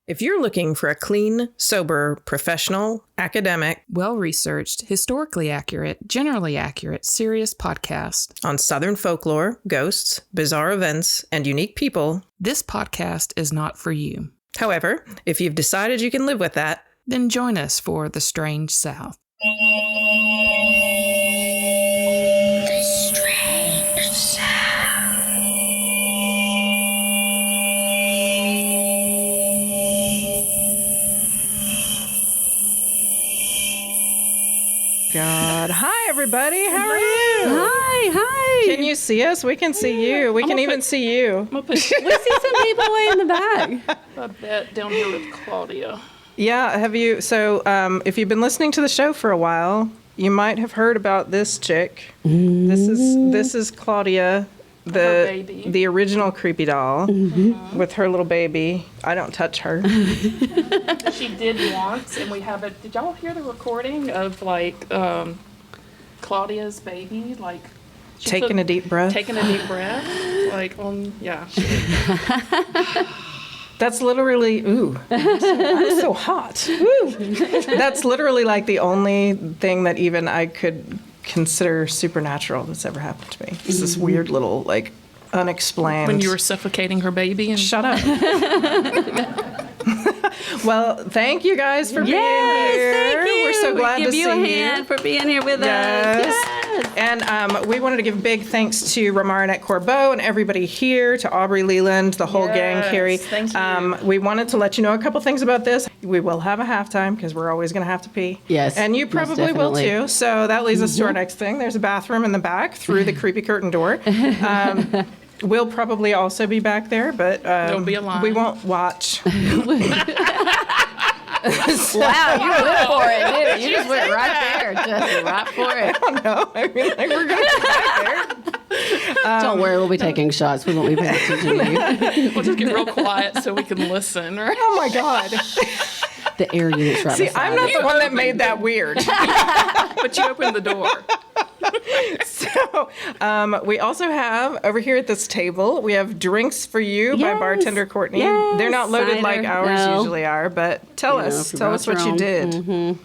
If you're looking for a clean, sober, professional, academic, well-researched, historically accurate, generally accurate, serious podcast on Southern folklore, ghosts, bizarre events, and unique people, this podcast is not for you. However, if you've decided you can live with that, then join us for The Strange South. The Strange South. God. Hi, everybody. How are you? Hi. Can you see us? We can see you. We can even see you. We see some people way in the back. I bet down here with Claudia. Yeah, have you? So, if you've been listening to the show for a while, you might have heard about this chick. This is Claudia, the original creepy doll with her little baby. I don't touch her. She did once, and we have it. Did y'all hear the recording of Claudia's baby, Taking a deep breath. That's literally, I'm so hot. Ooh. That's literally like the only thing that even I could consider supernatural that's ever happened to me. It's this weird little, unexplained. When you were suffocating her baby. And Shut up. Well, thank you guys for being here. Thank you. We're so glad to see you. Give you a hand for being here with us. Yes. And we wanted to give big thanks to Romarin at Corbeaux and everybody here, to Aubrey Leland, the whole gang, Carrie. Thank you. We wanted to let you know a couple things about this. We will have a halftime because we're always going to have to pee. Yes. And you probably will too. So that leads us to our next thing. There's a bathroom in the back through the creepy curtain door. We'll probably also be back there, but there'll be a line. We won't watch. Wow, you went for it, didn't you? You just went right there, Justin, right for it. I don't know. I mean, we're going to be back there. Don't worry, we'll be taking shots. We won't be paying attention to you. We'll just get real quiet so we can listen, right? Oh, my God. The air unit's right See, beside I'm not you. the one that made that weird. But you opened the door. So, we also have, over here at this table, we have drinks for you by bartender Courtney. Yes, They're not loaded cider. like ours No. usually are, but tell us what you did.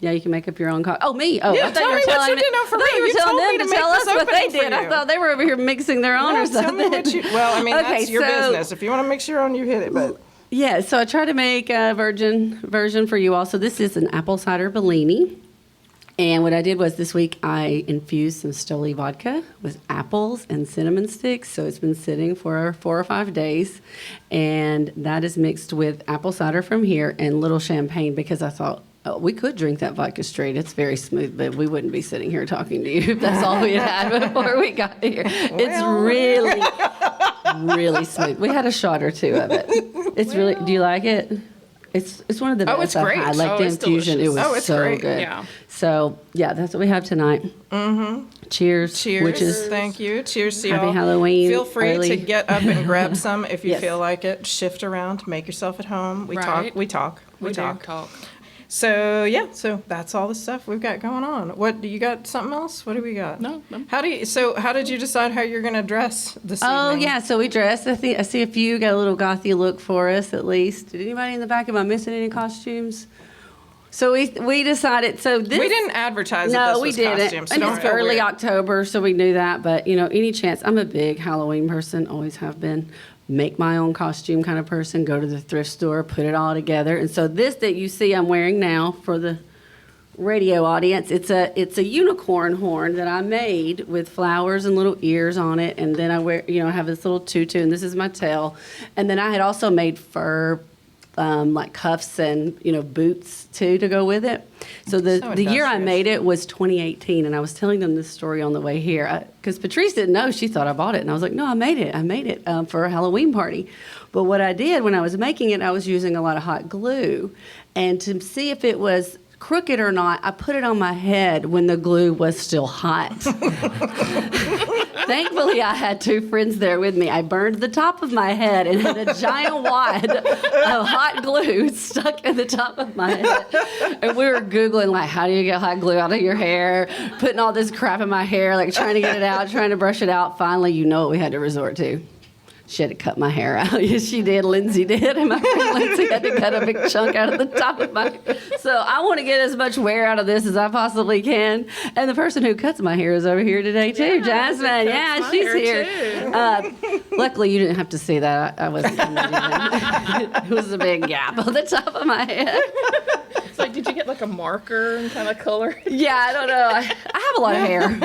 Yeah, you can make up your own coffee. Oh, me? Oh, Yeah, I thought tell you were me what telling you did. No, for I thought real. you were You telling told me them to to tell make us this what they opening for did. I you. thought they were over here mixing their own or Tell me something. what you, well, I mean, Okay, that's your so- business. If you want to mix your own, you hit it, but... Yeah, so I tried to make a virgin version for you all. So this is an apple cider Bellini. And what I did was this week I infused some Stoli vodka with apples and cinnamon sticks. So it's been sitting for 4 or 5 days. And that is mixed with apple cider from here and little champagne because I thought, we could drink that vodka straight. It's very smooth, but we wouldn't be sitting here talking to you if that's all we had before we got here. It's really, really smooth. We had a shot or two of it. It's really, do you like it? It's one of the best it's I've great. had. Like the it's infusion, delicious. it was it's so great. good. Yeah. So, yeah, that's what we have tonight. Cheers. Cheers. Witches. Thank you. Cheers to Happy y'all. Halloween, Feel free early. to get up and grab some if you Yes. feel like it. Shift around. Make yourself at home. We Right. talk. We talk. So so that's all the stuff we've got going on. What do you got? Something else? What do we got? No. How did you decide how you're gonna dress this Oh, evening? yeah, so we dressed. I see a few got a little gothy look for us, at least. Did anybody in the back, am I missing any costumes? So we decided, so this... We didn't advertise that No, this we was didn't. costumes, so And don't it's feel early weird. October, so we knew that. But, any chance, I'm a big Halloween person, always have been. Make my own costume kind of person, go to the thrift store, put it all together. And so this that you see I'm wearing now for the radio audience, it's a unicorn horn that I made with flowers and little ears on it. And then I wear, I have this little tutu, and this is my tail. And then I had also made fur like cuffs and boots too to go with it. So the year I industrious. made it was 2018, and I was telling them this story on the way here because Patrice didn't know. She thought I bought it, and I was like, no, I made it for a Halloween party. But what I did when I was making it, I was using a lot of hot glue, and to see if it was crooked or not, I put it on my head when the glue was still hot. Thankfully, I had 2 friends there with me. I burned the top of my head and had a giant wad of hot glue stuck in the top of my head. And we were Googling, how do you get hot glue out of your hair? Putting all this crap in my hair, trying to get it out, trying to brush it out. Finally, what we had to resort to. She had to cut my hair out. Yes, she did. Lindsay did. And my friend Lindsay had to cut a big chunk out of the top of my hair. So I want to get as much wear out of this as I possibly can. And the person who cuts my hair is over here today, too. Jasmine. Yeah, she's here. Luckily, you didn't have to see that. I wasn't going to do that. It was a big gap on the top of my head. So did you get like a marker and kind of color? Yeah, I don't know. I have a lot of hair.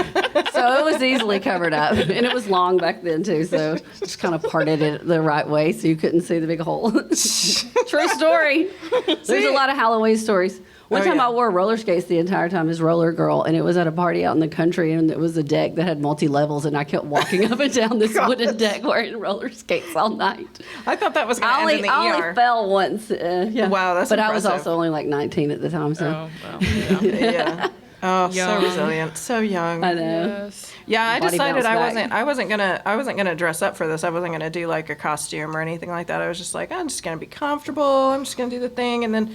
So it was easily covered up. And it was long back then, too. So just kind of parted it the right way so you couldn't see the big hole. True story. There's a lot of Halloween stories. One time I wore roller skates the entire time as roller girl, and it was at a party out in the country, and it was a deck that had multi-levels, and I kept walking up and down this wooden deck wearing roller skates all night. I thought that was going to end in the I ER. only fell once. Yeah. Wow, that's But impressive. I was also only like 19 at the time, so. Oh, well, yeah. Yeah. Oh, so Young. resilient, so young. I know. Yes. Yeah, I Body decided bounced back. I wasn't gonna dress up for this. I wasn't gonna do like a costume or anything like that. I was just like, I'm just gonna be comfortable. I'm just gonna do the thing. And then,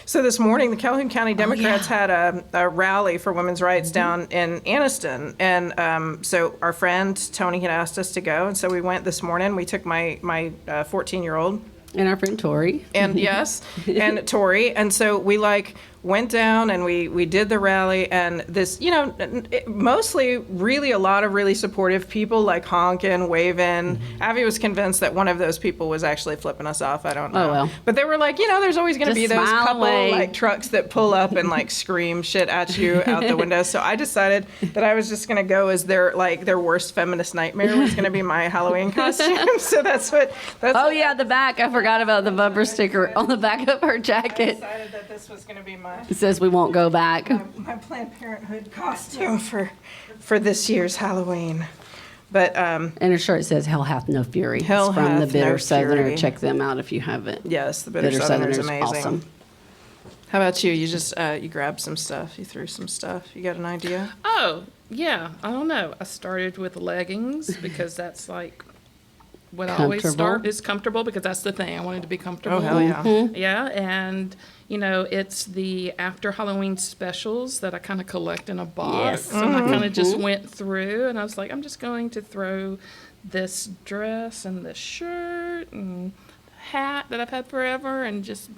so this morning, the Calhoun County Democrats had a rally for women's rights down in Anniston, and so our friend Tony had asked us to go, and so we went this morning. We took my 14-year-old. And our friend Tori. And yes, and Tori. And so we went down and we did the rally, and this, mostly really a lot of really supportive people like honking, waving. Abby was convinced that one of those people was actually flipping us off. I don't know. Oh, well. But they were like, there's always going to Just be those smile couple away. trucks that pull up and scream shit at you out the window. So I decided that I was just going to go as their worst feminist nightmare was going to be my Halloween costume. So that's Oh, yeah, the back. I forgot about the bumper sticker on the back of her I jacket. decided that this was going to be my It says we won't go back. my Planned Parenthood costume for this year's Halloween. But And her shirt says "Hell hath no fury." Hell It's from the hath Bitter no Southerner. fury. Check them out if you haven't. yes, the Bitter Southerner's amazing. awesome. How about you? You just you grabbed some stuff. You threw some stuff. You got an idea? Oh, yeah. I don't know. I started with leggings because that's like what I always Comfortable. start is comfortable because that's the thing. I wanted to be comfortable. Oh hell yeah! Yeah, and it's the after Halloween specials that I kind of collect in a box. Yes. And I kind of just went through, and I was like, I'm just going to throw this dress and this shirt and hat that I've had forever, and just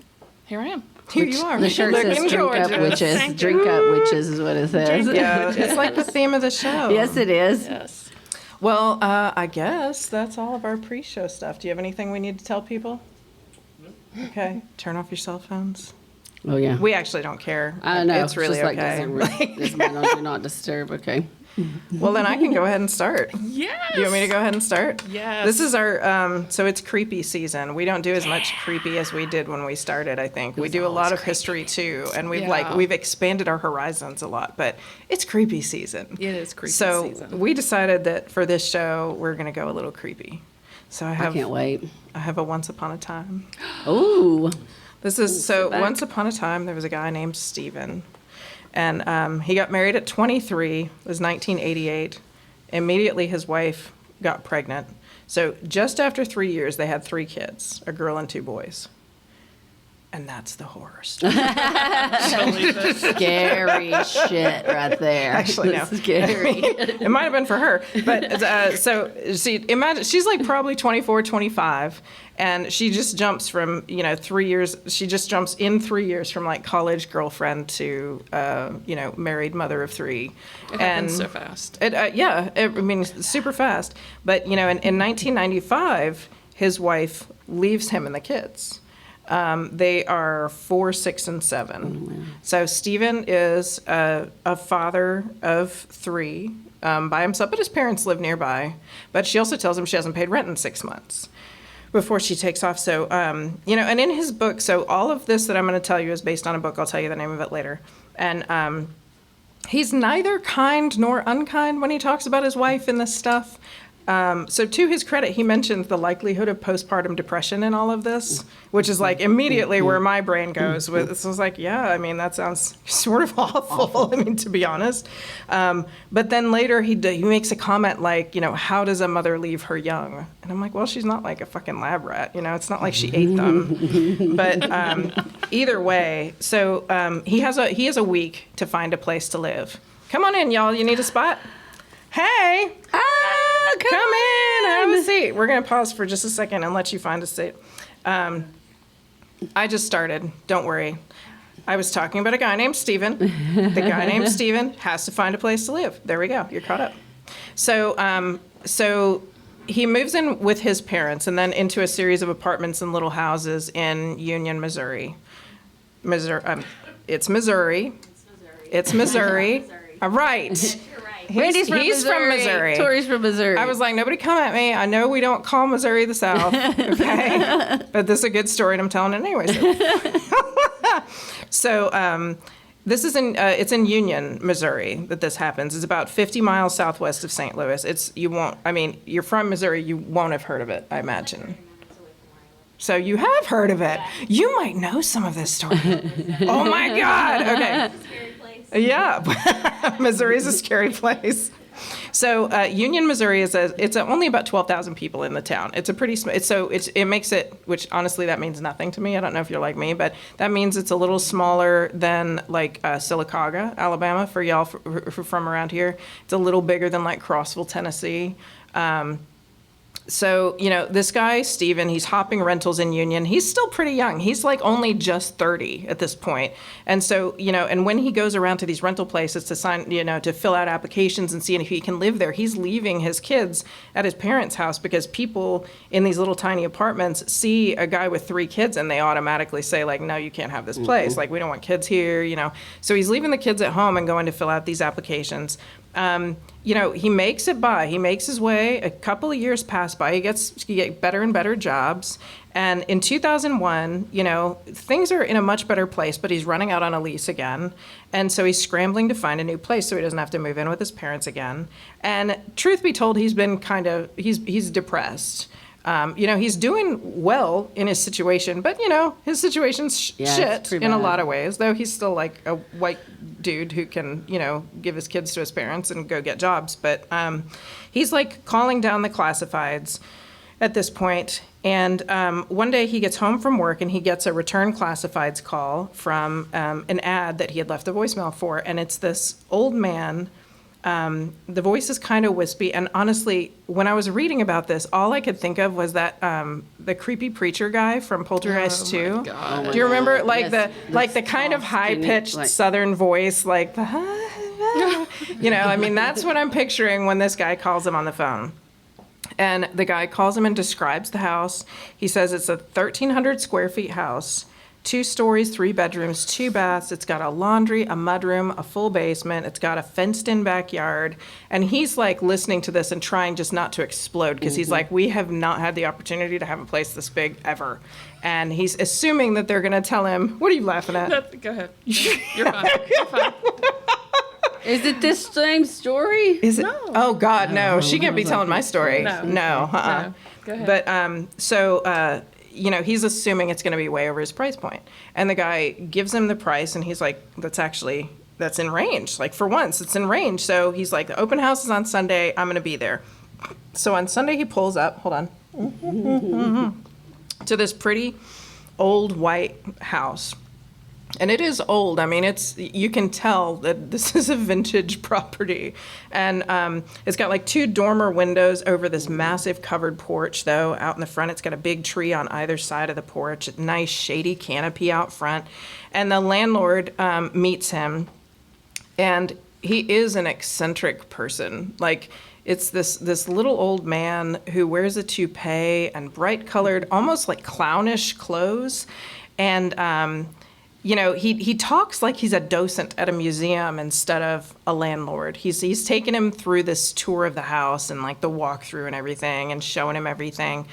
here I am. Here you are. The shirt says Looking "Drink up gorgeous. witches." Thank you. Drink up witches is what it says. Yeah, it's like the theme of the show. Yes, it is. Yes. Well, I guess that's all of our pre-show stuff. Do you have anything we need to tell people? Okay, turn off your cell phones. Oh yeah. We actually don't care. I know. It's really just like okay. It's mine on do not disturb. Okay. Well, then I can go ahead and start. Yes. Do you want me to go ahead and start? Yes. This is our, so it's creepy season. We don't do as much creepy as we did when we started, I think. We do a lot of history too, and Yeah. we've expanded our horizons a lot, but it's creepy season. It is creepy So season. we decided that for this show, we're going to go a little creepy. So I Can't wait. have a Once Upon a Time. Ooh. This is so. back. Once upon a time, there was a guy named Stephen, and he got married at 23. It was 1988. Immediately, his wife got pregnant. So just after 3 years, they had 3 kids: a girl and 2 boys. And that's the horror story. Scary shit right there. Actually, no. Scary. It might have been for her, but so see, imagine she's like probably 24, 25, and she just jumps from 3 years. She just jumps in 3 years from like college girlfriend to married mother of 3. It happens so fast. Super fast. But in 1995, his wife leaves him and the kids. They are 4, 6, and 7. So Stephen is a father of 3 by himself, but his parents live nearby. But she also tells him she hasn't paid rent in 6 months before she takes off. So, and in his book, so all of this that I'm going to tell you is based on a book. I'll tell you the name of it later. And he's neither kind nor unkind when he talks about his wife and this stuff. So to his credit, he mentions the likelihood of postpartum depression in all of this, which is like immediately where my brain goes with. So I was like, yeah, I mean, that sounds sort of awful. I mean, to be honest. But then later he makes a comment like, how does a mother leave her young? And I'm like, well, she's not like a fucking lab rat. It's not like she ate them. But either way, so he has a week to find a place to live. Come on in, y'all. You need a spot? Hey. Come in, have a seat. We're going to pause for just a second and let you find a seat. I just started. Don't worry. I was talking about a guy named Steven. The guy named Steven has to find a place to live. There we go. You're caught up. So he moves in with his parents and then into a series of apartments and little houses in Union, Missouri. It's Missouri. It's Missouri. All right. Randy's from He's Missouri. from Missouri. Tori's from Missouri. I was like, nobody come at me. I know we don't call Missouri the South, okay? But this is a good story, and I'm telling it anyway. So this is it's in Union, Missouri, that this happens. It's about 50 miles southwest of St. Louis. You're from Missouri, you won't have heard of it, I imagine. So you have heard of it. You might know some of this story. Oh my God. Okay. Yeah, Missouri is a scary place. So Union, Missouri it's only about 12,000 people in the town. It's a pretty it makes it, which honestly that means nothing to me. I don't know if you're like me, but that means it's a little smaller than like Sylacauga, Alabama, for y'all who are from around here. It's a little bigger than like Crossville, Tennessee. So, this guy, Steven, he's hopping rentals in Union. He's still pretty young. He's like only just 30 at this point. And so, and when he goes around to these rental places to sign, to fill out applications and see if he can live there, he's leaving his kids at his parents' house because people in these little tiny apartments see a guy with 3 kids and they automatically say like, no, you can't have this place. Like, we don't want kids here, So he's leaving the kids at home and going to fill out these applications. He makes it by. He makes his way. A couple of years pass by. He gets better and better jobs. And in 2001, things are in a much better place, but he's running out on a lease again. And so he's scrambling to find a new place so he doesn't have to move in with his parents again. And truth be told, he's been he's depressed. He's doing well in his situation, but, his situation's shit in a lot of ways, though he's still like a white dude who can, give his kids to his parents and go get jobs. But he's like calling down the classifieds at this point. And one day he gets home from work and he gets a return classifieds call from an ad that he had left a voicemail for. And it's this old man. The voice is kind of wispy, and honestly, when I was reading about this, all I could think of was that the creepy preacher guy from Poltergeist 2. Do you remember, like the kind of high pitched Southern voice, like the, that's what I'm picturing when this guy calls him on the phone. And the guy calls him and describes the house. He says it's a 1,300 square feet house. 2 stories, 3 bedrooms, 2 baths. It's got a laundry, a mudroom, a full basement. It's got a fenced-in backyard. And he's like listening to this and trying just not to explode because he's like, we have not had the opportunity to have a place this big ever. And he's assuming that they're going to tell him, what are you laughing at? Go ahead. You're fine. You're fine. Is it this same story? Is it? No. Oh, God, no. She can't be telling my story. No. No. Go ahead. But, he's assuming it's going to be way over his price point. And the guy gives him the price, and he's like, that's in range. Like, for once, it's in range. So he's like, the open house is on Sunday. I'm going to be there. So on Sunday, he pulls up, hold on, to this pretty old white house. And it is old. I mean, you can tell that this is a vintage property. And it's got like 2 dormer windows over this massive covered porch, though. Out in the front, it's got a big tree on either side of the porch, a nice shady canopy out front. And the landlord meets him, and he is an eccentric person. Like, it's this little old man who wears a toupee and bright-colored, almost like clownish clothes. And he talks like he's a docent at a museum instead of a landlord. He's taken him through this tour of the house and like the walkthrough and everything and showing him everything.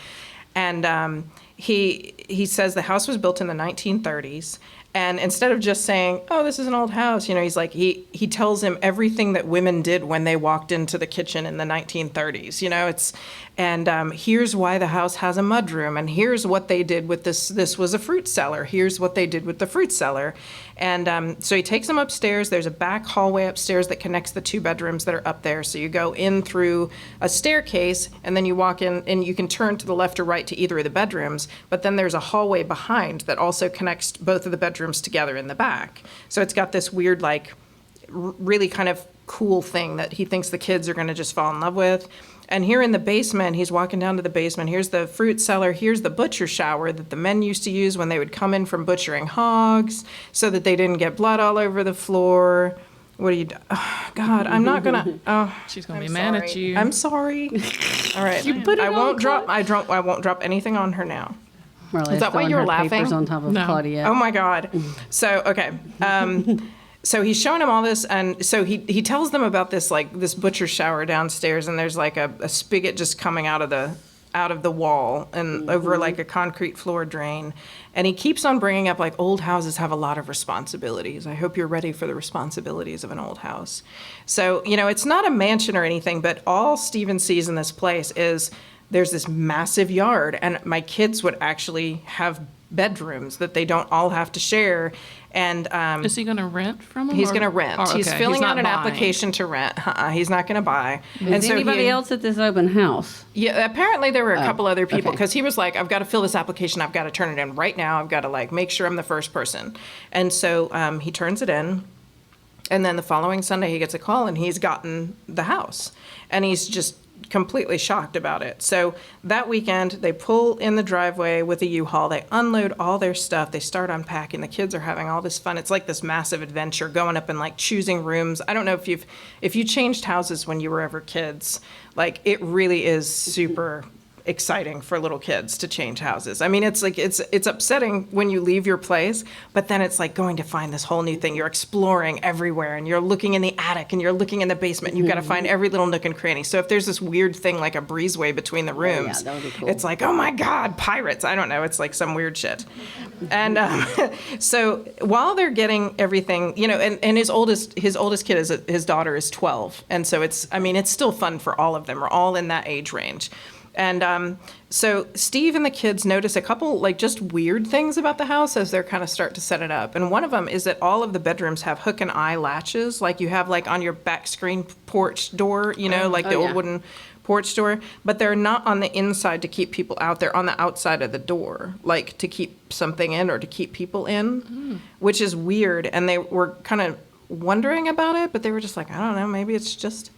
And he says the house was built in the 1930s. And instead of just saying, oh, this is an old house, he's like, he tells him everything that women did when they walked into the kitchen in the 1930s. Here's why the house has a mudroom, and here's what they did with this. This was a fruit cellar. Here's what they did with the fruit cellar. And so he takes him upstairs. There's a back hallway upstairs that connects the 2 bedrooms that are up there. So you go in through a staircase, and then you walk in, and you can turn to the left or right to either of the bedrooms. But then there's a hallway behind that also connects both of the bedrooms together in the back. So it's got this weird, like, really kind of cool thing that he thinks the kids are going to just fall in love with. And here in the basement, he's walking down to the basement. Here's the fruit cellar. Here's the butcher shower that the men used to use when they would come in from butchering hogs so that they didn't get blood all over the floor. What do you do? Oh, God, I'm not going to. Oh, She's going to be mad at you. I'm sorry. All right. You put it I on won't drop. I won't drop anything on her now. Marleah's Is that why throwing you were her laughing? papers on top of No. Claudia. Oh my God. So, okay. So he's showing him all this, and so he tells them about this butcher shower downstairs, and there's like a spigot just coming out of the wall and over like a concrete floor drain. And he keeps on bringing up like old houses have a lot of responsibilities. I hope you're ready for the responsibilities of an old house. So, it's not a mansion or anything, but all Stephen sees in this place is there's this massive yard, and my kids would actually have bedrooms that they don't all have to share. And Is he going to rent from him? he's going to rent. Oh, okay. He's filling not out an buying. application to rent. He's not going to buy. Is anybody else at this open house? Yeah, apparently there were a couple other people, okay. because he was like, I've got to fill this application. I've got to turn it in right now. I've got to make sure I'm the first person. And so he turns it in. And then the following Sunday he gets a call and he's gotten the house. And he's just completely shocked about it. So that weekend they pull in the driveway with a U-Haul. They unload all their stuff. They start unpacking. The kids are having all this fun. It's like this massive adventure going up and choosing rooms. I don't know if you changed houses when you were ever kids. It really is super exciting for little kids to change houses. I mean, it's upsetting when you leave your place, but then it's like going to find this whole new thing. You're exploring everywhere, and you're looking in the attic, and you're looking in the basement, and you've got to find every little nook and cranny. So if there's this weird thing like a breezeway between the rooms, that would be cool. it's like, oh my God, pirates. I don't know. It's like some weird shit. And so while they're getting everything, and his oldest kid his daughter is 12. And so it's still fun for all of them. We're all in that age range. And so Steve and the kids notice a couple just weird things about the house as they're kind of start to set it up. And one of them is that all of the bedrooms have hook and eye latches, like you have on your back screen porch door, the old wooden porch door. But they're not on the inside to keep people out. They're on the outside of the door, to keep something in or to keep people in, which is weird. And they were kind of wondering about it, but they were just like, I don't know, maybe it's just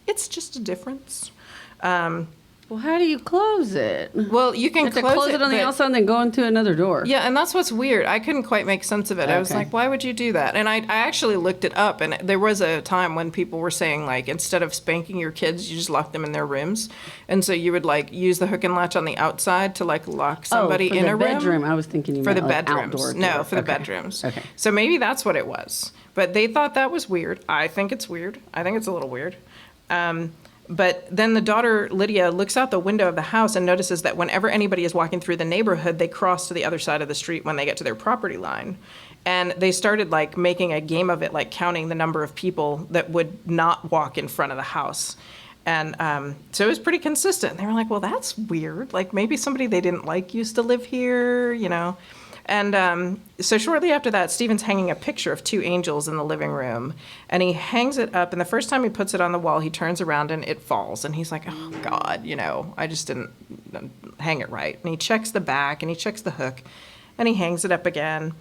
a difference. Well, how do you close it? Well, you can You have to close it on the but- outside and then go into another door. Yeah, and that's what's weird. I couldn't quite make sense of it. I was Okay. like, why would you do that? And I actually looked it up, and there was a time when people were saying, instead of spanking your kids, you just lock them in their rooms. And so you would, use the hook and latch on the outside to, lock somebody for in the a room. bedroom. I was thinking you For meant the bedrooms. outdoor No, door. for the Okay. bedrooms. Okay. So maybe that's what it was. But they thought that was weird. I think it's weird. I think it's a little weird. But then the daughter, Lydia, looks out the window of the house and notices that whenever anybody is walking through the neighborhood, they cross to the other side of the street when they get to their property line. And they started making a game of it, counting the number of people that would not walk in front of the house. And so it was pretty consistent. They were like, well, that's weird. Maybe somebody they didn't like used to live here, And so shortly after that, Stephen's hanging a picture of two angels in the living room. And he hangs it up, and the first time he puts it on the wall, he turns around and it falls. And he's like, oh, God, I just didn't hang it right. And he checks the back, and he checks the hook, and he hangs it up again.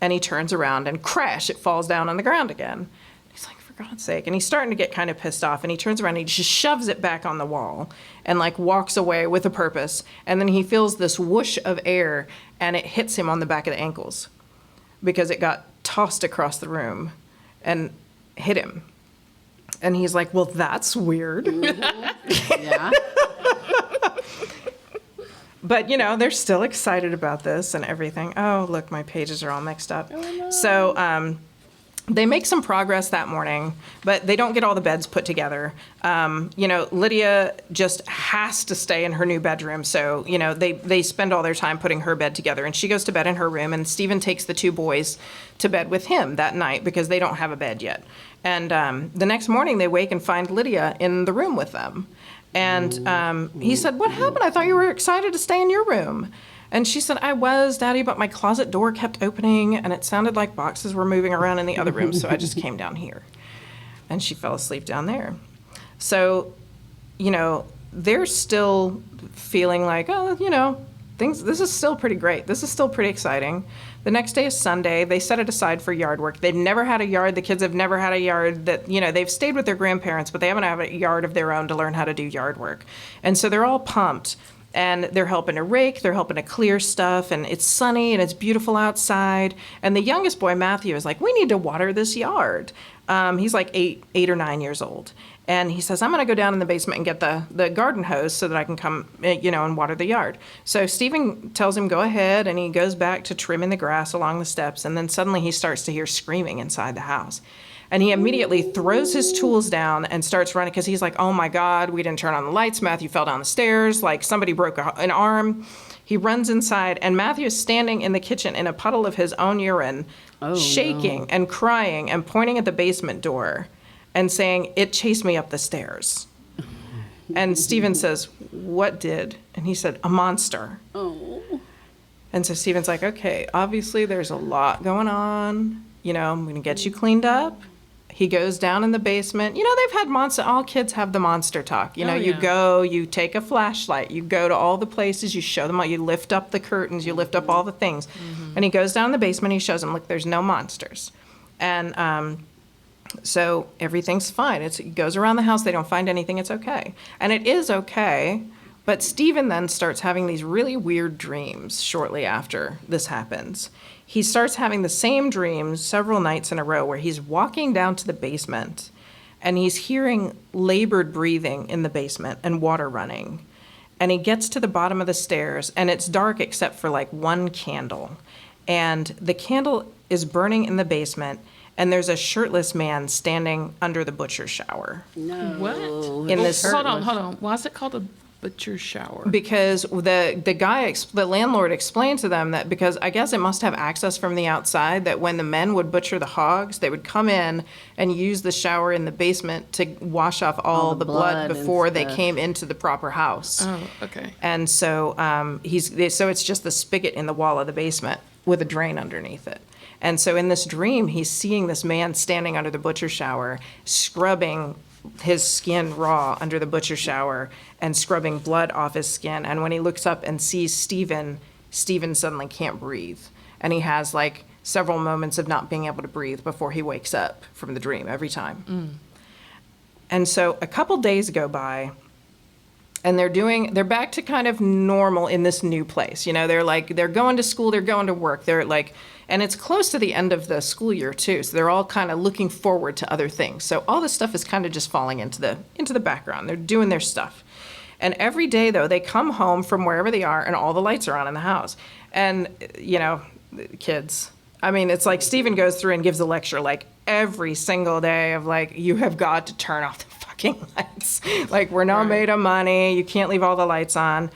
And he turns around, and crash, it falls down on the ground again. He's like, for God's sake. And he's starting to get kind of pissed off, and he turns around and he just shoves it back on the wall and walks away with a purpose. And then he feels this whoosh of air, and it hits him on the back of the ankles because it got tossed across the room and hit him. And he's like, well, that's weird. Yeah. But, they're still excited about this and everything. Oh, look, my pages are all mixed up. So they make some progress that morning, but they don't get all the beds put together. Lydia just has to stay in her new bedroom. So, they spend all their time putting her bed together. And she goes to bed in her room, and Stephen takes the two boys to bed with him that night because they don't have a bed yet. And the next morning, they wake and find Lydia in the room with them. And he said, what happened? I thought you were excited to stay in your room. And she said, I was, Daddy, but my closet door kept opening, and it sounded like boxes were moving around in the other room, so I just came down here. And she fell asleep down there. So, they're still feeling like, oh, this is still pretty great. This is still pretty exciting. The next day is Sunday. They set it aside for yard work. They've never had a yard. The kids have never had a yard that, they've stayed with their grandparents, but they haven't had a yard of their own to learn how to do yard work. And so they're all pumped. And they're helping to rake, they're helping to clear stuff, and it's sunny and it's beautiful outside. And the youngest boy, Matthew, is like, we need to water this yard. He's like 8 or 9 years old. And he says, I'm going to go down in the basement and get the garden hose so that I can come, and water the yard. So Stephen tells him, go ahead, and he goes back to trimming the grass along the steps. And then suddenly he starts to hear screaming inside the house. And he immediately throws his tools down and starts running because he's like, oh my God, we didn't turn on the lights. Matthew fell down the stairs. Like somebody broke an arm. He runs inside, and Matthew is standing in the kitchen in a puddle of his own urine, shaking and crying and pointing at the basement door and saying, it chased me up the stairs. And Stephen says, what did? And he said, a monster. Oh. And so Stephen's like, okay, obviously there's a lot going on. I'm going to get you cleaned up. He goes down in the basement. They've had all kids have the monster talk. You go, you take a flashlight, you go to all the places, you show them all, you lift up the curtains, you lift up all the things. And he goes down in the basement, he shows them, look, there's no monsters. And so everything's fine. It goes around the house, they don't find anything, it's okay. And it is okay, but Stephen then starts having these really weird dreams shortly after this happens. He starts having the same dreams several nights in a row where he's walking down to the basement and he's hearing labored breathing in the basement and water running. And he gets to the bottom of the stairs and it's dark except for like one candle. And the candle is burning in the basement and there's a shirtless man standing under the butcher shower. No. What? In this Hold on. Why is it called a butcher shower? Because the landlord explained to them that because I guess it must have access from the outside, that when the men would butcher the hogs, they would come in and use the shower in the basement to wash off all the blood before they came into the proper house. Oh, okay. And so so it's just the spigot in the wall of the basement with a drain underneath it. And so in this dream, he's seeing this man standing under the butcher shower, scrubbing his skin raw under the butcher shower and scrubbing blood off his skin. And when he looks up and sees Stephen suddenly can't breathe. And he has like several moments of not being able to breathe before he wakes up from the dream every time. And so a couple days go by and they're back to kind of normal in this new place. They're going to school, they're going to work. And it's close to the end of the school year too, so they're all kind of looking forward to other things. So all this stuff is kind of just falling into the background. They're doing their stuff. And every day though, they come home from wherever they are and all the lights are on in the house. And kids, I mean, it's like Stephen goes through and gives a lecture like every single day of like, you have got to turn off the fucking lights. Like, we're not made of money. You can't leave all the lights on.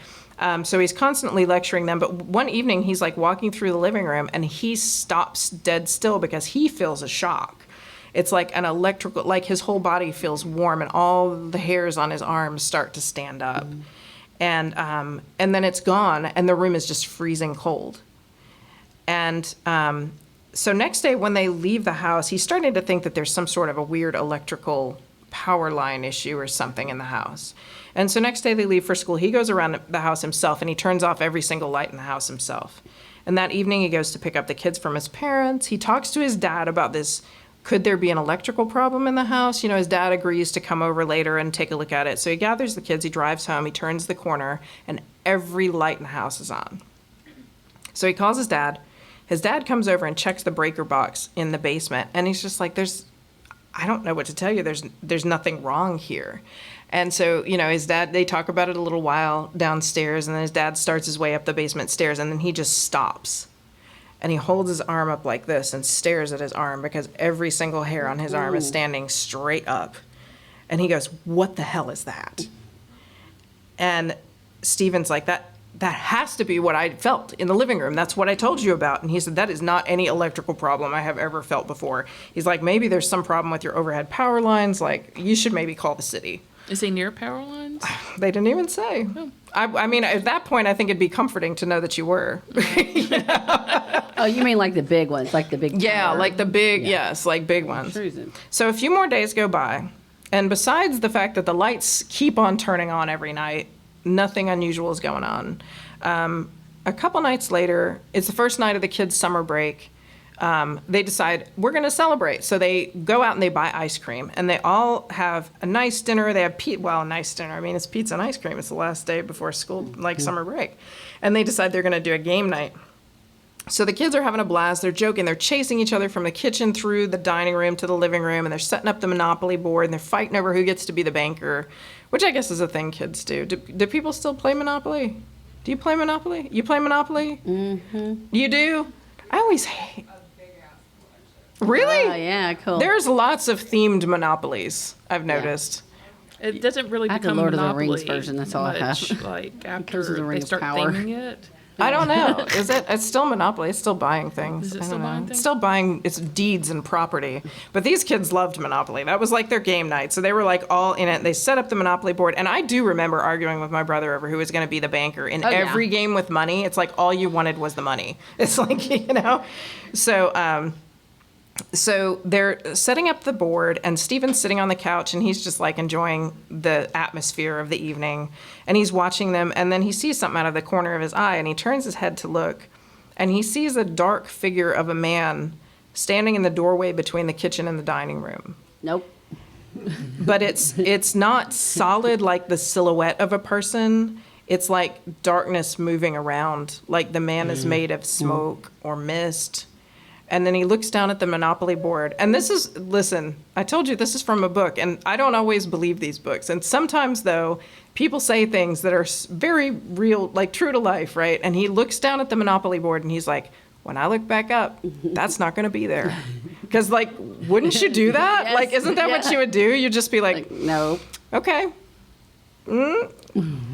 So he's constantly lecturing them. But one evening he's like walking through the living room and he stops dead still because he feels a shock. It's like an electrical, like his whole body feels warm and all the hairs on his arms start to stand up. And then it's gone and the room is just freezing cold. And so next day when they leave the house, he's starting to think that there's some sort of a weird electrical power line issue or something in the house. And so next day they leave for school. He goes around the house himself and he turns off every single light in the house himself. And that evening he goes to pick up the kids from his parents. He talks to his dad about this. Could there be an electrical problem in the house? His dad agrees to come over later and take a look at it. So he gathers the kids, he drives home, he turns the corner, and every light in the house is on. So he calls his dad. His dad comes over and checks the breaker box in the basement. And he's just like, I don't know what to tell you. There's nothing wrong here. And so, his dad, they talk about it a little while downstairs, and then his dad starts his way up the basement stairs, and then he just stops. And he holds his arm up like this and stares at his arm because every single hair on his arm is standing straight up. And he goes, what the hell is that? And Stephen's like, that has to be what I felt in the living room. That's what I told you about. And he said, that is not any electrical problem I have ever felt before. He's like, maybe there's some problem with your overhead power lines. Like, you should maybe call the city. Is he near power lines? They didn't even say. Oh. I mean, at that point, I think it'd be comforting to know that you were. Oh, you mean like the big ones, like the big Yeah, tower? like the big, yes, like big ones. So a few more days go by, and besides the fact that the lights keep on turning on every night, nothing unusual is going on. a couple nights later, it's the first night of the kids' summer break. They decide we're going to celebrate. So they go out and they buy ice cream, and they all have a nice dinner. They have a nice dinner. I mean, it's pizza and ice cream. It's the last day before school, like summer break. And they decide they're going to do a game night. So the kids are having a blast. They're joking. They're chasing each other from the kitchen through the dining room to the living room, and they're setting up the Monopoly board, and they're fighting over who gets to be the banker, which I guess is a thing kids do. Do people still play Monopoly? Do you play Monopoly? You play Monopoly? Mm-hmm. You do? I always hate. Really? Oh, yeah, cool. There's lots of themed Monopolies, I've noticed. It doesn't really I have the become Lord of the Monopoly Rings version, that's all I much, have. like Because of after the Ring they of start Power. theming it. I don't know. Is it? It's still Monopoly. It's still buying things. Is it I still don't know. buying It's things? still buying its deeds and property. But these kids loved Monopoly. That was like their game night. So they were like all in it. They set up the Monopoly board. And I do remember arguing with my brother over who was going to be the banker. In every game with money, it's like all you wanted was the money. It's like, you know. So they're setting up the board, and Steven's sitting on the couch, and he's just like enjoying the atmosphere of the evening, and he's watching them, and then he sees something out of the corner of his eye, and he turns his head to look, and he sees a dark figure of a man standing in the doorway between the kitchen and the dining room. Nope. But it's not solid like the silhouette of a person. It's like darkness moving around, like the man is made of smoke or mist. And then he looks down at the Monopoly board. And listen, I told you this is from a book, and I don't always believe these books. And sometimes, though, people say things that are very real, like true to life, right? And he looks down at the Monopoly board, and he's like, when I look back up, that's not going to be there. Because, like, wouldn't you do that? Yes. Like, isn't that what you would do? You'd just be like No. okay.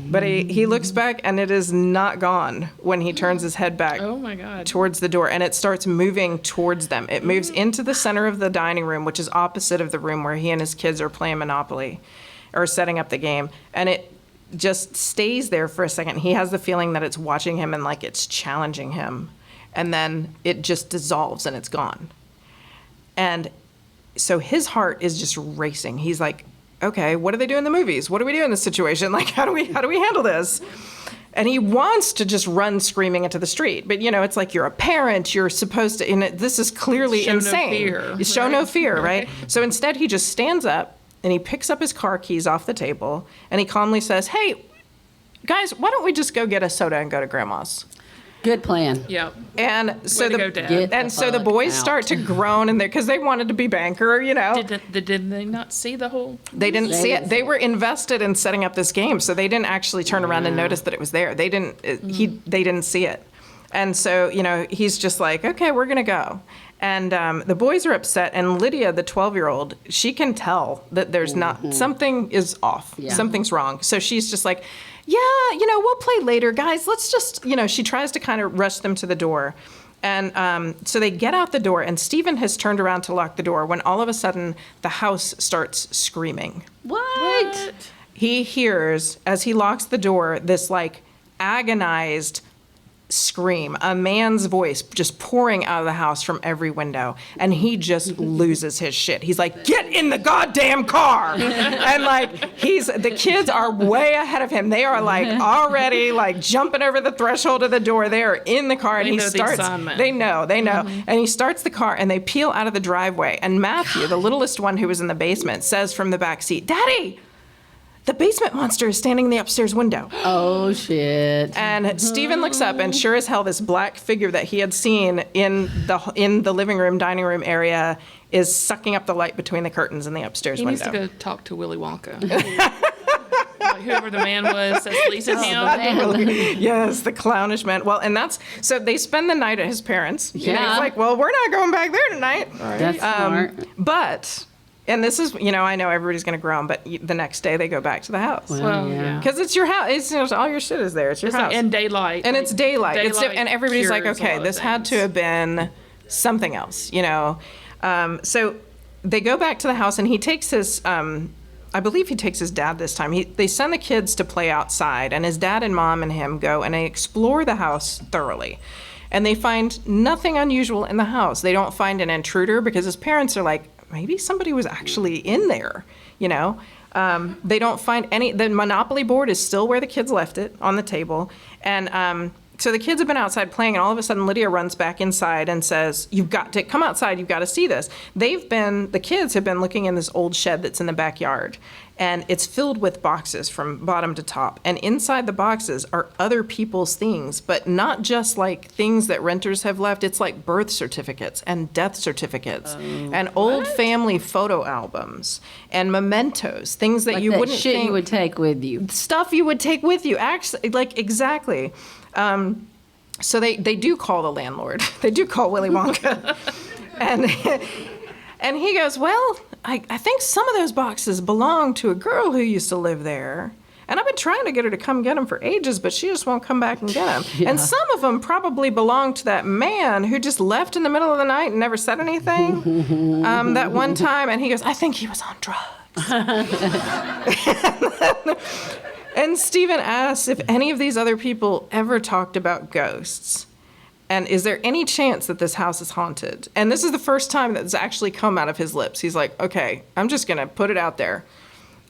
But he looks back, and it is not gone when he turns his head back Oh my God. towards the door, and it starts moving towards them. It moves into the center of the dining room, which is opposite of the room where he and his kids are playing Monopoly or setting up the game. And it just stays there for a second. He has the feeling that it's watching him and like it's challenging him. And then it just dissolves and it's gone. And so his heart is just racing. He's like, okay, what do they do in the movies? What do we do in this situation? Like, how do we handle this? And he wants to just run screaming into the street. But, you know, it's like you're a parent. You're supposed to, and this is clearly Show no insane. fear, Show right? no fear, right? So instead, he just stands up and he picks up his car keys off the table and he calmly says, hey, guys, why don't we just go get a soda and go to Grandma's? Good plan. Yeah. And so Way to go, Dad. the boys out. start to groan, and because they wanted to be banker, you know. Did they not see the whole? They didn't They see it. didn't They see were invested in setting up this game, so they didn't actually turn around and notice that it was there. They didn't. They didn't see it, and so you know he's just like, okay, we're gonna go. And the boys are upset, and Lydia, the 12-year-old, she can tell that there's not something is off. Yeah. Something's wrong. So she's just like, yeah, you know, we'll play later, guys. Let's just, you know, she tries to kind of rush them to the door. And so they get out the door, and Stephen has turned around to lock the door when all of a sudden the house starts screaming. What? He hears, as he locks the door, this like agonized scream, a man's voice just pouring out of the house from every window, and he just loses his shit. He's like, get in the goddamn car. And like the kids are way ahead of him. They are like already like jumping over the threshold of the door. They are in the car, and They he know the starts assignment. they know and he starts the car, and they peel out of the driveway, and Matthew, the littlest one who was in the basement, says from the back seat, Daddy, the basement monster is standing in the upstairs window. Oh, shit. And Stephen looks up, and sure as hell, this black figure that he had seen in the living room, dining room area is sucking up the light between the curtains in the upstairs He needs window. to go talk to Willy Wonka. Like whoever the man was that sleeps in him. Yes, the clownish man. Well, and so they spend the night at his parents'. You know, Yeah. he's like, well, we're not going back there tonight. That's smart. But, and this is, you know, I know everybody's going to groan, but the next day they go back to the house. Well, yeah. Because it's your house. It's, you know, all your shit is there. It's your It's house. like in daylight. And it's daylight. And everybody's like, cures a okay, lot of this had to things. have been something else, you know. So they go back to the house, and he takes his, I believe he takes his dad this time. They send the kids to play outside, and his dad and mom and him go and they explore the house thoroughly. And they find nothing unusual in the house. They don't find an intruder because his parents are like, maybe somebody was actually in there, you know. They don't find the Monopoly board is still where the kids left it, on the table. And So the kids have been outside playing, and all of a sudden Lydia runs back inside and says, "You've got to come outside. You've got to see this." The kids have been looking in this old shed that's in the backyard, and it's filled with boxes from bottom to top. And inside the boxes are other people's things, but not just like things that renters have left. It's like birth certificates and death certificates and old family photo albums and mementos, things that Like you that wouldn't shit think. you would take with you. Stuff you would take with you, actually, like, exactly. So they do call the landlord. They do call Willy Wonka. and he goes, "Well, I think some of those boxes belong to a girl who used to live there. And I've been trying to get her to come get them for ages, but she just won't come back and get them. Yeah. And some of them probably belong to that man who just left in the middle of the night and never said anything that one time." And he goes, "I think he was on drugs." And Stephen asks if any of these other people ever talked about ghosts. And is there any chance that this house is haunted? And this is the first time that's actually come out of his lips. He's like, "Okay, I'm just going to put it out there."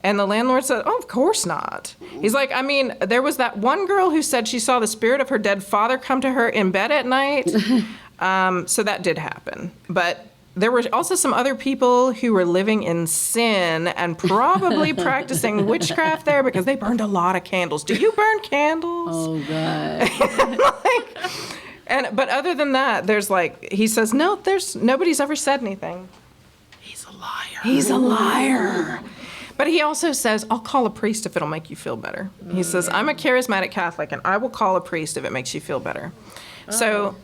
And the landlord said, "Oh, of course not." He's like, "I mean, there was that one girl who said she saw the spirit of her dead father come to her in bed at night." So that did happen. But there were also some other people who were living in sin and probably practicing witchcraft there because they burned a lot of candles. Do you burn candles? Oh, God. But other than that, there's like, he says, "No, nobody's ever said anything." He's a liar. He's a liar. But he also says, "I'll call a priest if it'll make you feel better." He says, "I'm a charismatic Catholic, and I will call a priest if it makes you feel better." So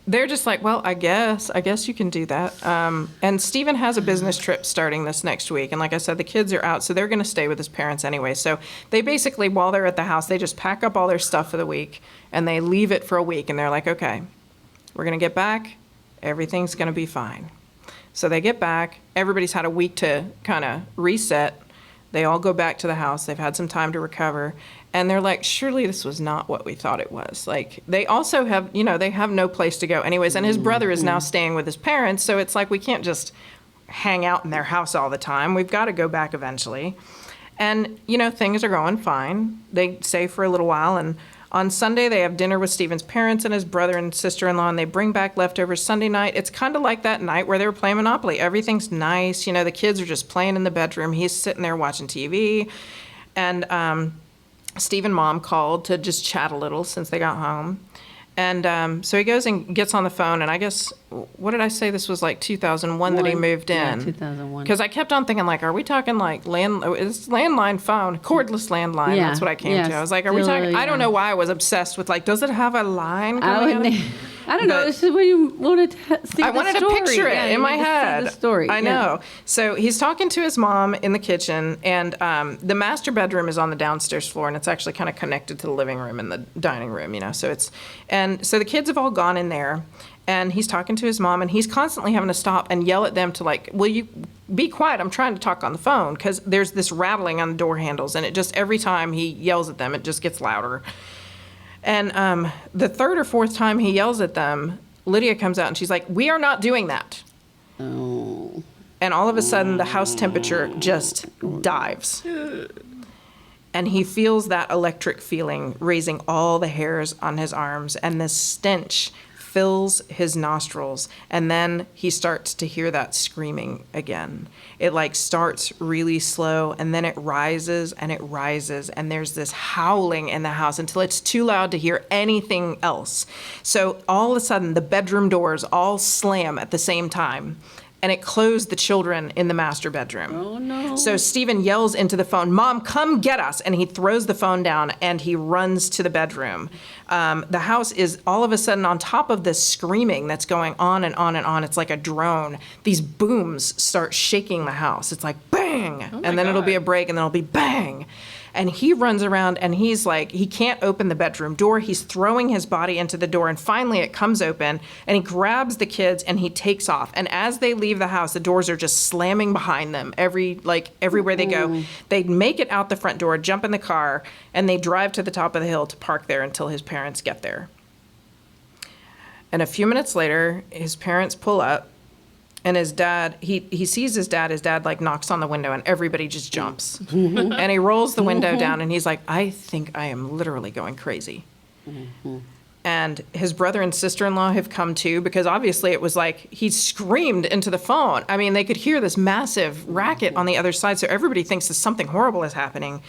they're just like, "Well, I guess you can do that." And Stephen has a business trip starting this next week. And like I said, the kids are out, so they're going to stay with his parents anyway. So they basically, while they're at the house, they just pack up all their stuff for the week, and they leave it for a week. And they're like, "Okay, we're going to get back. Everything's going to be fine." So they get back. Everybody's had a week to kind of reset. They all go back to the house. They've had some time to recover. And they're like, "Surely this was not what we thought it was." Like, they also have, they have no place to go anyways. And his brother is now staying with his parents. So it's like, we can't just hang out in their house all the time. We've got to go back eventually. And, things are going fine. They stay for a little while. And on Sunday, they have dinner with Stephen's parents and his brother and sister-in-law, and they bring back leftovers Sunday night. It's kind of like that night where they were playing Monopoly. Everything's nice. The kids are just playing in the bedroom. He's sitting there watching TV. And Stephen mom called to just chat a little since they got home. And so he goes and gets on the phone, and I guess, what did I say? This was like 2001 that he moved in. Yeah, 2001. Because I kept on thinking, like, are we talking like it's landline phone, cordless landline? Yeah, That's what I came yes, to. I was like, are we still, talking? I don't yeah. know why I was obsessed with, like, does it have a line I coming out of it? don't know. But- It's just when you wanted to see I the wanted story. to picture it Yeah, in you my wanted to see head. The story. I yeah. know. So he's talking to his mom in the kitchen, and the master bedroom is on the downstairs floor, and it's actually kind of connected to the living room and the dining room, So so the kids have all gone in there, and he's talking to his mom, and he's constantly having to stop and yell at them to, like, "Will you be quiet? I'm trying to talk on the phone," because there's this rattling on the door handles, and it just, every time he yells at them, it just gets louder. And the third or fourth time he yells at them, Lydia comes out and she's like, "We are not doing that." Oh. And all of a sudden, the house temperature just dives. And he feels that electric feeling raising all the hairs on his arms, and this stench fills his nostrils. And then he starts to hear that screaming again. It like starts really slow, and then it rises, and there's this howling in the house until it's too loud to hear anything else. So all of a sudden, the bedroom doors all slam at the same time, and it closed the children in the master bedroom. Oh, no. So Stephen yells into the phone, "Mom, come get us." And he throws the phone down and he runs to the bedroom. The house is all of a sudden on top of this screaming that's going on and on and on. It's like a drone. These booms start shaking the house. It's like bang, and then it'll be a break, and then it'll be bang. And he runs around, and he's like, he can't open the bedroom door. He's throwing his body into the door, and finally it comes open, and he grabs the kids and he takes off. And as they leave the house, the doors are just slamming behind them everywhere they go. They make it out the front door, jump in the car, and they drive to the top of the hill to park there until his parents get there. And a few minutes later, his parents pull up, and his dad, he sees his dad. His dad, like, knocks on the window, and everybody just jumps. And he rolls the window down, and he's like, "I think I am literally going crazy." and his brother and sister-in-law have come too, because obviously it was like he screamed into the phone. I mean, they could hear this massive racket on the other side, so everybody thinks that something horrible is happening.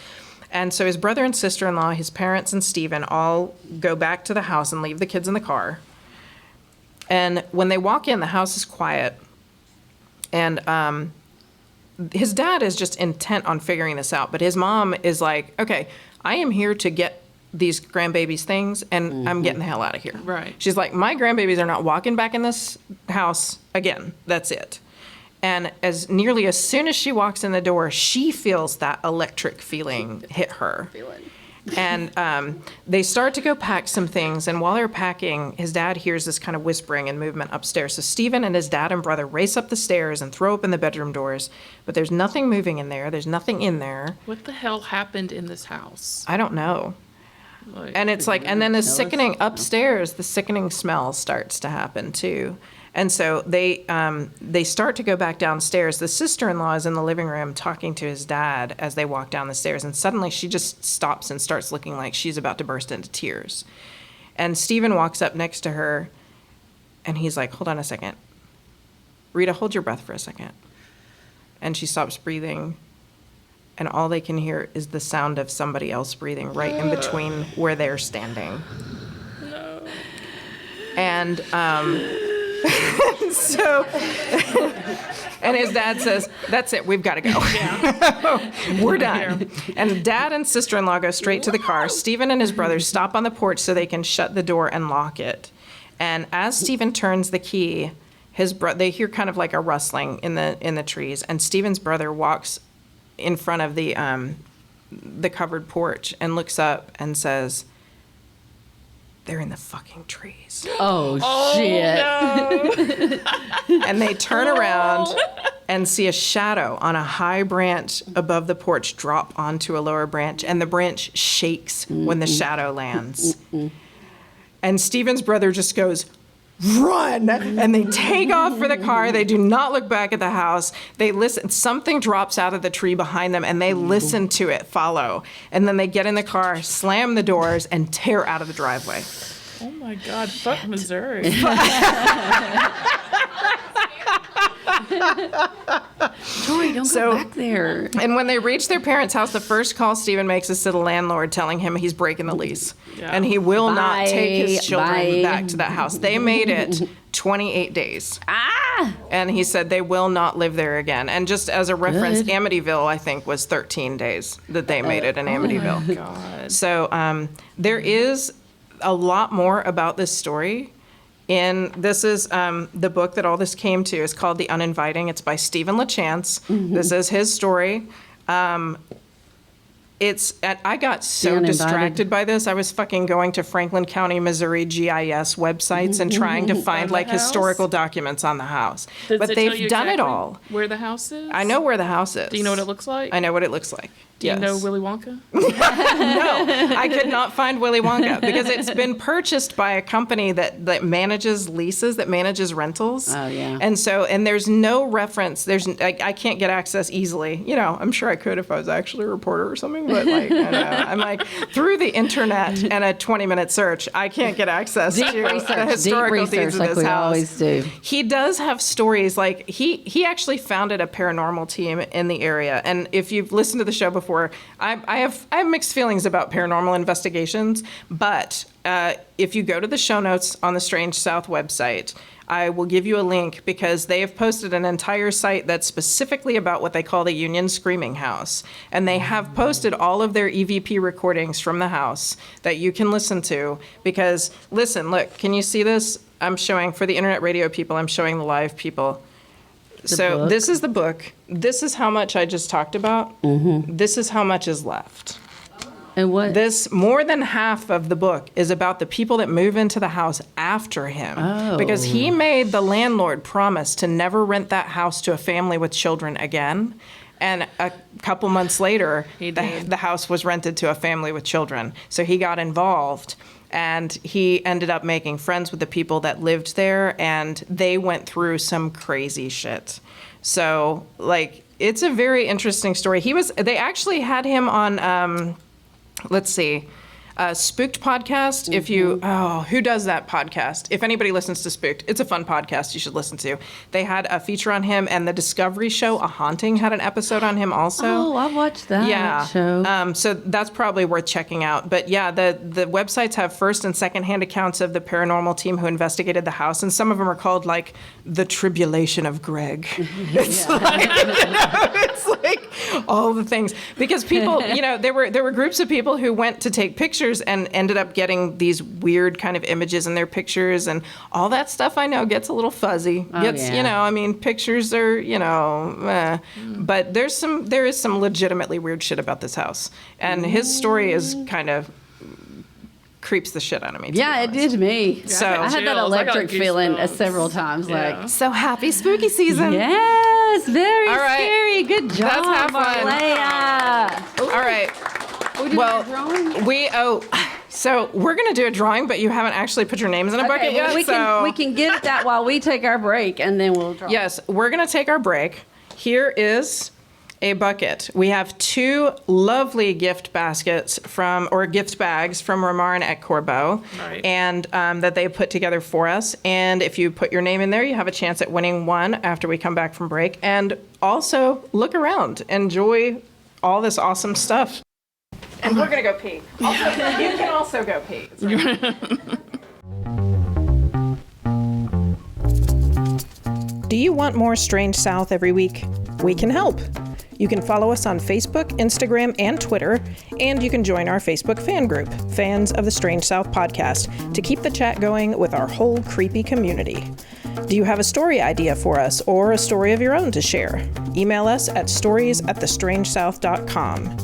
And so his brother and sister-in-law, his parents and Stephen all go back to the house and leave the kids in the car. And when they walk in, the house is quiet. And his dad is just intent on figuring this out. But his mom is like, okay, I am here to get these grandbabies things, and I'm getting the hell out of here. Right. She's like, my grandbabies are not walking back in this house again. That's it. And as soon as she walks in the door, she feels that electric feeling hit her. And they start to go pack some things. And while they're packing, his dad hears this kind of whispering and movement upstairs. So Stephen and his dad and brother race up the stairs and throw open the bedroom doors. But there's nothing moving in there. There's nothing in there. What the hell happened in this house? I don't know. Like, And it's like, and then the sickening upstairs, the sickening smell starts to happen too. And so they start to go back downstairs. The sister-in-law is in the living room talking to his dad as they walk down the stairs. And suddenly she just stops and starts looking like she's about to burst into tears. And Stephen walks up next to her and he's like, hold on a second. Rita, hold your breath for a second. And she stops breathing. And all they can hear is the sound of somebody else breathing right in between where they're standing. no. And so, and his dad says, that's it, we've got to go. We're done. And dad and sister-in-law go straight to the car. Stephen and his brother stop on the porch so they can shut the door and lock it. And as Stephen turns the key, they hear kind of like a rustling in the trees. And Stephen's brother walks in front of the covered porch and looks up and says, they're in the fucking trees. Oh shit. No. And they turn around and see a shadow on a high branch above the porch drop onto a lower branch, and the branch shakes when the shadow lands. And Stephen's brother just goes, run! And they take off for the car. They do not look back at the house. They listen. Something drops out of the tree behind them, and they listen to it follow. And then they get in the car, slam the doors, and tear out of the driveway. Oh my God, fuck Missouri. Tori, don't go back there. And when they reach their parents' house, the first call Stephen makes is to the landlord telling him he's breaking the lease. Yeah. And he will not Bye. take his children Bye. back to that house. They made it 28 days. And he said they will not live there again. And just as a reference, Good. Amityville, I think, was 13 days that they made it in Amityville. God. So there is a lot more about this story. This is the book that all this came to. It's called The Uninviting. It's by Stephen LaChance. This is his story. I got so Uninvited. distracted by this. I was fucking going to Franklin County, Missouri GIS websites and trying to find the like house? historical documents on the house. Does But it tell they've you done it exactly all. Where the house is? I know where the house is. Do you know what it looks like? I know what it looks like. Do you Yes. know Willy Wonka? No, I could not find Willy Wonka because it's been purchased by a company that manages leases, that manages rentals. Oh, yeah. And there's no reference. I can't get access easily. You know, I'm sure I could if I was actually a reporter or something, but like, I know. I'm like, through the internet and a 20-minute search, I can't get access to the historical deeds of like this we house. always do. He does have stories. Like he actually founded a paranormal team in the area. And if you've listened to the show before, I have mixed feelings about paranormal investigations. But if you go to the show notes on the Strange South website, I will give you a link because they have posted an entire site that's specifically about what they call the Union Screaming House. And they have posted all of their EVP recordings from the house that you can listen to. Because, listen, look, can you see this? I'm showing, for the internet radio people, I'm showing the live people. So book? this is the book. This is how much I just talked about. This is how much is left. And what? This, more than half of the book is about the people that move into the house after him. Oh. Because he made the landlord promise to never rent that house to a family with children again. And a couple months later, the house was rented to a family with children. So he got involved. And he ended up making friends with the people that lived there, and they went through some crazy shit. So, like, it's a very interesting story. They actually had him on, let's see, Spooked podcast. If you, who does that podcast? If anybody listens to Spooked, it's a fun podcast you should listen to. They had a feature on him, and the Discovery show, A Haunting, had an episode on him also. Oh, I watched that show. So that's probably worth checking out. But yeah, the websites have first and second hand accounts of the paranormal team who investigated the house, and some of them are called like The Tribulation of Greg. It's like all the things, because people, there were groups of people who went to take pictures and ended up getting these weird kind of images in their pictures, and all that stuff I know gets a little fuzzy. Pictures are, but there is some legitimately weird shit about this house, and his story is kind of creeps the shit out of me. Yeah, it did me. So I had that electric feeling several times. Yeah. Like, so happy spooky season. yes, very All right. scary. Good job, Let's have fun. Marleah. All right. So we're gonna do a drawing, but you haven't actually put your names in a bucket yet. We can get that while we take our break, and then we'll draw. Yes, we're gonna take our break. Here is a bucket. We have 2 lovely gift bags from Romarin at Corbeaux, Right. and that they put together for us. And if you put your name in there, you have a chance at winning one after we come back from break. And also look around, enjoy all this awesome stuff. And we're gonna go pee. Also, you can also go pee. It's right. Do you want more Strange South every week? We can help. You can follow us on Facebook, Instagram, and Twitter, and you can join our Facebook fan group, Fans of the Strange South Podcast, to keep the chat going with our whole creepy community. Do you have a story idea for us or a story of your own to share? Email us at stories@thestrangesouth.com.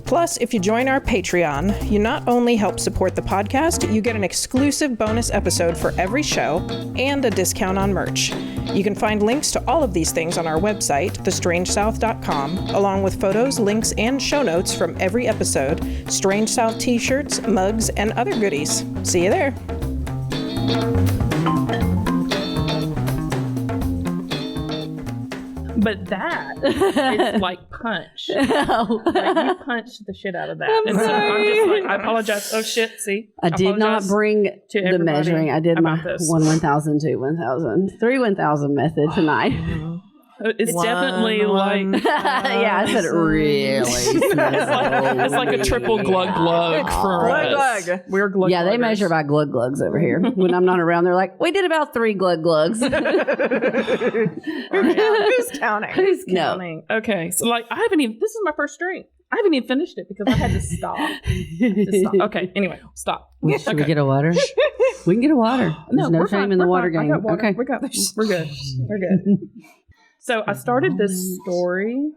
Plus, if you join our Patreon, you not only help support the podcast, you get an exclusive bonus episode for every show and a discount on merch. You can find links to all of these things on our website, thestrangesouth.com, along with photos, links, and show notes from every episode, Strange South t-shirts, mugs, and other goodies. See you there. But that is like punch. Like you punched the shit out of that. I'm just like, I apologize. Oh shit, see? I did not bring the measuring. I did my this. 1,000, 2, 1,000, 3, 1,000 method tonight. It's definitely like yeah, I said it really. it's like a triple glug glug for us. Glug. We're glug. Yeah, they measure by glug glugs over here. When I'm not around, they're like, we did about 3 glug glugs. Who's counting? Who's No. counting? Okay, so like I haven't even. This is my first drink. I haven't even finished it because I had to stop. Okay, anyway, stop. Should we get a water? We can get a water. There's no shame in the water game. I got water. Okay, We got this. We're good. We're good. So I started this story,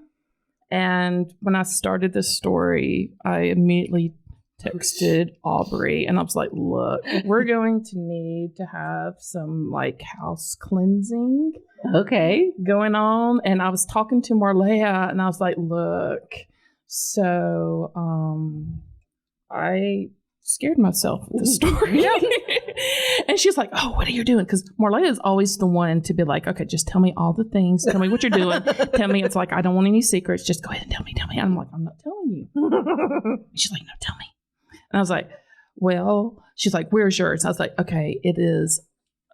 and when I started this story, I immediately texted Aubrey, and I was like, look, we're going to need to have some like house cleansing okay. going on. And I was talking to Marleah, and I was like, look, so I scared myself with the story. And she's like, oh, what are you doing? Because Marleah is always the one to be like, okay, just tell me all the things. Tell me what you're doing. Tell me. It's like, I don't want any secrets. Just go ahead and tell me. And I'm like, I'm not telling you. And she's like, no, tell me. And I was like, well, she's like, where's yours? I was like, okay, it is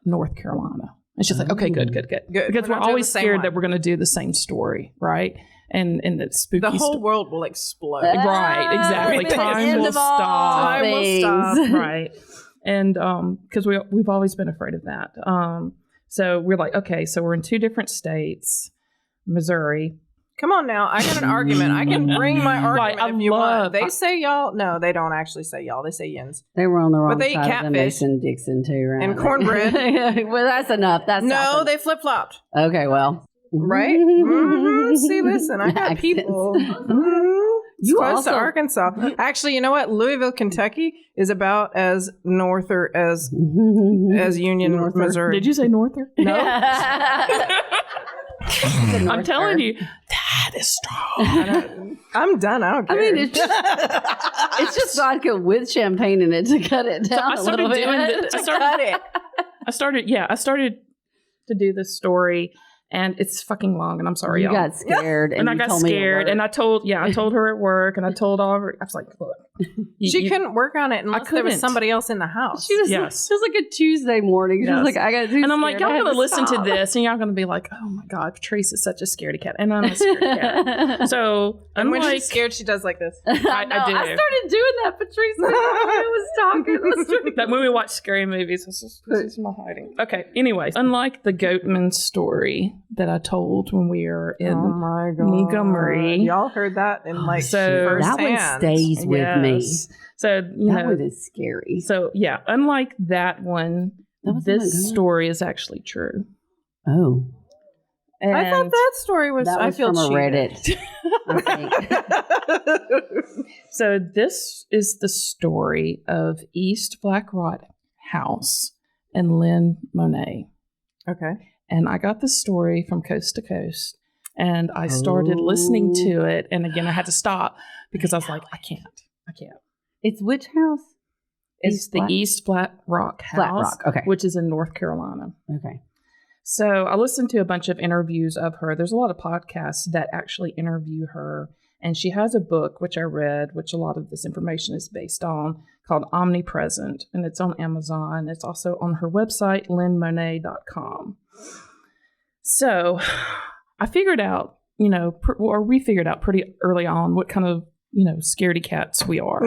North Carolina. And she's like, okay, good. Because we're always scared that we're going to do the same story, right? And the spooky The whole world will explode. Right, exactly. Time will stop. Time will stop. Right. And because we've always been afraid of that. So we're like, okay, so we're in 2 different states, Missouri. Come on now. I got an argument. I can bring my argument Like, if you want. They say y'all. No, they don't actually say y'all. They say yins. They were on the wrong But they eat side of the catfish. Mason-Dixon too, right? And cornbread. Well, that's enough. That's No, something. they flip-flopped. Okay, well. Right? Mm-hmm. See, listen, I got Accents. people. Mm-hmm. You Close also- to Arkansas. Actually, you know what? Louisville, Kentucky is about as norther as Union, Norther. Missouri. Did you say Norther? No. I'm telling you, that is strong. I'm done. I don't care. I mean, it's just vodka with champagne in it to cut it down a little bit. I started to do this story, and it's fucking long, and I'm sorry, You y'all. got scared, And I you got told me at scared, work. and I told her at work, and I told all of her, I was like, look, She couldn't work on it unless there was couldn't. somebody else in the house. She was, Yes. it was like a Tuesday morning. She was Yes. like, I got to do And I'm like, y'all going going to listen to this and y'all going to be like, oh my God, Patrice is such a scaredy cat. And I'm a scaredy cat. So, and when unlike, she's scared, she does like this. I do. I started doing that, Patrice. When I was talking. That when we watch scary movies, this is my hiding. Okay, anyway, unlike the Goatman story that I told when we were in my God. Montgomery. Y'all heard that in like So- first That one hand. stays with me. Yes. So, you That know, one is scary. so yeah, unlike that one, That was in this Montgomery? story is actually true. Oh. And I thought that story was. That I was feel from a cheated. Reddit. I think. So this is the story of East Black Rock House and Lynn Monet. Okay. And I got the story from coast to coast. And I started listening to it. And again, I had to stop because I was like, I can't. It's which house? It's the East Flat Rock House, Flat Rock, okay. which is in North Carolina. Okay. So I listened to a bunch of interviews of her. There's a lot of podcasts that actually interview her. And she has a book, which I read, which a lot of this information is based on, called Omnipresent. And it's on Amazon. It's also on her website, lynnmonet.com. So I figured out, or we figured out pretty early on what kind of, scaredy cats we are.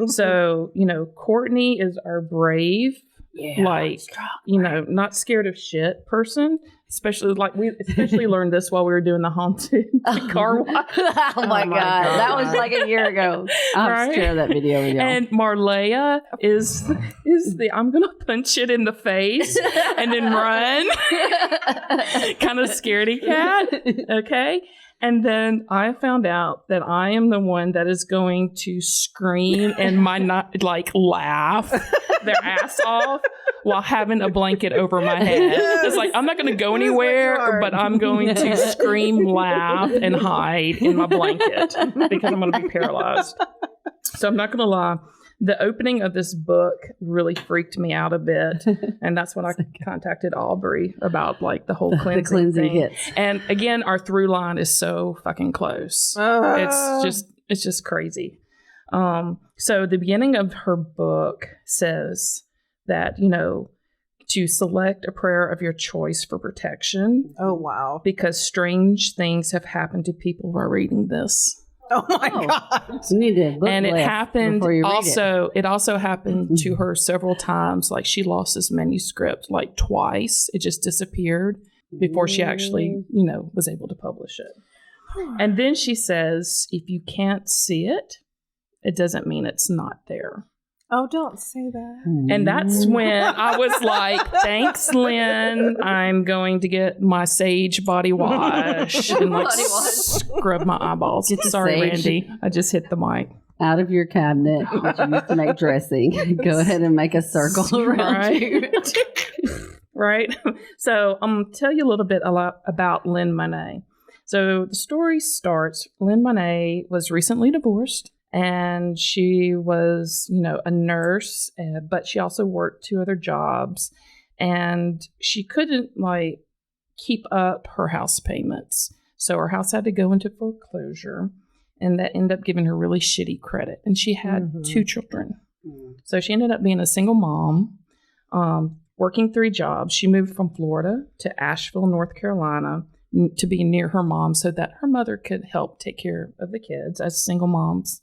So, Courtney is our brave, not scared of shit person. Especially we learned this while we were doing the haunted car wash. Oh my God. That was like a year ago. I'll Right? share that video with y'all. And Marleah is the I'm gonna punch it in the face and then run kind of scaredy cat. Okay. And then I found out that I am the one that is going to scream and laugh their ass off while having a blanket over my head. It's like, I'm not going to go anywhere, but I'm going to scream, laugh, and hide in my blanket because I'm going to be paralyzed. So I'm not going to lie. The opening of this book really freaked me out a bit. And that's when I contacted Aubrey about the whole cleansing, the cleansing thing. hits. And again, our through line is so fucking close. It's just crazy. So the beginning of her book says that, to select a prayer of your choice for protection. Oh, wow. Because strange things have happened to people while reading this. Oh, my God. You need to book And it list happened before you read also, it also happened to her several times. She lost this manuscript twice. It just disappeared before she actually, was able to publish it. And then she says, if you can't see it, it doesn't mean it's not there. Oh, don't say that. And that's when I was like, thanks, Lynn. I'm going to get my sage body wash and scrub my eyeballs. Get the Sorry, sage. Randy. I just hit the mic. Out of your cabinet, which you used to make dressing. Go ahead and make a circle around you. Right. So I'm going to tell you a little bit about Lynn Monet. So the story starts, Lynn Monet was recently divorced. And she was, a nurse, but she also worked 2 other jobs. And she couldn't, keep up her house payments. So her house had to go into foreclosure. And that ended up giving her really shitty credit. And she had 2 children. So she ended up being a single mom, working 3 jobs. She moved from Florida to Asheville, North Carolina, to be near her mom so that her mother could help take care of the kids, as single moms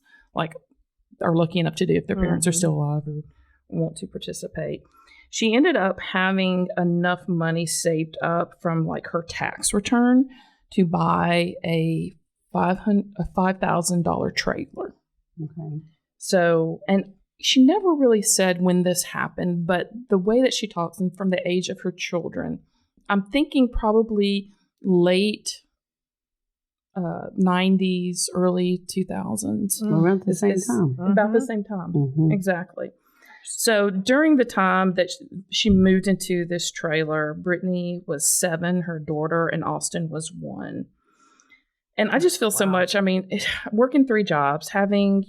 are lucky enough to do if their parents are still alive or want to participate. She ended up having enough money saved up from her tax return to buy a $5,000 trailer. Okay. So, and she never really said when this happened, but the way that she talks and from the age of her children, I'm thinking probably late 90s, early 2000s. Around the same time. About the same time. Mhm. Exactly. So during the time that she moved into this trailer, Brittany was 7, her daughter, and Austin was 1. And I just feel so much, working 3 jobs, having,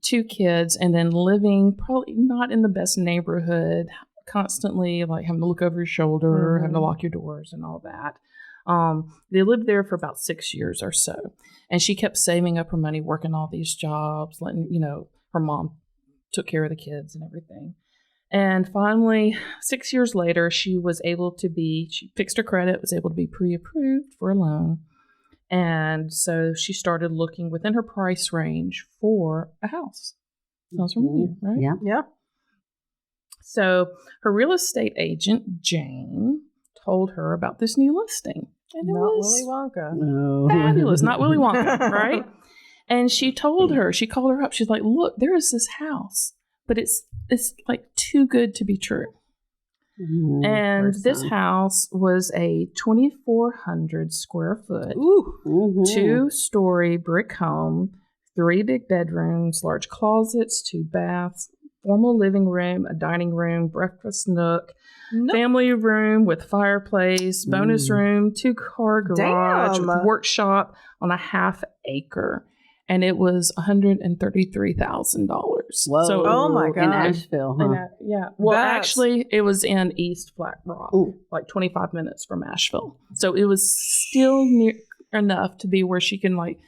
2 kids, and then living probably not in the best neighborhood, constantly having to look over your shoulder, having to lock your doors and all that. They lived there for about 6 years or so. And she kept saving up her money, working all these jobs, letting, her mom took care of the kids and everything. And finally, 6 years later, she fixed her credit, was able to be pre-approved for a loan. And so she started looking within her price range for a house. Sounds familiar, right? Yeah. Yeah. So her real estate agent, Jane, told her about this new listing. And it Not was Willy Wonka. No. fabulous. Not Willy Wonka, right? And she called her up. She's like, look, there is this house, but it's like too good to be true. And this house was a 2,400 square foot, 2-story brick home, 3 big bedrooms, large closets, 2 baths, formal living room, a dining room, breakfast nook, family room with fireplace, bonus room, 2-car garage, with workshop on a half acre. And it was $133,000. Whoa. So, Oh my God. In Asheville, huh? yeah. Well, That's- actually, it was in East Flat Rock, like 25 minutes from Asheville. So it was still near enough to be where she can like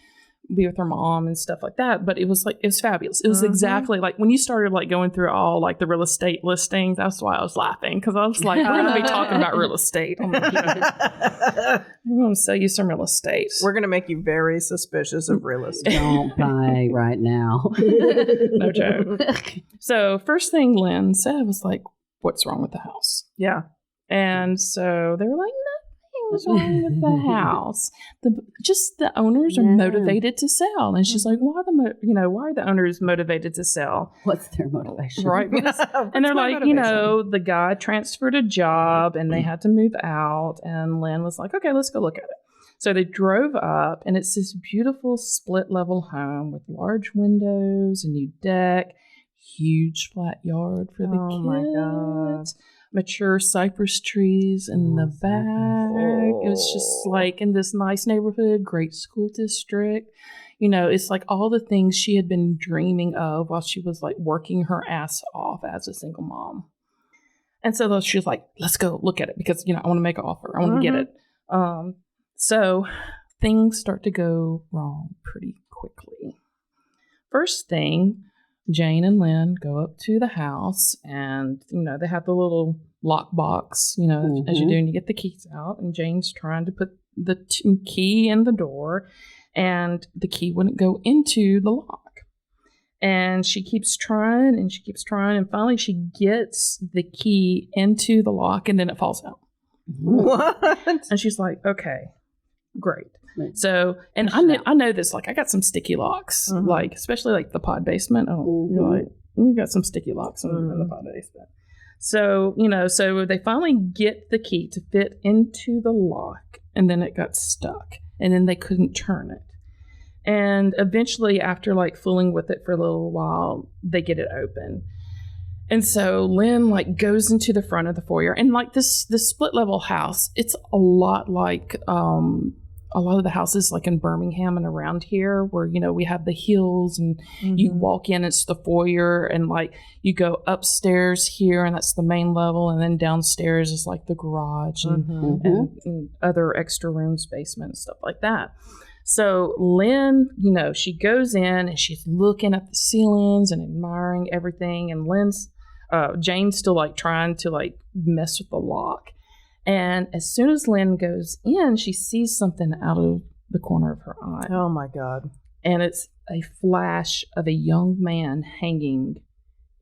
be with her mom and stuff like that. But it was fabulous. It was exactly like when you started like going through all like the real estate listings. That's why I was laughing, because I was like, we're going to be talking about real estate. I'm going to sell you some real estate. We're going to make you very suspicious of real estate. Don't buy right now. No joke. So first thing Lynn said was like, what's wrong with the house? Yeah. And so they were like, nothing's wrong with the house. Just the owners are motivated to sell. And she's like, why are the owners motivated to sell? What's their motivation? Right. And they're like, the guy transferred a job and they had to move out. And Lynn was like, okay, let's go look at it. So they drove up, and it's this beautiful split-level home with large windows, a new deck, huge flat yard for the kids. Oh, my God. Mature cypress trees in the back. It was just like in this nice neighborhood, great school district. It's like all the things she had been dreaming of while she was like working her ass off as a single mom. And so she was like, let's go look at it because, I want to make an offer. I want to get it. So things start to go wrong pretty quickly. First thing, Jane and Lynn go up to the house, and, they have the little lock box, as you do, and you get the keys out, and Jane's trying to put the key in the door, and the key wouldn't go into the lock. And she keeps trying, and finally she gets the key into the lock, and then it falls out. What? And she's like, okay, great. So, and I know this, like, I got some sticky locks, like, especially like the pod basement. You got some sticky locks in the pod basement. So, so they finally get the key to fit into the lock, and then it got stuck, and then they couldn't turn it. And eventually, after like fooling with it for a little while, they get it open. And so Lynn like goes into the front of the foyer, and like this split level house, it's a lot like a lot of the houses like in Birmingham and around here where, we have the hills, and you walk in, it's the foyer, and like you go upstairs here, and that's the main level, and then downstairs is like the garage and other extra rooms, basement, and stuff like that. So Lynn, she goes in and she's looking at the ceilings and admiring everything, and Jane's still like trying to like mess with the lock. And as soon as Lynn goes in, she sees something out of the corner of her eye. Oh, my God. And it's a flash of a young man hanging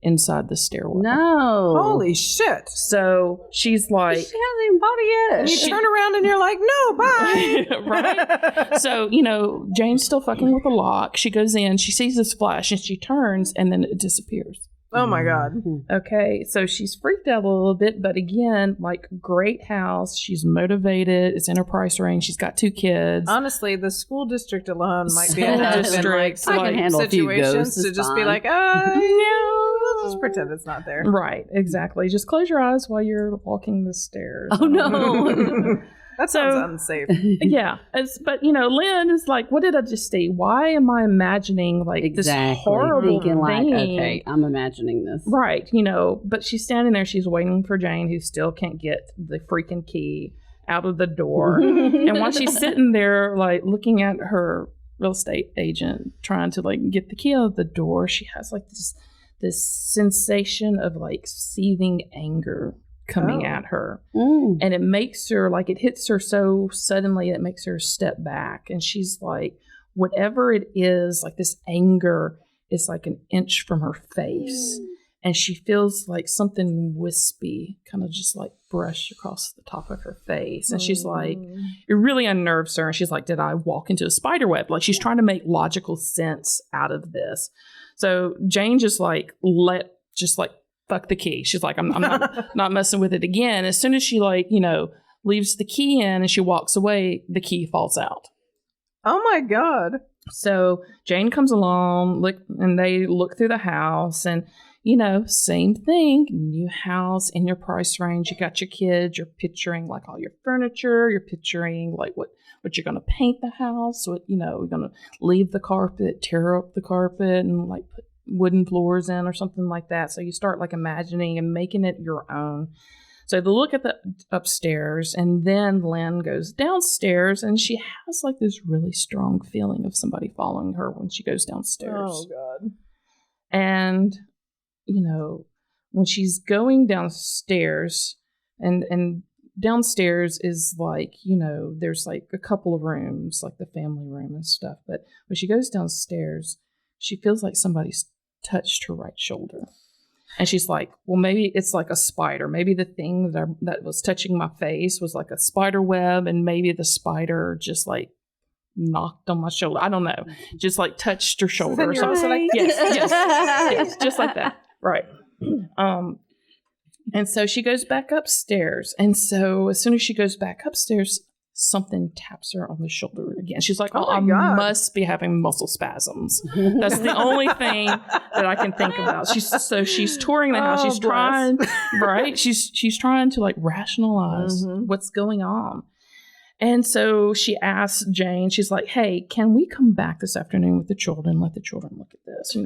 inside the stairwell. No. Holy shit. So she's like... She hasn't even bought it yet. And you turn around and you're like, no, bye. Right? So, Jane's still fucking with the lock. She goes in, she sees this flash, and she turns, and then it disappears. Oh, my God. Okay, so she's freaked out a little bit, but again, like, great house. She's motivated. It's in her price range. She's got 2 kids. Honestly, the school district alone might be School enough district, in I can handle a few situations ghosts, to it's just be fine. like, we'll just pretend it's not there. Right, exactly. Just close your eyes while you're walking the stairs. Oh, no. That sounds unsafe. Yeah, but Lynn is like, what did I just see? Why am I imagining like this horrible Thinking thing? like, okay, I'm imagining this. Right, but she's standing there, she's waiting for Jane, who still can't get the freaking key out of the door. And while she's sitting there, like looking at her real estate agent trying to like get the key out of the door, she has like this sensation of like seething anger coming at her. And it makes her like, it hits her so suddenly it makes her step back. And she's like, whatever it is, like this anger is like an inch from her face. And she feels like something wispy kind of just like brush across the top of her face. And she's like, it really unnerves her. And she's like, did I walk into a spider web? Like she's trying to make logical sense out of this. So Jane just like fuck the key. She's like, I'm not messing with it again. As soon as she like, leaves the key in and she walks away, the key falls out. Oh my God. So Jane comes along, and they look through the house and, same thing, new house in your price range. You got your kids, you're picturing like all your furniture, you're picturing like what you're going to paint the house, you're going to leave the carpet, tear up the carpet and like put wooden floors in or something like that. So you start like imagining and making it your own. So they look at the upstairs, and then Lynn goes downstairs, and she has like this really strong feeling of somebody following her when she goes downstairs. Oh God. And when she's going downstairs, and downstairs is like, there's like a couple of rooms, like the family room and stuff. But when she goes downstairs, she feels like somebody's touched her right shoulder. And she's like, well, maybe it's like a spider. Maybe the thing that was touching my face was like a spider web, and maybe the spider just like knocked on my shoulder. I don't know. Just like touched her shoulder. So I was like, yes, just like that. Right. And so she goes back upstairs. And so as soon as she goes back upstairs, something taps her on the shoulder again. She's like, I must be having muscle spasms. That's the only thing that I can think about. She's touring the house. She's trying, right? She's trying to like rationalize what's going on. And so she asks Jane, she's like, hey, can we come back this afternoon with the children? Let the children look at this,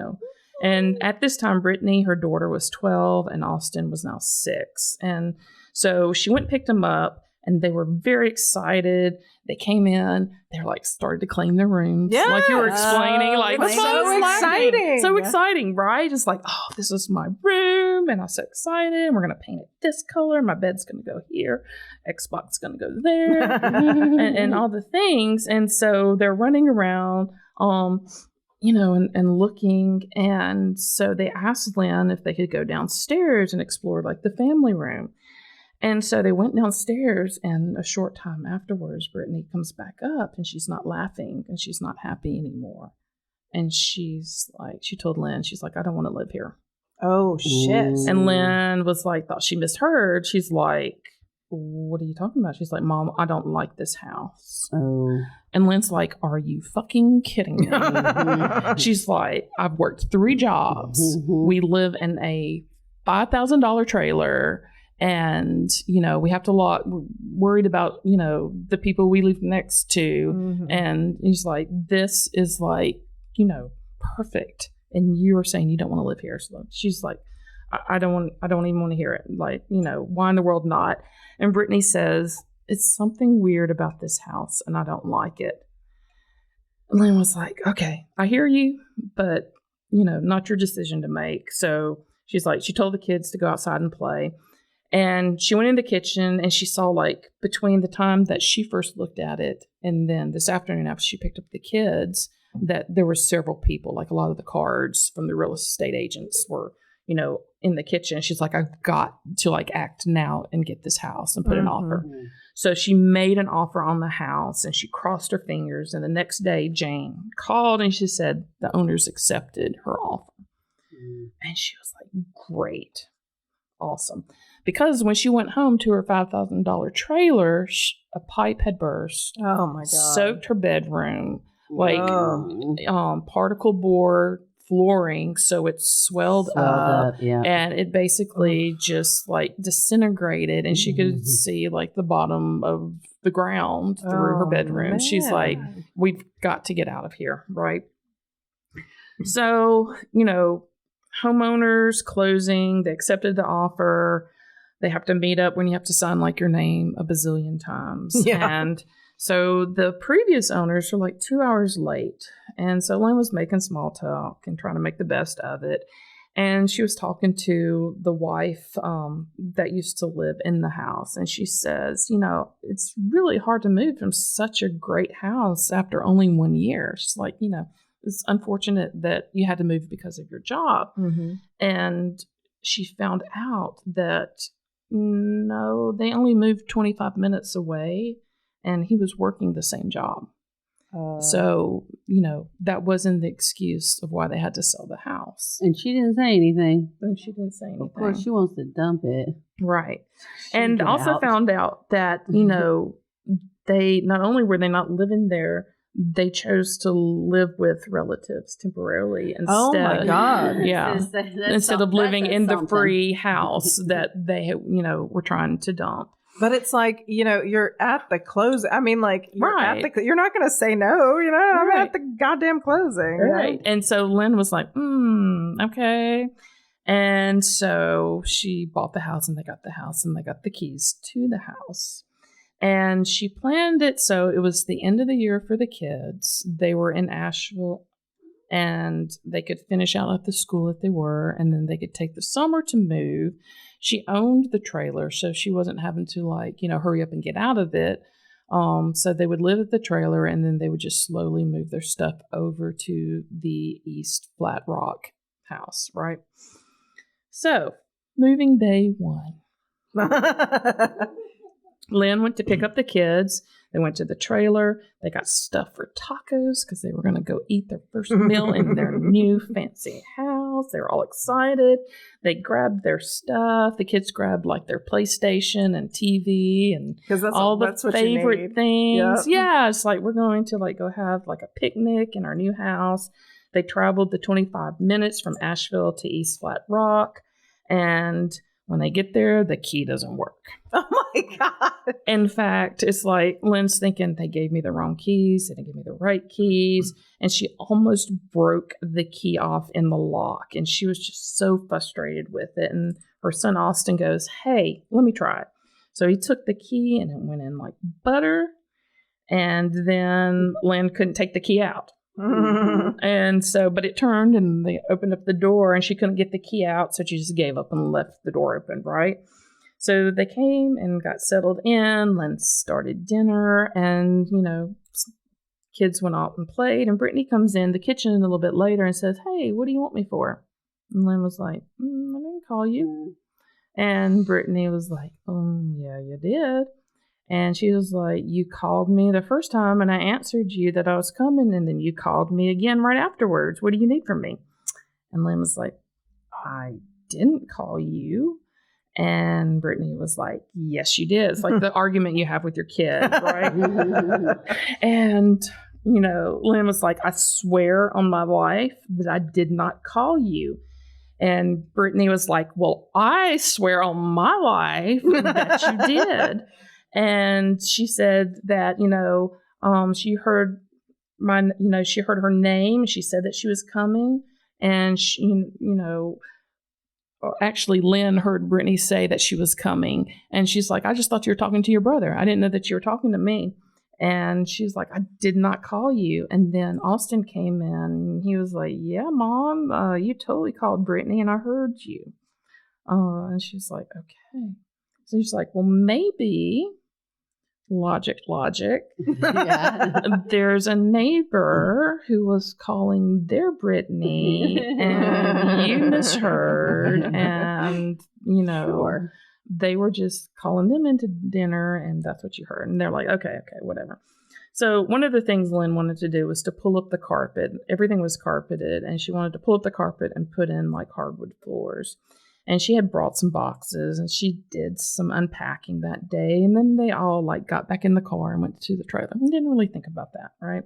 And at this time, Brittany, her daughter, was 12 and Austin was now 6. And so she went and picked them up. And they were very excited. They came in. They're like started to clean their rooms, like you were explaining. Like that's so exciting, so exciting, right? Just like, oh, this is my room, and I'm so excited. We're gonna paint it this color. My bed's gonna go here. Xbox is gonna go there, and all the things. And so they're running around, and looking. And so they asked Lynn if they could go downstairs and explore like the family room. And so they went downstairs, and a short time afterwards, Brittany comes back up, and she's not laughing, and she's not happy anymore. And she's like, she told Lynn, she's like, I don't want to live here. Oh, shit. And Lynn was like, thought she misheard. She's like, what are you talking about? She's like, Mom, I don't like this house. Oh. And Lynn's like, are you fucking kidding me? She's like, I've worked 3 jobs. We live in a $5,000 trailer. And, we have to we're worried about, the people we live next to. And he's like, this is like, perfect. And you're saying you don't want to live here. So she's like, I don't even want to hear it. Like, why in the world not? And Brittany says, it's something weird about this house and I don't like it. And Lynn was like, okay, I hear you, but, not your decision to make. So she's like, she told the kids to go outside and play. And she went in the kitchen and she saw like between the time that she first looked at it and then this afternoon after she picked up the kids, that there were several people, like a lot of the cards from the real estate agents were, in the kitchen. She's like, I've got to like act now and get this house and put an offer. So she made an offer on the house and she crossed her fingers. And the next day Jane called and she said the owners accepted her offer. And she was like, great. Awesome. Because when she went home to her $5,000 trailer, a pipe had burst. Oh my God. Soaked her bedroom, particle board flooring, so it swelled up, and it basically just like disintegrated, and she could see like the bottom of the ground through her bedroom. Man. She's like, we've got to get out of here, right? So, homeowners closing, they accepted the offer. They have to meet up when you have to sign like your name a bazillion times. Yeah. And So the previous owners were like 2 hours late. And so Lynn was making small talk and trying to make the best of it. And she was talking to the wife that used to live in the house. And she says, it's really hard to move from such a great house after only 1 year. She's like, it's unfortunate that you had to move because of your job. Mm-hmm. And she found out that, no, they only moved 25 minutes away. And he was working the same job. So, that wasn't the excuse of why they had to sell the house. And she didn't say anything. Of course, she wants to dump it. Right. And also found out that, they not only were they not living there, they chose to live with relatives temporarily instead. Oh, my God. Yeah. Instead of living in the free house that they, were trying to dump. But it's like, you're at the close. I mean, like, you're not going to say no, I'm at the goddamn closing. Right. And so Lynn was like, okay. And so she bought the house and they got the house and they got the keys to the house. And she planned it so it was the end of the year for the kids. They were in Asheville and they could finish out at the school that they were, and then they could take the summer to move. She owned the trailer, so she wasn't having to hurry up and get out of it. So they would live at the trailer, and then they would just slowly move their stuff over to the East Flat Rock house, right? So, moving day 1. Lynn went to pick up the kids. They went to the trailer. They got stuff for tacos because they were going to go eat their first meal in their new fancy house. They were all excited. They grabbed their stuff. The kids grabbed their PlayStation and TV and all the favorite things. Yep. Yeah, it's like we're going to go have a picnic in our new house. They traveled the 25 minutes from Asheville to East Flat Rock, and when they get there, the key doesn't work. Oh, my God. In fact, it's like Lynn's thinking they gave me the wrong keys. They didn't give me the right keys. And she almost broke the key off in the lock. And she was just so frustrated with it. And her son Austin goes, hey, let me try it. So he took the key and it went in like butter. And then Lynn couldn't take the key out. And so, but it turned and they opened up the door and she couldn't get the key out. So she just gave up and left the door open, right? So they came and got settled in. Lynn started dinner and, kids went out and played. And Brittany comes in the kitchen a little bit later and says, hey, what do you want me for? And Lynn was like, I didn't call you. And Brittany was like, yeah, you did. And she was like, you called me the first time and I answered you that I was coming. And then you called me again right afterwards. What do you need from me? And Lynn was like, I didn't call you. And Brittany was like, yes, you did. It's like the argument you have with your kid, right? And, Lynn was like, I swear on my life that I did not call you. And Brittany was like, well, I swear on my life that you did. And she said that, she heard she heard her name. She said that she was coming. And, actually, Lynn heard Brittany say that she was coming. And she's like, I just thought you were talking to your brother. I didn't know that you were talking to me. And she's like, I did not call you. And then Austin came in. And he was like, yeah, Mom, you totally called Brittany and I heard you. And she's like, okay. So she's like, well, maybe... Logic. Yeah. There's a neighbor who was calling their Brittany and you misheard and, sure. They were just calling them into dinner and that's what you heard. And they're like, okay, whatever. So one of the things Lynn wanted to do was to pull up the carpet. Everything was carpeted and she wanted to pull up the carpet and put in like hardwood floors. And she had brought some boxes and she did some unpacking that day. And then they all got back in the car and went to the trailer. We didn't really think about that, right?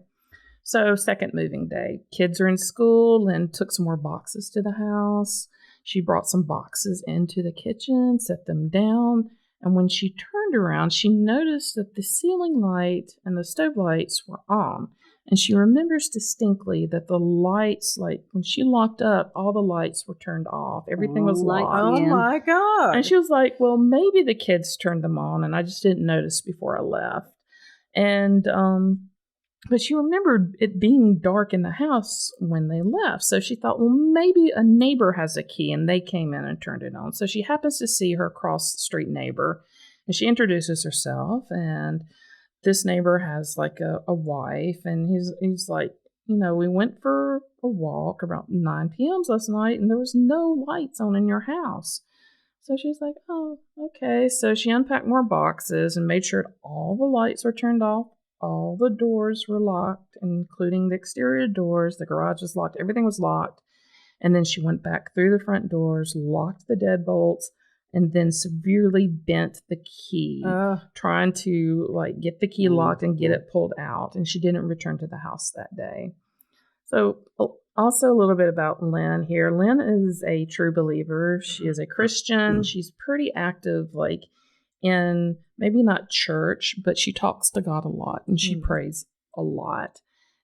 So second moving day, kids are in school. Lynn took some more boxes to the house. She brought some boxes into the kitchen, set them down. And when she turned around, she noticed that the ceiling light and the stove lights were on. And she remembers distinctly that the lights, when she locked up, all the lights were turned off. Everything was locked. Oh, my God. And she was like, well, maybe the kids turned them on, and I just didn't notice before I left. And but she remembered it being dark in the house when they left. So she thought, well, maybe a neighbor has a key, and they came in and turned it on. So she happens to see her cross-street neighbor, and she introduces herself. And this neighbor has like a wife, and he's like, we went for a walk about 9 p.m. last night, and there was no lights on in your house. So she's like, oh, okay. So she unpacked more boxes and made sure all the lights were turned off. All the doors were locked, including the exterior doors. The garage was locked. Everything was locked. And then she went back through the front doors, locked the deadbolts, and then severely bent the key, trying to get the key locked and get it pulled out. And she didn't return to the house that day. So also a little bit about Lynn here. Lynn is a true believer. She is a Christian. She's pretty active, in maybe not church, but she talks to God a lot and she prays a lot.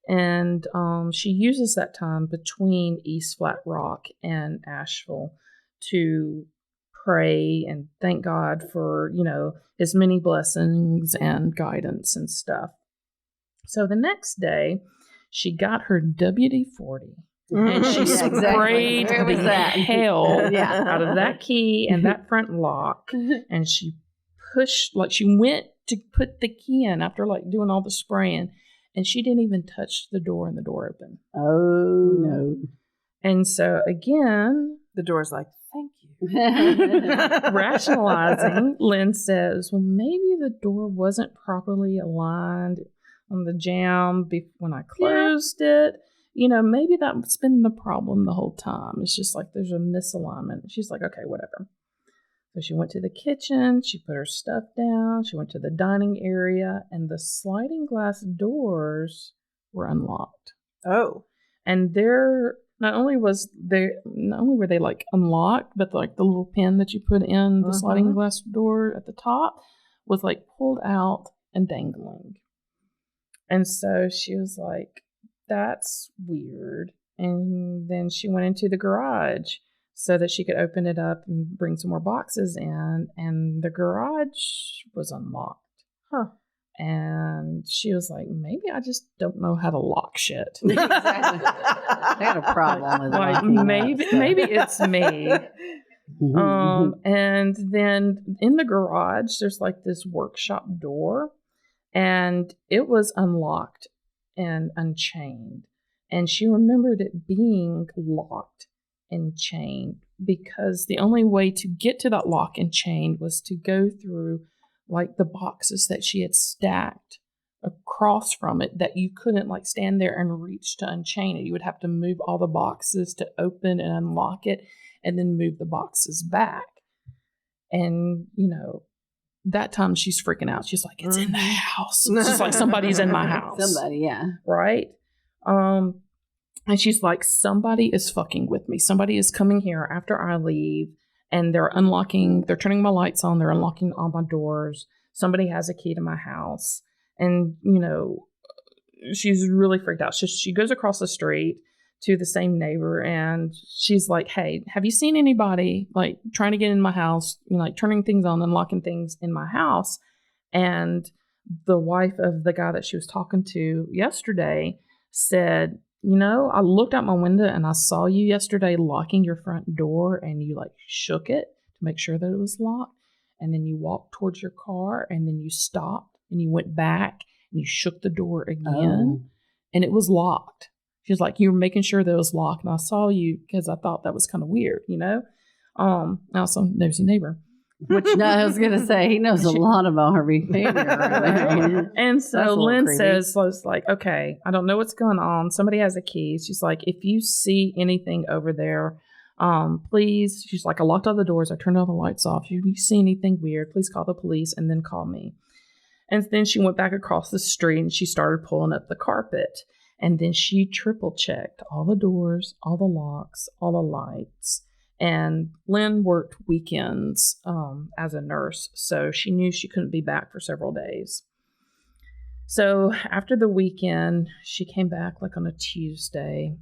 And she uses that time between East Flat Rock and Asheville to pray and thank God for, his many blessings and guidance and stuff. So the next day, she got her WD-40 and she sprayed the hell out of that key and that front lock. And she pushed, she went to put the key in after doing all the spraying, and she didn't even touch the door, and the door opened. Oh, no. And so again, The door's like, thank you. rationalizing, Lynn says, well, maybe the door wasn't properly aligned on the jamb when I closed it. Maybe that's been the problem the whole time. It's just there's a misalignment. She's like, okay, whatever. So she went to the kitchen, she put her stuff down, she went to the dining area, and the sliding glass doors were unlocked. Oh. And not only were they unlocked, but the little pin that you put in the sliding glass door at the top was pulled out and dangling. And so she was like, that's weird. And then she went into the garage so that she could open it up and bring some more boxes in. And the garage was unlocked. Huh. And she was like, maybe I just don't know how to lock shit. Exactly. I got a problem with locking maybe it's me. And then in the garage, there's this workshop door, and it was unlocked and unchained. And she remembered it being locked and chained because the only way to get to that lock and chain was to go through the boxes that she had stacked across from it that you couldn't stand there and reach to unchain it. You would have to move all the boxes to open and unlock it and then move the boxes back. And, that time she's freaking out. She's like, it's in the house. It's just somebody's in my house. Somebody, yeah. Right? And she's like, somebody is fucking with me. Somebody is coming here after I leave, and they're turning my lights on. They're unlocking all my doors. Somebody has a key to my house. And, she's really freaked out. She goes across the street to the same neighbor, and she's like, hey, have you seen anybody trying to get in my house, turning things on and locking things in my house? And the wife of the guy that she was talking to yesterday said, I looked out my window and I saw you yesterday locking your front door, and you shook it to make sure that it was locked. And then you walked towards your car, and then you stopped and you went back and you shook the door again, and it was locked. She was like, you were making sure that it was locked, and I saw you because I thought that was kind of weird, Also, nosy neighbor. Which, no, I was going to say, he knows a lot about her behavior right now. And so Lynn says, okay, I don't know what's going on. Somebody has a key. She's like, if you see anything over there, please. She's like, I locked all the doors. I turned all the lights off. If you see anything weird, please call the police and then call me. And then she went back across the street and she started pulling up the carpet. And then she triple checked all the doors, all the locks, all the lights. And Lynn worked weekends as a nurse, so she knew she couldn't be back for several days. So after the weekend, she came back on a Tuesday,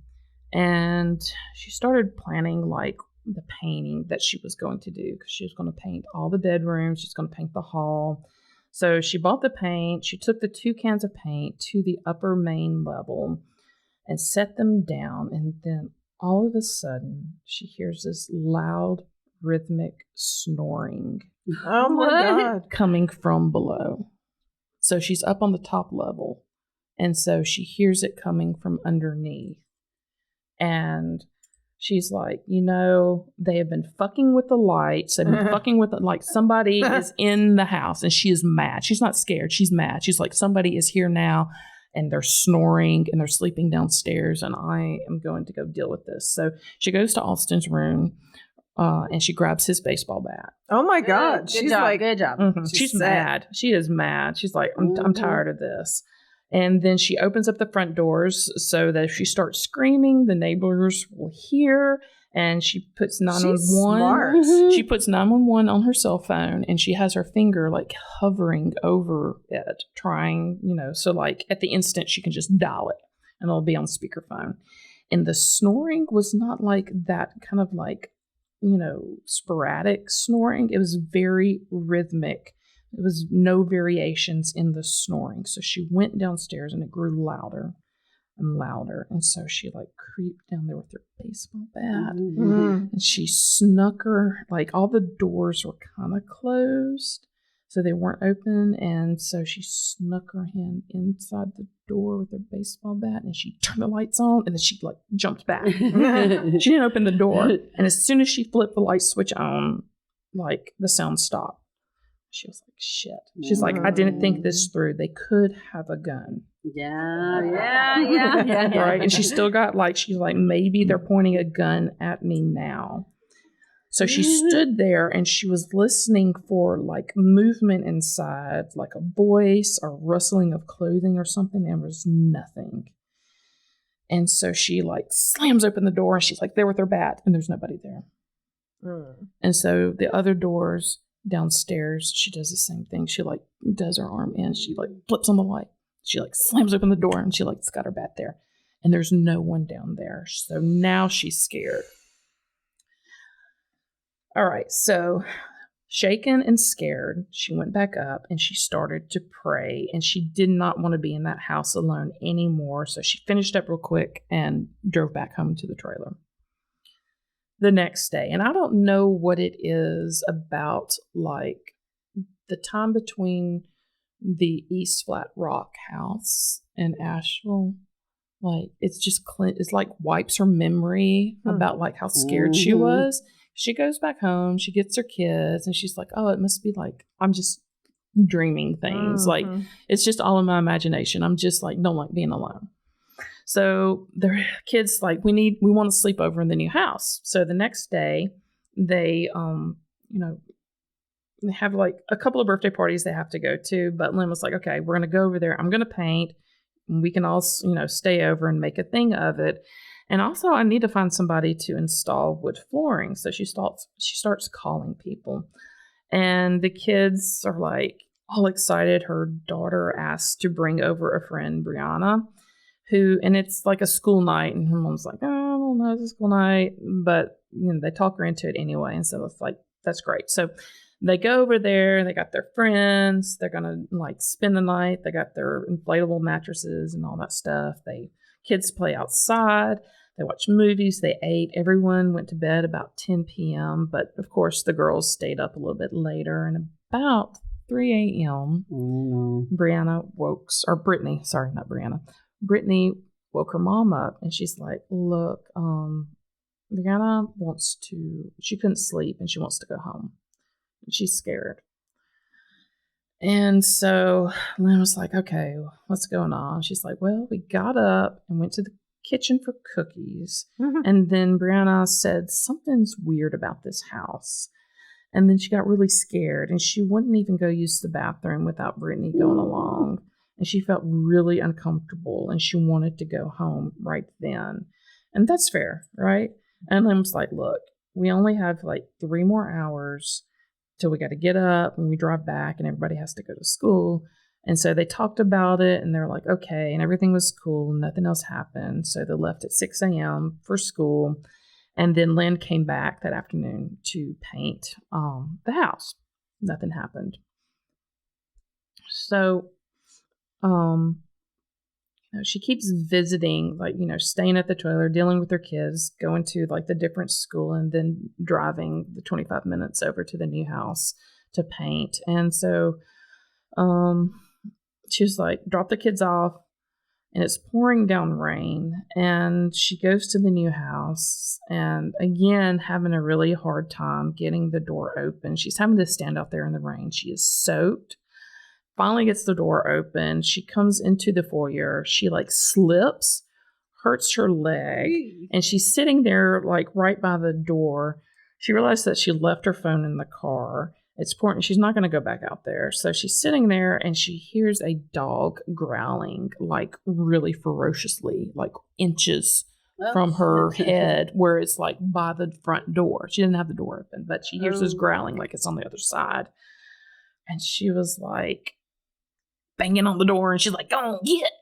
and she started planning the painting that she was going to do, because she was going to paint all the bedrooms. She's going to paint the hall. So she bought the paint. She took the 2 cans of paint to the upper main level and set them down. And then all of a sudden, she hears this loud, rhythmic snoring. Oh my God. Coming from below. So she's up on the top level. And so she hears it coming from underneath. And she's like, they have been fucking with the lights. They've been fucking with it. Like somebody is in the house and she is mad. She's not scared. She's mad. She's like, somebody is here now and they're snoring and they're sleeping downstairs and I am going to go deal with this. So she goes to Austin's room and she grabs his baseball bat. Oh my God. Good job. Good job. Mm-hmm. She's mad. She is mad. She's like, I'm tired of this. And then she opens up the front doors so that if she starts screaming, the neighbors will hear. And she puts 911. She puts 911 on her cell phone, and she has her finger like hovering over it, trying, so like at the instant she can just dial it, and it'll be on speakerphone. And the snoring was not like that kind of like, sporadic snoring. It was very rhythmic. There was no variations in the snoring. So she went downstairs and it grew louder and louder. And so she like creeped down there with her baseball bat. Mm-hmm. And she snuck her, like all the doors were kind of closed. So they weren't open. And so she snuck her hand inside the door with her baseball bat and she turned the lights on and then she like jumped back. She didn't open the door. And as soon as she flipped the light switch on, like the sound stopped. She was like, shit. She's like, I didn't think this through. They could have a gun. Yeah. Right? And she still got like, she's like, maybe they're pointing a gun at me now. So she stood there and she was listening for like movement inside, like a voice or rustling of clothing or something. And there was nothing. And so she like slams open the door and she's like there with her bat and there's nobody there. And so the other doors downstairs, she does the same thing. She like does her arm in, she like flips on the light. She like slams open the door and she like's got her bat there. And there's no one down there. So now she's scared. All right, so shaken and scared, she went back up and she started to pray. And she did not want to be in that house alone anymore. So she finished up real quick and drove back home to the trailer. The next day, and I don't know what it is about like the time between the East Flat Rock house and Asheville, like it's just it's like wipes her memory about like how scared she was. She goes back home, she gets her kids, and she's like, oh, it must be like I'm just dreaming things. Like it's just all in my imagination. I'm just like don't like being alone. So their kids like we want to sleep over in the new house. So the next day they they have like a couple of birthday parties they have to go to. But Lynn was like, okay, we're gonna go over there. I'm gonna paint. And we can all stay over and make a thing of it. And also I need to find somebody to install wood flooring. So she starts calling people. And the kids are like all excited. Her daughter asked to bring over a friend, Brianna. And it's like a school night, and her mom's like, oh, I don't know, it's a school night, but they talk her into it anyway, and so it's like, that's great. So they go over there, they got their friends, they're gonna like spend the night, they got their inflatable mattresses and all that stuff. Kids play outside, they watch movies, they ate, everyone went to bed about 10 p.m., but of course the girls stayed up a little bit later, and about 3 a.m., Brittany woke her mom up and she's like, look, Brianna she couldn't sleep and she wants to go home. And she's scared. And so Lynn was like, okay, what's going on? She's like, well, we got up and went to the kitchen for cookies. And then Brianna said, something's weird about this house. And then she got really scared and she wouldn't even go use the bathroom without Brittany going along. And she felt really uncomfortable and she wanted to go home right then. And that's fair, right? And Lynn was like, look, we only have like 3 more hours till we got to get up and we drive back and everybody has to go to school. And so they talked about it and they're like, okay. And everything was cool. Nothing else happened. So they left at 6 a.m. for school. And then Lynn came back that afternoon to paint the house. Nothing happened. So, she keeps visiting, like, staying at the trailer, dealing with her kids, going to like the different school, and then driving the 25 minutes over to the new house to paint. And so, she was like, drop the kids off, and it's pouring down rain. And she goes to the new house, and again, having a really hard time getting the door open. She's having to stand out there in the rain. She is soaked. Finally gets the door open. She comes into the foyer. She like slips, hurts her leg, and she's sitting there like right by the door. She realized that she left her phone in the car. It's important. She's not going to go back out there. So she's sitting there, and she hears a dog growling like really ferociously, like inches from her head, where it's like by the front door. She didn't have the door open, but she hears this growling like it's on the other side. And she was like banging on the door, and she's like, go on, get.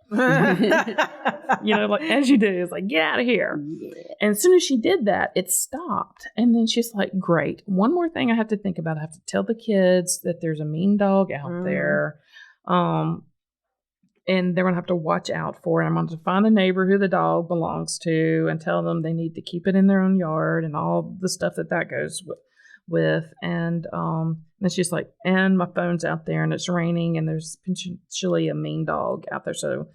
Like as you do, it's like, get out of here. Yeah. And as soon as she did that, it stopped. And then she's like, great. One more thing I have to think about. I have to tell the kids that there's a mean dog out there. And they're going to have to watch out for it. I'm going to find the neighbor who the dog belongs to and tell them they need to keep it in their own yard and all the stuff that goes with. And she's like, and my phone's out there, and it's raining, and there's potentially a mean dog out there. So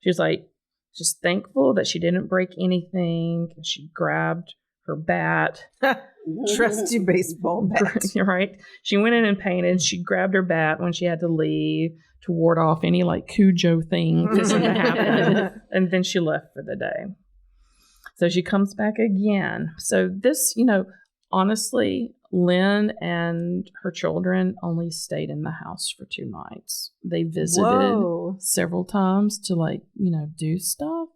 she's like, just thankful that she didn't break anything. She grabbed her bat. Trusty baseball bat. Right. She went in and painted. She grabbed her bat when she had to leave to ward off any like Cujo thing that's going to happen. And then she left for the day. So she comes back again. So this, honestly, Lynn and her children only stayed in the house for 2 nights. They visited several times to do stuff,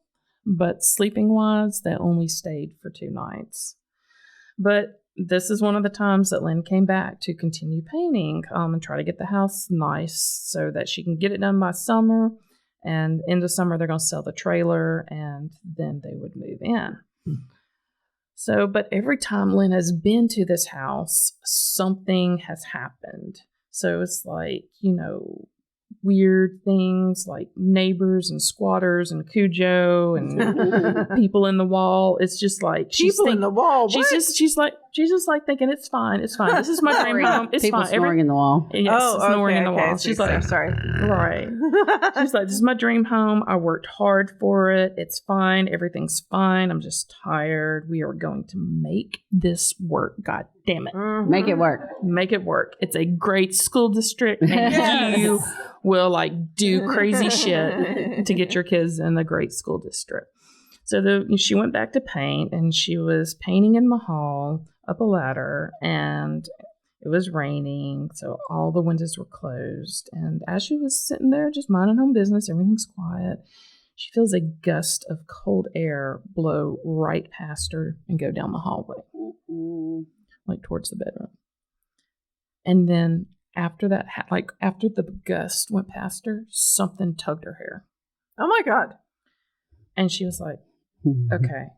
but sleeping wise, they only stayed for 2 nights. But this is one of the times that Lynn came back to continue painting and try to get the house nice so that she can get it done by summer. And in the summer, they're going to sell the trailer, and then they would move in. So, but every time Lynn has been to this house, something has happened. So it's like, weird things like neighbors and squatters and Cujo and people in the wall. It's just like people in the wall. She's just like thinking it's fine. This is my dream home. It's people fine. Snoring in the wall. Yes, snoring in the wall. She's like, sorry. Right. She's like, this is my dream home. I worked hard for it. It's fine. Everything's fine. I'm just tired. We are going to make this work. God damn it. Mm-hmm. Make it work. Make it work. It's a great school district. And you will do crazy shit to get your kids in a great school district. So she went back to paint, and she was painting in the hall up a ladder, and it was raining, so all the windows were closed. And as she was sitting there just minding her own business, everything's quiet, she feels a gust of cold air blow right past her and go down the hallway, towards the bedroom. And then after that, after the gust went past her, something tugged her hair. Oh my God. And she was like, okay.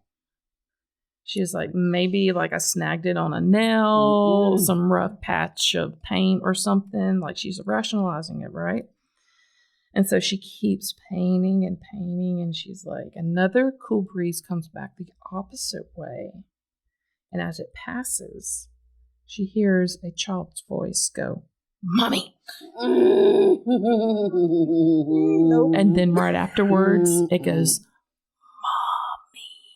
She was like, maybe I snagged it on a nail, some rough patch of paint or something. She's rationalizing it, right? And so she keeps painting and painting, and she's like, another cool breeze comes back the opposite way. And as it passes, she hears a child's voice go, Mommy. And then right afterwards, it goes,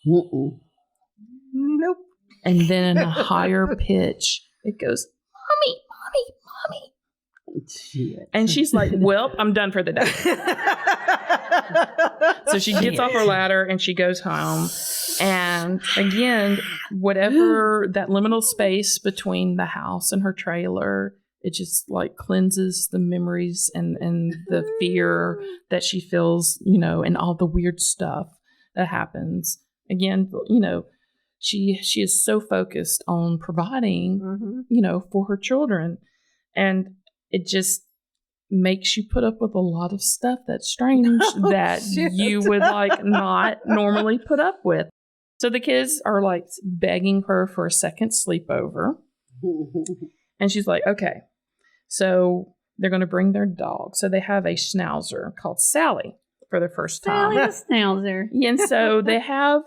Mommy. Nope. And then in a higher pitch, it goes, Mommy, Mommy, Mommy. Shit. And she's like, well, I'm done for the day. So she gets off her ladder and she goes home. And again, whatever that liminal space between the house and her trailer, it just cleanses the memories and the fear that she feels, and all the weird stuff that happens. Again, she is so focused on providing, for her children. And it just makes you put up with a lot of stuff that's strange that you would not normally put up with. So the kids are begging her for a second sleepover. And she's like, okay, so they're going to bring their dog. So they have a schnauzer called Sally for the first time. Sally the Schnauzer. And so they have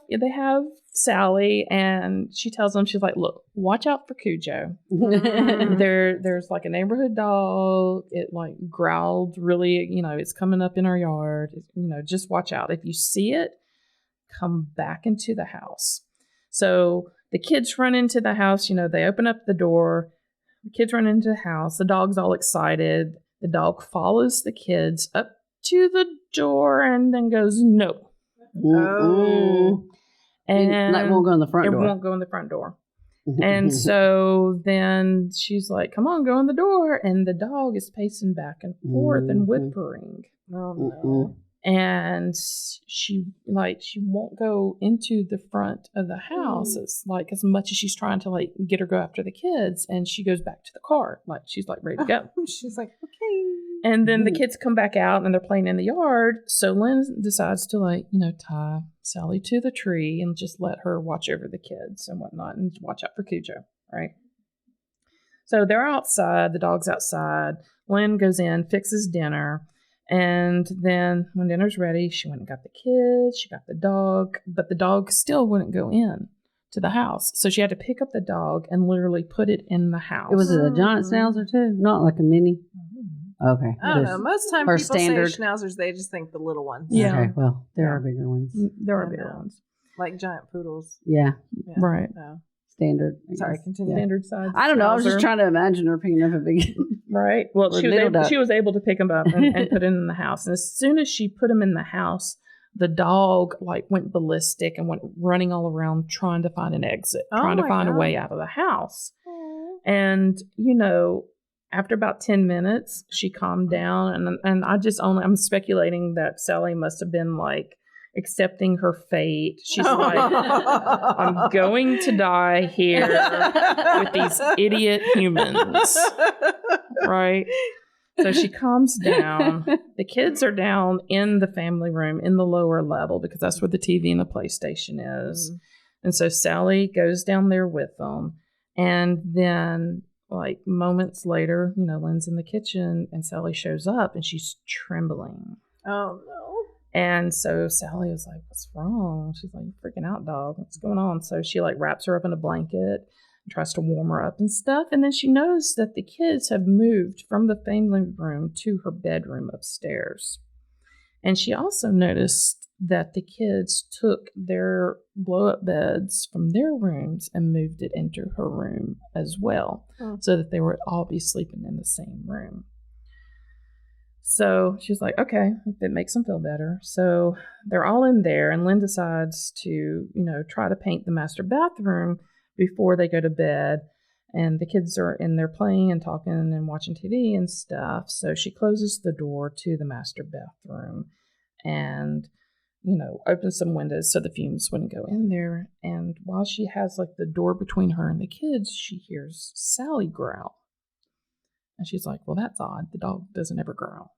Sally, and she tells them, she's like, look, watch out for Cujo. There's like a neighborhood dog. It like growled really, it's coming up in our yard. Just watch out. If you see it, come back into the house. So the kids run into the house, they open up the door. The kids run into the house. The dog's all excited. The dog follows the kids up to the door and then goes, no. Oh. And that won't go in the front door. It won't go in the front door. And so then she's like, come on, go in the door. And the dog is pacing back and forth and whimpering. Oh, no. And she won't go into the front of the house. It's like as much as she's trying to like get her go after the kids, and she goes back to the car like she's like ready to go. She's like, okay. And then the kids come back out and they're playing in the yard. So Lynn decides to tie Sally to the tree and just let her watch over the kids and whatnot and watch out for Cujo, right? So they're outside. The dog's outside. Lynn goes in, fixes dinner. And then when dinner's ready, she went and got the kids, she got the dog, but the dog still wouldn't go in to the house. So she had to pick up the dog and literally put it in the house. It was a giant Schnauzer too? Not like a mini? Okay. I don't know. Most time or people standard. say schnauzers, they just think the little ones. Yeah. Okay, well, there are bigger ones. There are I bigger know. ones. Like giant poodles. Yeah, Yeah. Right. No. standard. I Sorry, guess. continue. Standard size. I don't know. I was just Schnauzer. trying to imagine her picking up a big. Right. Well, Or she was, little able, duck. she was able to pick him up and put him in the house. And as soon as she put him in the house, the dog went ballistic and went running all around trying to find an exit, Oh trying to my find a God. way out of the house. And, after about 10 minutes, she calmed down. And I'm speculating that Sally must have been accepting her fate. She's like, I'm going to die here with these idiot humans. Right? So she calms down. The kids are down in the family room in the lower level because that's where the TV and the PlayStation is. And so Sally goes down there with them. And then, moments later, Lynn's in the kitchen and Sally shows up and she's trembling. Oh, no. And so Sally was like, what's wrong? She's like, you're freaking out, dog. What's going on? So she wraps her up in a blanket and tries to warm her up and stuff. And then she knows that the kids have moved from the family room to her bedroom upstairs. And she also noticed that the kids took their blow-up beds from their rooms and moved it into her room as well, so that they would all be sleeping in the same room. So she's like, okay, if it makes them feel better. So they're all in there, and Lynn decides to, try to paint the master bathroom before they go to bed. And the kids are in there playing and talking and watching TV and stuff. So she closes the door to the master bathroom and, opens some windows so the fumes wouldn't go in there. And while she has the door between her and the kids, she hears Sally growl. And she's like, well, that's odd. The dog doesn't ever growl.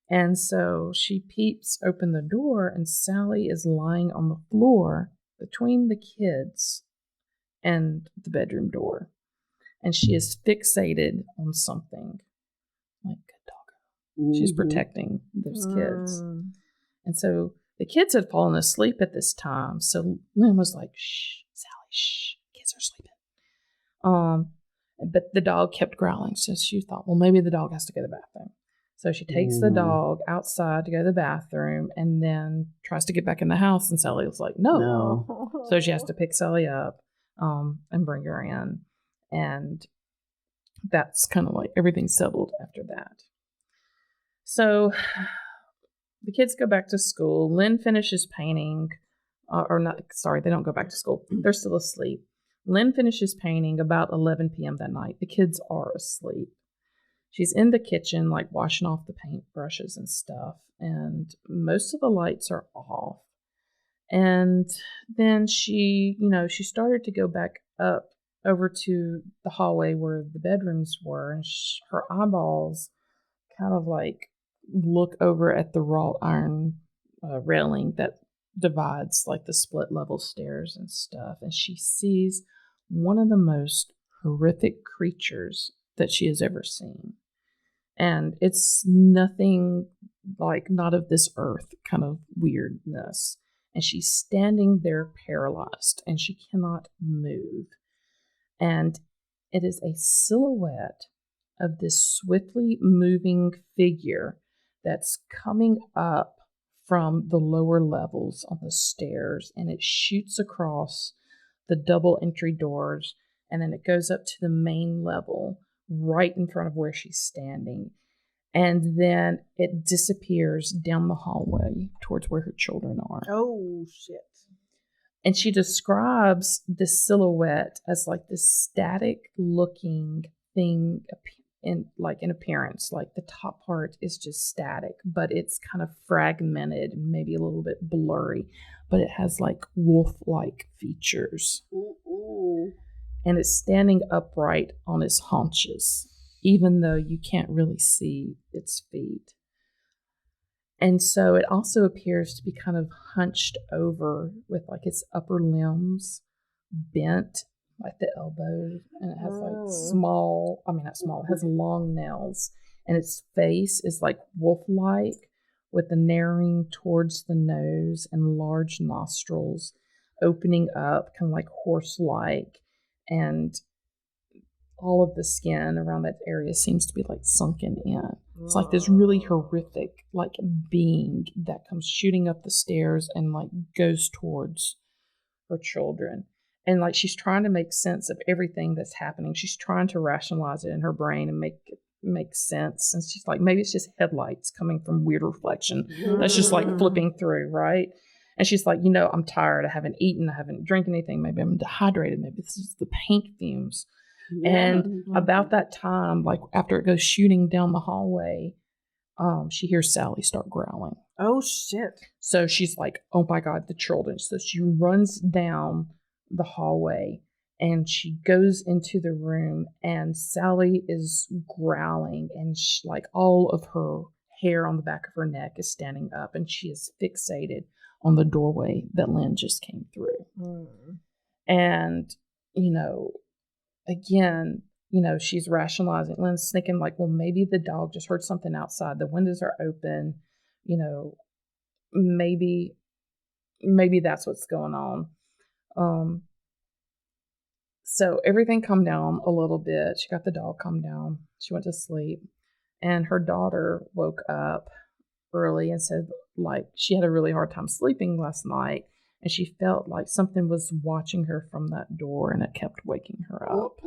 And so she peeps open the door, and Sally is lying on the floor between the kids and the bedroom door. And she is fixated on something like a dog. She's protecting those kids. And so the kids had fallen asleep at this time. So Lynn was like, shh, Sally, shh, kids are sleeping. But the dog kept growling. So she thought, well, maybe the dog has to go to the bathroom. So she takes the dog outside to go to the bathroom and then tries to get back in the house. And Sally was like, no. So she has to pick Sally up and bring her in. And that's kind of everything settled after that. So the kids go back to school. Lynn finishes painting. They don't go back to school. They're still asleep. Lynn finishes painting about 11 p.m. that night. The kids are asleep. She's in the kitchen, washing off the paint brushes and stuff. And most of the lights are off. And then she started to go back up over to the hallway where the bedrooms were. And her eyeballs kind of look over at the wrought iron railing that divides the split level stairs and stuff. And she sees one of the most horrific creatures that she has ever seen. And it's nothing like not of this earth kind of weirdness. And she's standing there paralyzed and she cannot move. And it is a silhouette of this swiftly moving figure that's coming up from the lower levels on the stairs, and it shoots across the double entry doors, and then it goes up to the main level right in front of where she's standing. And then it disappears down the hallway towards where her children are. Oh, shit. And she describes this silhouette as like this static looking thing in appearance. Like the top part is just static, but it's kind of fragmented and maybe a little bit blurry, but it has like wolf-like features. Ooh. And it's standing upright on its haunches, even though you can't really see its feet. And so it also appears to be kind of hunched over with like its upper limbs bent, like the elbows, and it has like it has long nails, and its face is like wolf-like with the narrowing towards the nose and large nostrils opening up, kind of like horse-like, and all of the skin around that area seems to be like sunken in. It's like this really horrific like being that comes shooting up the stairs and like goes towards her children. And like she's trying to make sense of everything that's happening. She's trying to rationalize it in her brain and make sense. And she's like, maybe it's just headlights coming from weird reflection that's just like flipping through, right? And she's like, I'm tired. I haven't eaten. I haven't drank anything. Maybe I'm dehydrated. Maybe this is the paint fumes. And about that time, like after it goes shooting down the hallway, she hears Sally start growling. Oh, shit. So she's like, oh my God, the children. So she runs down the hallway and she goes into the room, and Sally is growling, and she, like all of her hair on the back of her neck is standing up, and she is fixated on the doorway that Lynn just came through. And, again, she's rationalizing. Lynn's thinking like, well, maybe the dog just heard something outside. The windows are open. Maybe that's what's going on. So everything calmed down a little bit. She got the dog calmed down. She went to sleep, and her daughter woke up early and said like she had a really hard time sleeping last night. And she felt like something was watching her from that door, and it kept waking her up.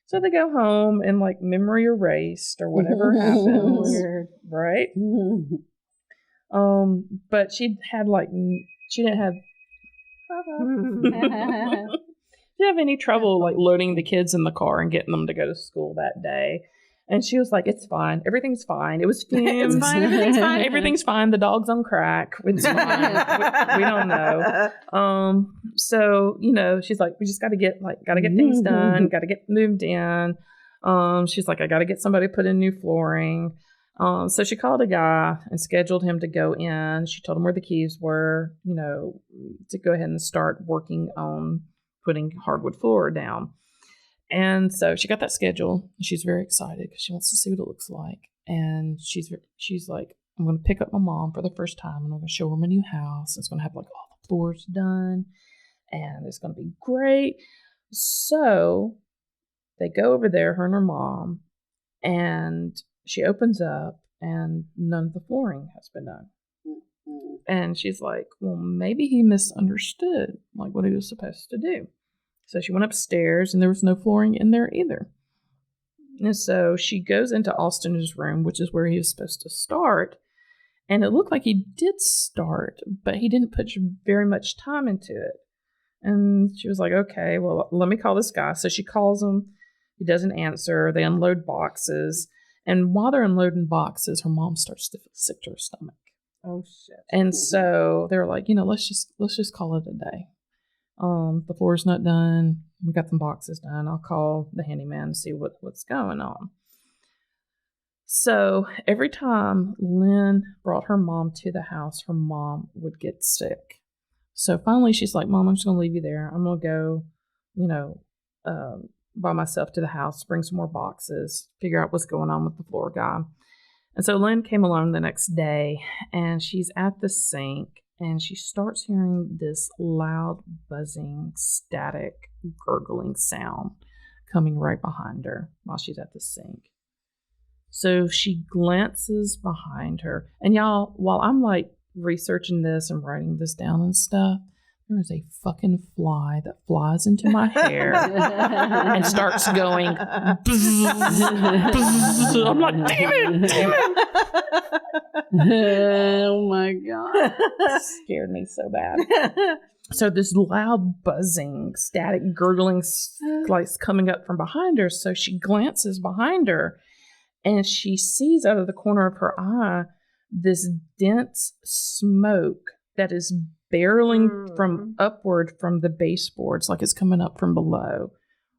So they go home, and like memory erased or whatever happens, Weird. right? But she didn't have any trouble like loading the kids in the car and getting them to go to school that day. And she was like, it's fine. Everything's fine. It was fumes. It's fine. Everything's fine. Everything's fine. The dog's on crack. It's fine. we don't know. So, she's like, we just got to get things done. Got to get moved in. She's like, I got to get somebody to put in new flooring. So she called a guy and scheduled him to go in. She told him where the keys were, to go ahead and start working on putting hardwood floor down. And so she got that schedule. She's very excited because she wants to see what it looks like. And she's like, I'm going to pick up my mom for the first time, and I'm going to show her my new house. It's going to have like all the floors done, and it's going to be great. So they go over there, her and her mom, and she opens up, and none of the flooring has been done. And she's like, well, maybe he misunderstood like what he was supposed to do. So she went upstairs, and there was no flooring in there either. And so she goes into Austin's room, which is where he was supposed to start. And it looked like he did start, but he didn't put very much time into it. And she was like, okay, well, let me call this guy. So she calls him. He doesn't answer. They unload boxes. And while they're unloading boxes, her mom starts to feel sick to her stomach. Oh, shit. And so they were like, let's just call it a day. The floor's not done. We got some boxes done. I'll call the handyman and see what's going on. So every time Lynn brought her mom to the house, her mom would get sick. So finally she's like, Mom, I'm just going to leave you there. I'm going to go, by myself to the house, bring some more boxes, figure out what's going on with the floor guy. And so Lynn came along the next day, and she's at the sink, and she starts hearing this loud, buzzing, static, gurgling sound coming right behind her while she's at the sink. So she glances behind her. And y'all, while I'm like researching this and writing this down and stuff, there is a fucking fly that flies into my hair and starts going bzz, bzz. I'm like, damn it. Oh my God. Scared me so bad. So this loud buzzing, static gurgling like coming up from behind her. So she glances behind her and she sees out of the corner of her eye this dense smoke that is barreling from upward from the baseboards, like it's coming up from below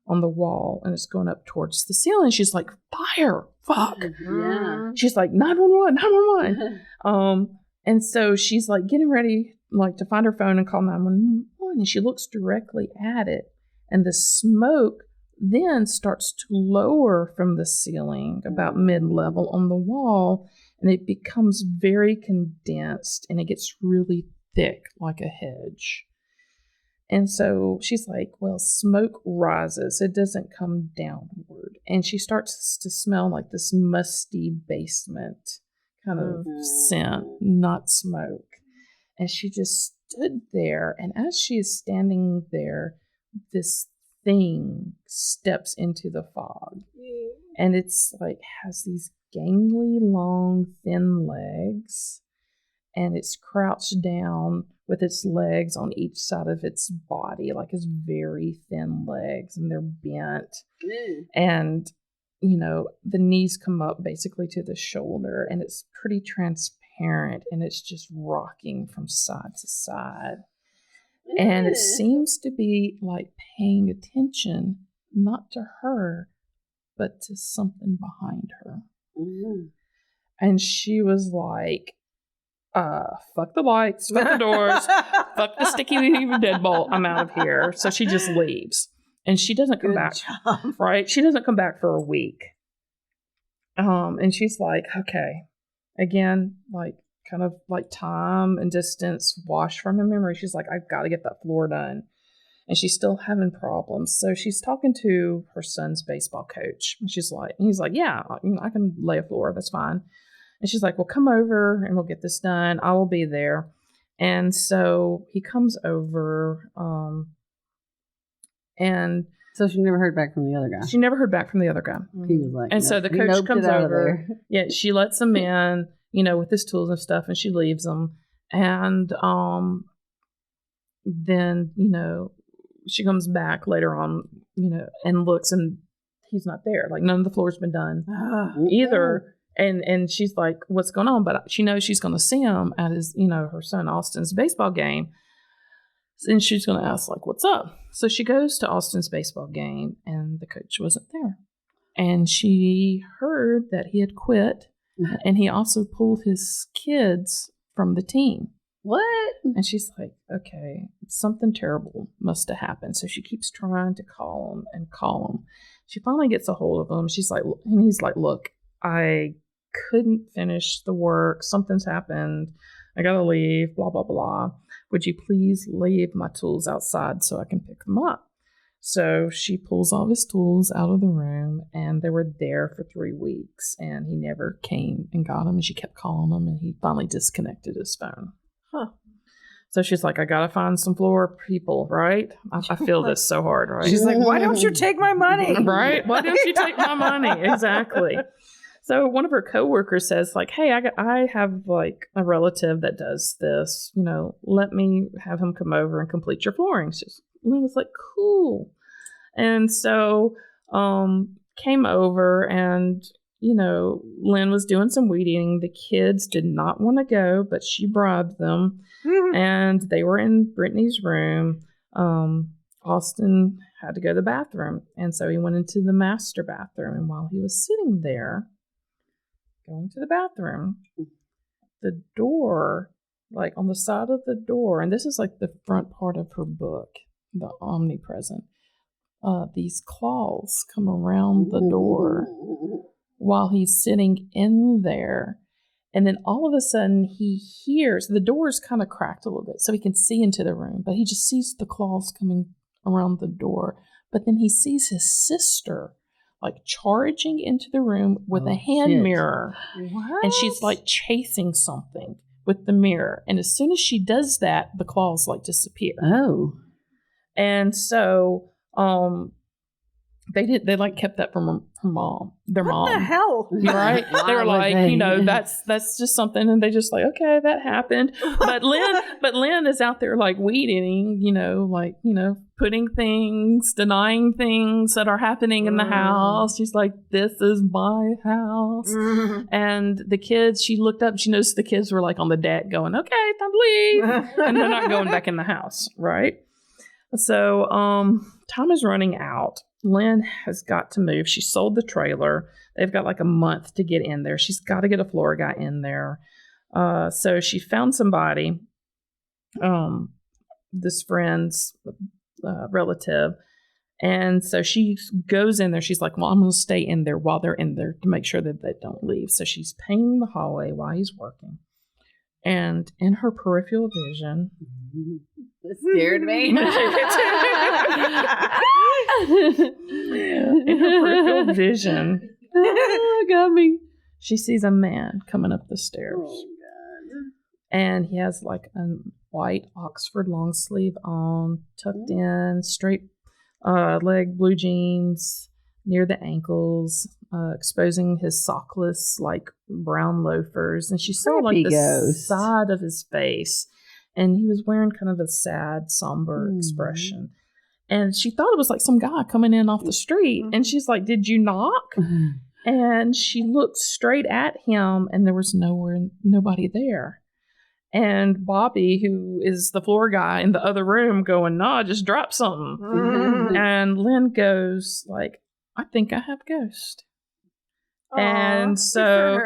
on the wall, and it's going up towards the ceiling. She's like, fire, fuck. Yeah. She's like, 911, 911. And so she's like getting ready like to find her phone and call 911, and she looks directly at it, and the smoke then starts to lower from the ceiling about mid-level on the wall, and it becomes very condensed, and it gets really thick like a hedge. And so she's like, well, smoke rises. It doesn't come downward. And she starts to smell like this musty basement kind of scent, not smoke. And she just stood there. And as she is standing there, this thing steps into the fog. And it's like, has these gangly, long, thin legs. And it's crouched down with its legs on each side of its body, like its very thin legs, and they're bent. And, you know, the knees come up basically to the shoulder, and it's pretty transparent, and it's just rocking from side to side. And it seems to be like paying attention, not to her, but to something behind her. And she was like, fuck the lights, fuck the doors, fuck the sticky deadbolt, I'm out of here. So she just leaves. And she doesn't come back. Right? She doesn't come back for a week. And she's like, okay. Again, like kind of like time and distance washed from her memory. She's like, I've got to get that floor done. And she's still having problems. So she's talking to her son's baseball coach. And he's like, yeah, I can lay a floor. That's fine. And she's like, well, come over and we'll get this done. I will be there. And so he comes over. And so she never heard back from the other guy. She never heard back from the other guy. He was like, and so the coach comes over. Yeah, she lets him in, you know, with his tools and stuff, and she leaves him. And then, you know, she comes back later on, you know, and looks, and he's not there. Like, none of the floor's been done either. And she's like, what's going on? But she knows she's going to see him at his, you know, her son Austin's baseball game. And she's going to ask, like, what's up? So she goes to Austin's baseball game, and the coach wasn't there. And she heard that he had quit, and he also pulled his kids from the team. What? And she's like, okay, something terrible must have happened. So she keeps trying to call him and call him. She finally gets a hold of him. She's like, and he's like, look, I couldn't finish the work. Something's happened. I gotta leave, blah, blah, blah. Would you please leave my tools outside so I can pick them up? So she pulls all his tools out of the room, and they were there for 3 weeks, and he never came and got them, and she kept calling him, and he finally disconnected his phone. So she's like, I gotta find some floor people, right? I feel this so hard, right? She's like, why don't you take my money? Right? Why don't you take my money? Exactly. So one of her coworkers says, like, hey, I have like a relative that does this. You know, let me have him come over and complete your flooring. Lynn was like, cool. And so came over, and, you know, Lynn was doing some weed eating. The kids did not want to go, but she bribed them. And they were in Brittany's room. Austin had to go to the bathroom. And so he went into the master bathroom. And while he was sitting there, going to the bathroom, the door, like on the side of the door, and this is like the front part of her book, The Omnipresent. these claws come around the door while he's sitting in there. And then all of a sudden he hears, the door's kind of cracked a little bit so he can see into the room, but he just sees the claws coming around the door. But then he sees his sister like charging into the room with a hand mirror. What? And she's like chasing something with the mirror. And as soon as she does that, the claws like disappear. Oh. And so they like kept that from her mom, their mom. What the hell? Right? They were Why would like, they? you know, that's just something, and they just like, okay, that happened. But Lynn is out there like weed eating, putting things, denying things that are happening in the house. She's like, this is my house. And the kids, she looked up, she noticed the kids were like on the deck going, okay, time to leave. And they're not going back in the house, right? So time is running out. Lynn has got to move. She sold the trailer. They've got like a month to get in there. She's got to get a floor guy in there. So she found somebody, this friend's relative. And so she goes in there. She's like, well, I'm going to stay in there while they're in there to make sure that they don't leave. So she's painting the hallway while he's working. And in her peripheral vision... That scared me. In her peripheral vision, Got me. she sees a man coming up the stairs. Oh, God. And he has like a white Oxford long sleeve on, tucked in, straight leg blue jeans near the ankles, exposing his sockless like brown loafers. And she saw like the ghost. side of his face. And he was wearing kind of a sad, somber expression. And she thought it was like some guy coming in off the street. And she's like, did you knock? And she looked straight at him, and there was nobody there. And Bobby, who is the floor guy in the other room, going, no, I just dropped something. And Lynn goes like, I think I have a ghost. And so,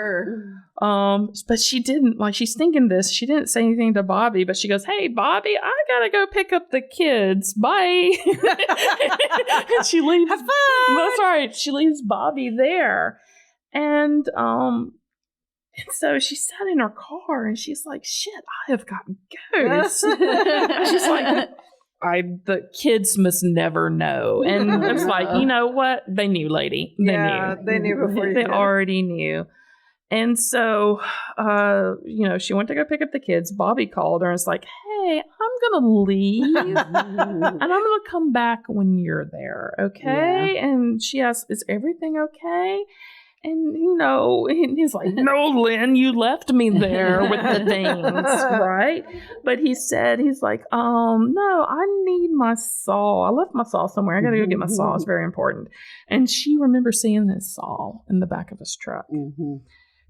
but she didn't, like, she's thinking this. She didn't say anything to Bobby, but she goes, hey, Bobby, I gotta go pick up the kids. Bye. And she leaves. Have fun. That's right. She leaves Bobby there. And so she sat in her car and she's like, shit, I have got ghosts. She's like, the kids must never know. And I was like, you know what? They knew, lady. They knew. They knew before you They did. already knew. And so, she went to go pick up the kids. Bobby called her and was like, hey, I'm going to leave. And I'm going to come back when you're there. Okay. Yeah. And she asked, is everything okay? And, and he's like, no, Lynn, you left me there with the things, right? But he's like, no, I need my saw. I left my saw somewhere. I got to go get my saw. It's very important. And she remembers seeing this saw in the back of his truck.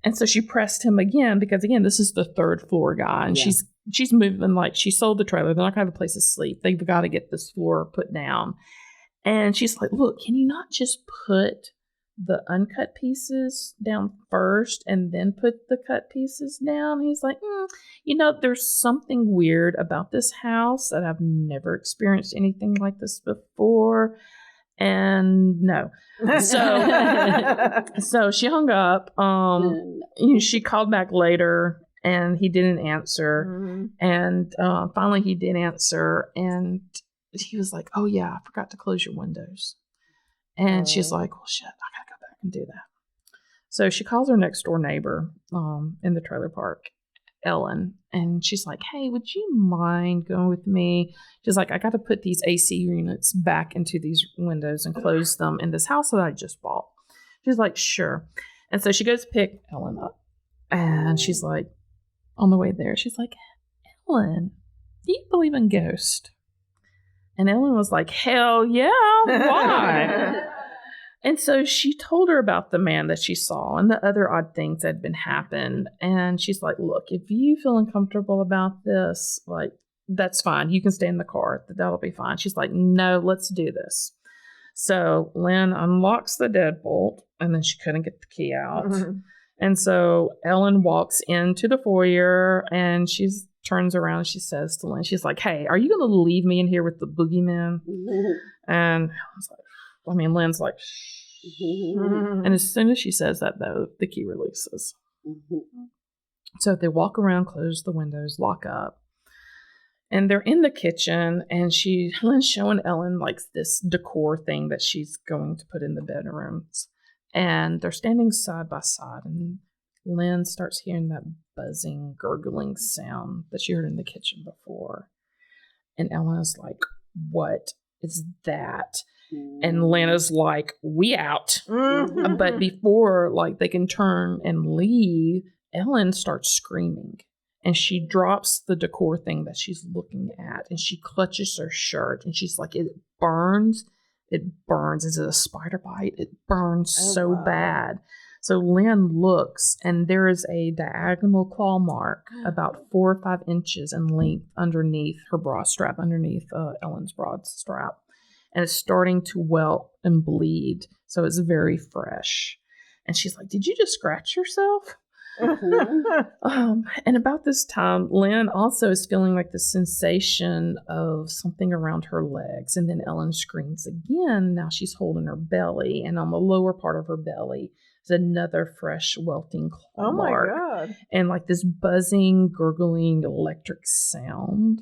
And so she pressed him again because, again, this is the third floor guy. And she's moving, like, she sold the trailer. They're not going to have a place to sleep. They've got to get this floor put down. And she's like, look, can you not just put the uncut pieces down first and then put the cut pieces down? He's like, there's something weird about this house that I've never experienced anything like this before. And no. So she hung up. She called back later and he didn't answer. And finally he did answer. And he was like, oh yeah, I forgot to close your windows. And she's like, well, shit, I gotta go back and do that. So she calls her next door neighbor in the trailer park, Ellen, and she's like, hey, would you mind going with me? She's like, I got to put these AC units back into these windows and close them in this house that I just bought. She's like, sure. And so she goes to pick Ellen up, and she's like, on the way there, she's like, Ellen, do you believe in ghosts? And Ellen was like, hell yeah, why? And so she told her about the man that she saw and the other odd things that had been happened. And she's like, look, if you feel uncomfortable about this, like, that's fine. You can stay in the car. That'll be fine. She's like, no, let's do this. So Lynn unlocks the deadbolt, and then she couldn't get the key out. And so Ellen walks into the foyer and she turns around and she says to Lynn, she's like, hey, are you going to leave me in here with the boogeyman? And I was like, Lynn's like, shh. And as soon as she says that, though, the key releases. So they walk around, close the windows, lock up. And they're in the kitchen, and Lynn's showing Ellen like this decor thing that she's going to put in the bedrooms. And they're standing side by side, and Lynn starts hearing that buzzing, gurgling sound that she heard in the kitchen before. And Ellen is like, what is that? And Lynn is like, we out. But before like they can turn and leave, Ellen starts screaming. And she drops the decor thing that she's looking at, and she clutches her shirt, and she's like, it burns. It burns. Is it a spider bite? It burns so bad. So Lynn looks, and there is a diagonal claw mark about 4 or 5 inches in length underneath her bra strap, underneath Ellen's bra strap. And it's starting to welt and bleed. So it's very fresh. And she's like, did you just scratch yourself? And about this time, Lynn also is feeling like the sensation of something around her legs. And then Ellen screams again. Now she's holding her belly, and on the lower part of her belly is another fresh welting claw mark. God. And like this buzzing, gurgling electric sound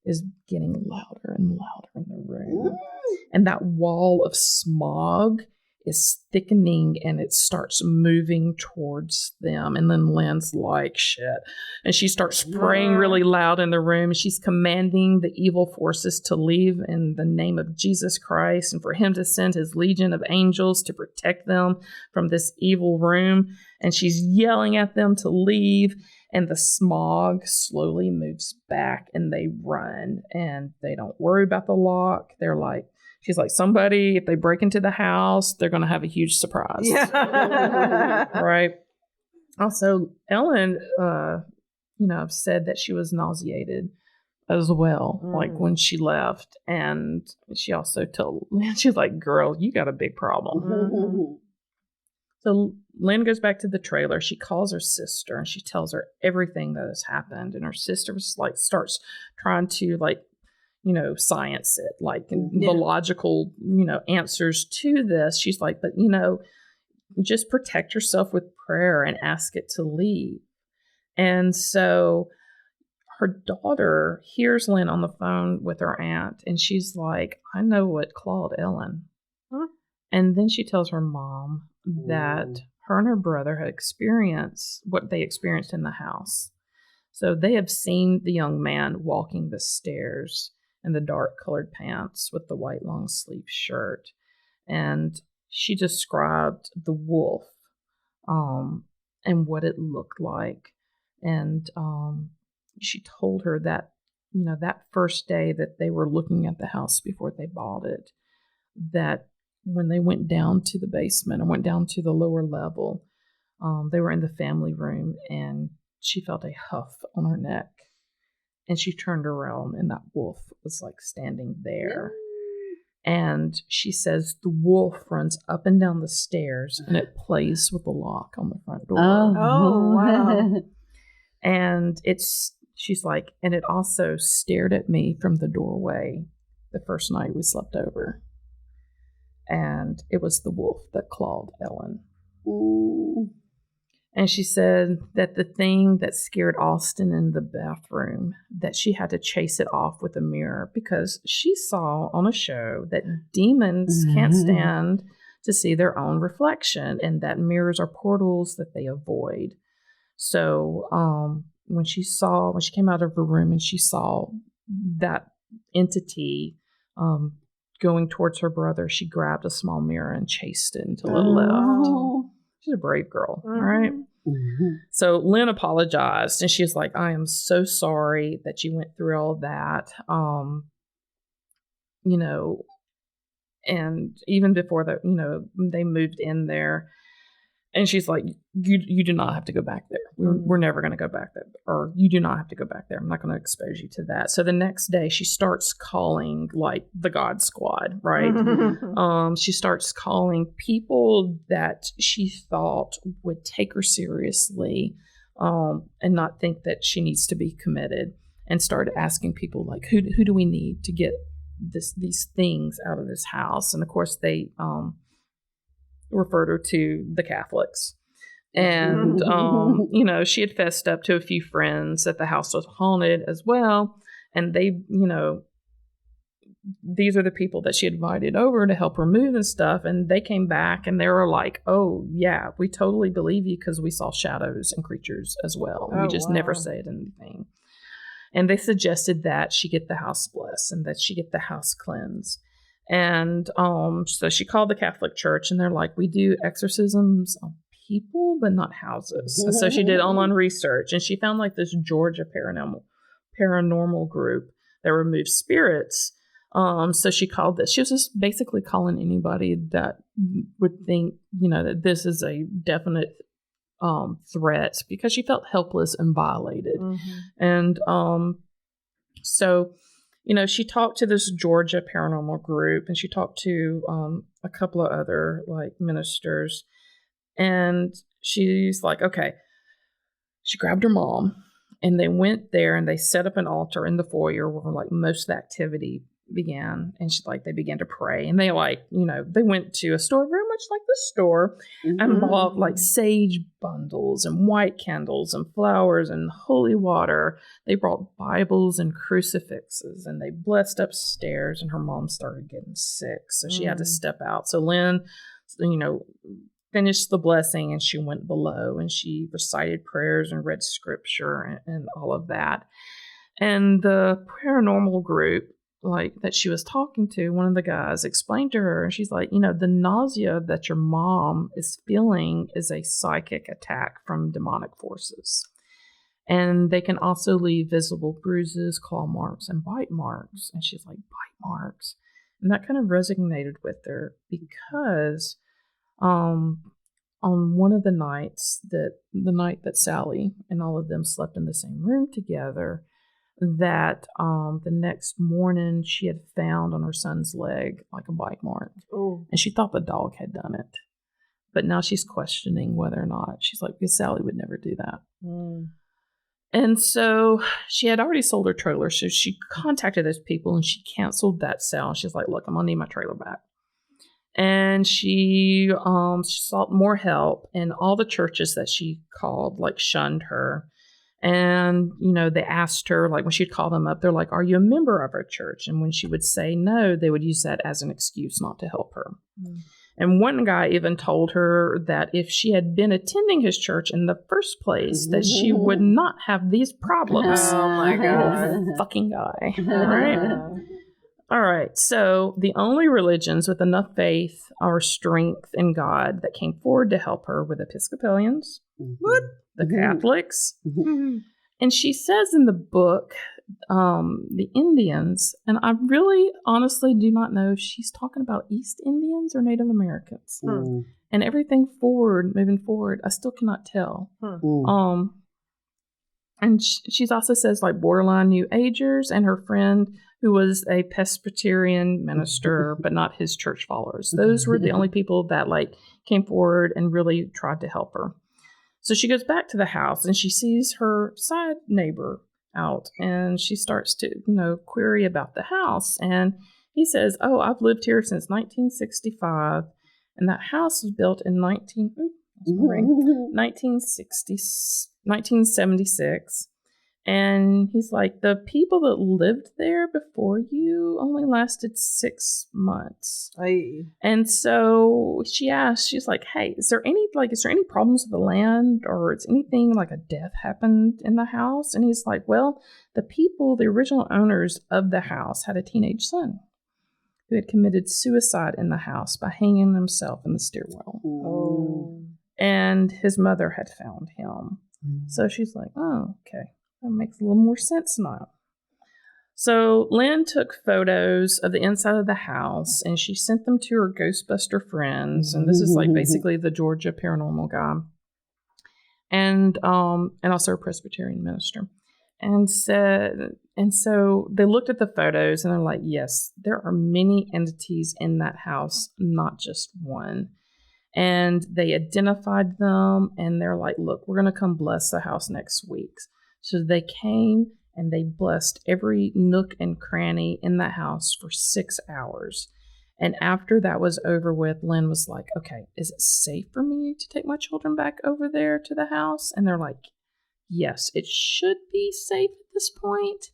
is getting louder and louder in the room. And that wall of smog is thickening, and it starts moving towards them. And then Lynn's like, shit. And she starts praying really loud in the room. She's commanding the evil forces to leave in the name of Jesus Christ, and for him to send his legion of angels to protect them from this evil room. And she's yelling at them to leave. And the smog slowly moves back, and they run, and they don't worry about the lock. They're like, she's like, somebody, if they break into the house, they're going to have a huge surprise. Yeah. Right. Also, Ellen, said that she was nauseated as well, like when she left. And she also told, she's like, girl, you got a big problem. So Lynn goes back to the trailer. She calls her sister, and she tells her everything that has happened. And her sister was like, starts trying to science it, like the logical, answers to this. She's like, but, just protect yourself with prayer and ask it to leave. And so her daughter hears Lynn on the phone with her aunt, and she's like, I know what clawed Ellen. Huh? And then she tells her mom that her and her brother had experienced what they experienced in the house. So they have seen the young man walking the stairs in the dark colored pants with the white long sleeve shirt. And she described the wolf and what it looked like. And she told her that, that first day that they were looking at the house before they bought it, that when they went down to the basement or went down to the lower level, they were in the family room, and she felt a huff on her neck. And she turned around, and that wolf was like standing there. And she says the wolf runs up and down the stairs, and it plays with the lock on the front door. Oh, wow. And she's like, and it also stared at me from the doorway the first night we slept over. And it was the wolf that clawed Ellen. Ooh. And she said that the thing that scared Austin in the bathroom, that she had to chase it off with a mirror, because she saw on a show that demons can't stand to see their own reflection, and that mirrors are portals that they avoid. So when she came out of her room and she saw that entity going towards her brother, she grabbed a small mirror and chased it until it left. She's a brave girl, right? So Lynn apologized, and she was like, I am so sorry that you went through all that. And even before that, they moved in there. And she's like, you do not have to go back there. We're never going to go back there. Or you do not have to go back there. I'm not going to expose you to that. So the next day she starts calling like the God Squad, right? She starts calling people that she thought would take her seriously and not think that she needs to be committed, and started asking people like, who do we need to get these things out of this house? And of course they referred her to the Catholics. And, she had fessed up to a few friends that the house was haunted as well. And they, these are the people that she invited over to help her move and stuff. And they came back and they were like, oh, yeah, we totally believe you because we saw shadows and creatures as well. We just never said anything. And they suggested that she get the house blessed and that she get the house cleansed. And so she called the Catholic Church, and they're like, we do exorcisms on people, but not houses. And so she did online research, and she found like this Georgia paranormal group that removed spirits. So she called this. She was just basically calling anybody that would think, that this is a definite threat, because she felt helpless and violated. And so she talked to this Georgia paranormal group, and she talked to a couple of other like ministers, and she's like, okay. She grabbed her mom, and they went there, and they set up an altar in the foyer where like most of the activity began. And they began to pray, and they they went to a store very much like this store, and bought like sage bundles and white candles and flowers and holy water. They brought Bibles and crucifixes, and they blessed upstairs, and her mom started getting sick, so she had to step out. So Lynn finished the blessing, and she went below, and she recited prayers and read scripture and all of that. And the paranormal group that she was talking to, one of the guys explained to her, and she's like, the nausea that your mom is feeling is a psychic attack from demonic forces. And they can also leave visible bruises, claw marks, and bite marks. And she's like, bite marks. And that kind of resonated with her, because on one of the nights, the night that Sally and all of them slept in the same room together, that the next morning she had found on her son's leg like a bite mark. And she thought the dog had done it, but now she's questioning whether or not. She's like, because Sally would never do that. And so she had already sold her trailer, so she contacted those people and she canceled that sale. She's like, look, I'm gonna need my trailer back. And she sought more help, and all the churches that she called shunned her. And, they asked her, when she'd call them up, they're like, are you a member of our church? And when she would say no, they would use that as an excuse not to help her. And one guy even told her that if she had been attending his church in the first place, that she would not have these problems. Oh, my God. Fucking guy. All right. So the only religions with enough faith or strength in God that came forward to help her were the Episcopalians, the Catholics, and she says in the book, the Indians, and I really honestly do not know if she's talking about East Indians or Native Americans. And everything moving forward, I still cannot tell. And she's also says borderline New Agers, and her friend who was a Presbyterian minister, but not his church followers. Those were the only people that came forward and really tried to help her. So she goes back to the house, and she sees her side neighbor out, and she starts to, query about the house. And he says, oh, I've lived here since 1965, and that house was built in 1976. And he's like, the people that lived there before you only lasted 6 months. And so she asked, she's like, hey, is there any problems with the land, or is anything like a death happened in the house? And he's like, well, the original owners of the house had a teenage son who had committed suicide in the house by hanging himself in the stairwell. And his mother had found him. So she's like, oh, okay. That makes a little more sense now. So Lynn took photos of the inside of the house and she sent them to her Ghostbuster friends. And this is like basically the Georgia paranormal guy. And also a Presbyterian minister. And so they looked at the photos and they're like, yes, there are many entities in that house, not just one. And they identified them and they're like, look, we're going to come bless the house next week. So they came and they blessed every nook and cranny in the house for 6 hours. And after that was over with, Lynn was like, okay, is it safe for me to take my children back over there to the house? And they're like, yes, it should be safe at this point,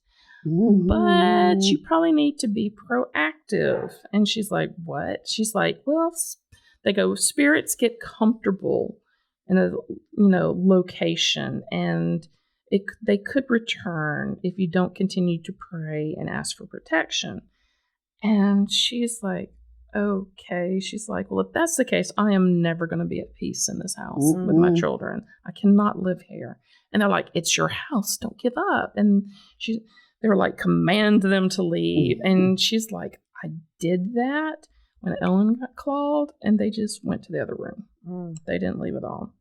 but you probably need to be proactive. And she's like, what? She's like, well, they go, spirits get comfortable in a location, and they could return if you don't continue to pray and ask for protection. And she's like, okay. She's like, well, if that's the case, I am never going to be at peace in this house with my children. I cannot live here. And they're like, it's your house. Don't give up. And they were like, command them to leave. And she's like, I did that when Ellen got called, and they just went to the other room. They didn't leave at all.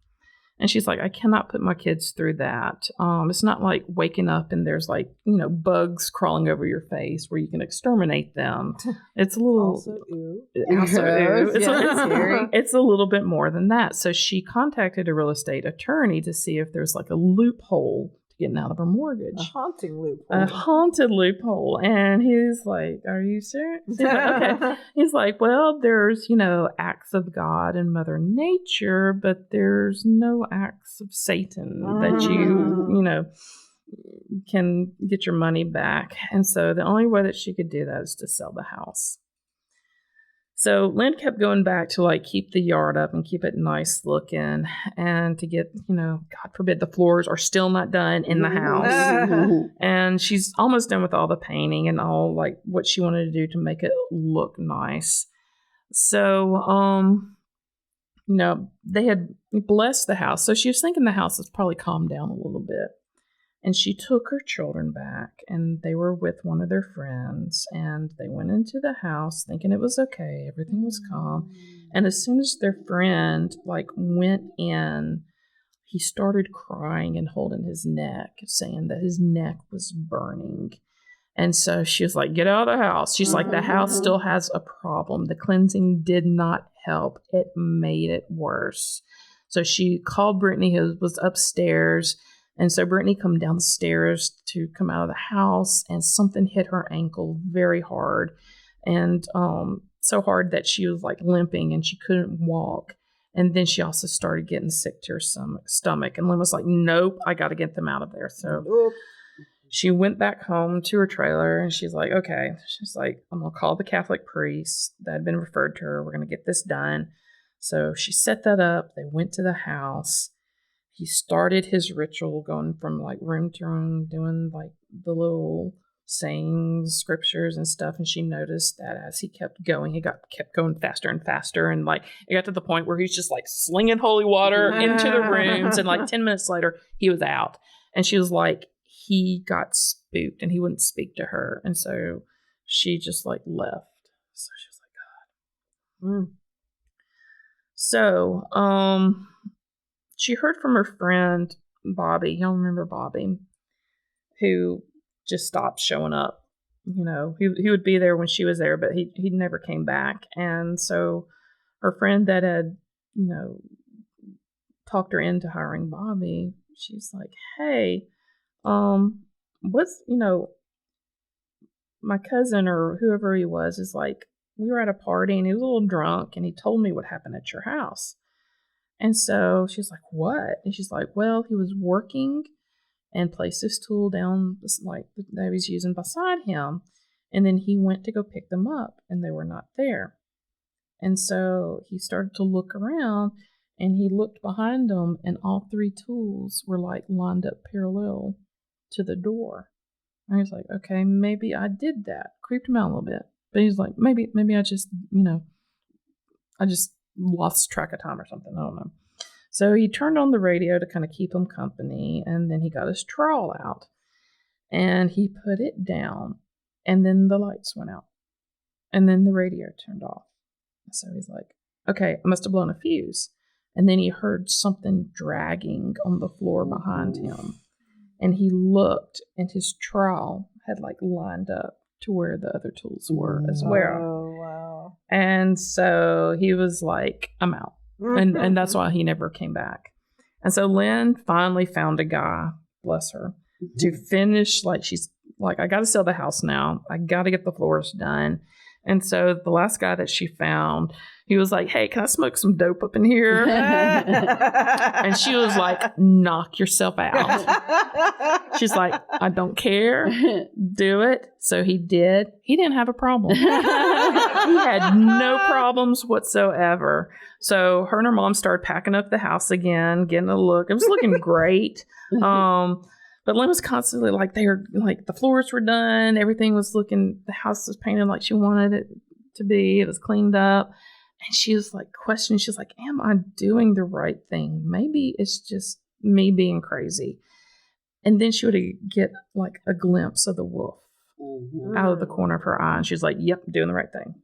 And she's like, I cannot put my kids through that. It's not like waking up and there's like, bugs crawling over your face where you can exterminate them. It's a little... Also, ew. It's a little bit more than that. So she contacted a real estate attorney to see if there's like a loophole to getting out of her mortgage. A haunting loophole. A haunted loophole. And he's like, are you serious? She's like, okay. He's like, well, there's, acts of God and Mother Nature, but there's no acts of Satan that you can get your money back. And so the only way that she could do that is to sell the house. So Lynn kept going back to like keep the yard up and keep it nice looking, and to get, God forbid, the floors are still not done in the house. And she's almost done with all the painting and all like what she wanted to do to make it look nice. So, they had blessed the house. So she was thinking the house has probably calmed down a little bit. And she took her children back, and they were with one of their friends, and they went into the house thinking it was okay. Everything was calm. And as soon as their friend went in, he started crying and holding his neck, saying that his neck was burning. And so she was like, get out of the house. She's like, the house still has a problem. The cleansing did not help. It made it worse. So she called Brittany, who was upstairs. And so Brittany come down the stairs to come out of the house, and something hit her ankle very hard. And so hard that she was limping and she couldn't walk. And then she also started getting sick to her stomach. And Lynn was like, nope, I got to get them out of there. So she went back home to her trailer, and she's like, okay. She's like, I'm going to call the Catholic priest that had been referred to her. We're going to get this done. So she set that up. They went to the house. He started his ritual, going from room to room, doing the little sayings, scriptures and stuff. And she noticed that as he kept going, he kept going faster and faster. And it got to the point where he's just slinging holy water into the rooms. And 10 minutes later, he was out. And she was like, he got spooked and he wouldn't speak to her. And so she just left. So she was like, God. So, she heard from her friend, Bobby. Y'all remember Bobby? Who just stopped showing up. He would be there when she was there, but he never came back. And so her friend that had, talked her into hiring Bobby, she's like, hey, what's, my cousin or whoever he was is we were at a party and he was a little drunk and he told me what happened at your house. And so she's like, what? And she's like, well, he was working and placed his tool down that he was using beside him. And then he went to go pick them up and they were not there. And so he started to look around and he looked behind him and all three tools were lined up parallel to the door. And he's like, okay, maybe I did that. Creeped him out a little bit. But he's like, maybe I just, I just lost track of time or something. I don't know. So he turned on the radio to kind of keep him company, and then he got his trowel out and he put it down And then the lights went out. And then the radio turned off. So he's like, okay, I must have blown a fuse. And then he heard something dragging on the floor behind him. And he looked, and his trowel had like lined up to where the other tools were as well. Oh, wow. And so he was like, I'm out. And that's why he never came back. And so Lynn finally found a guy, bless her, to finish. Like, she's like, I got to sell the house now. I got to get the floors done. And so the last guy that she found, he was like, hey, can I smoke some dope up in here? And she was like, knock yourself out. She's like, I don't care. Do it. So he did. He didn't have a problem. He had no problems whatsoever. So her and her mom started packing up the house again, getting a look. It was looking great. But Lynn was constantly like, the floors were done. Everything was looking, the house was painted like she wanted it to be. It was cleaned up. And she was like questioning. She was like, am I doing the right thing? Maybe it's just me being crazy. And then she would get like a glimpse of the wolf out of the corner of her eye. And she was like, yep, doing the right thing.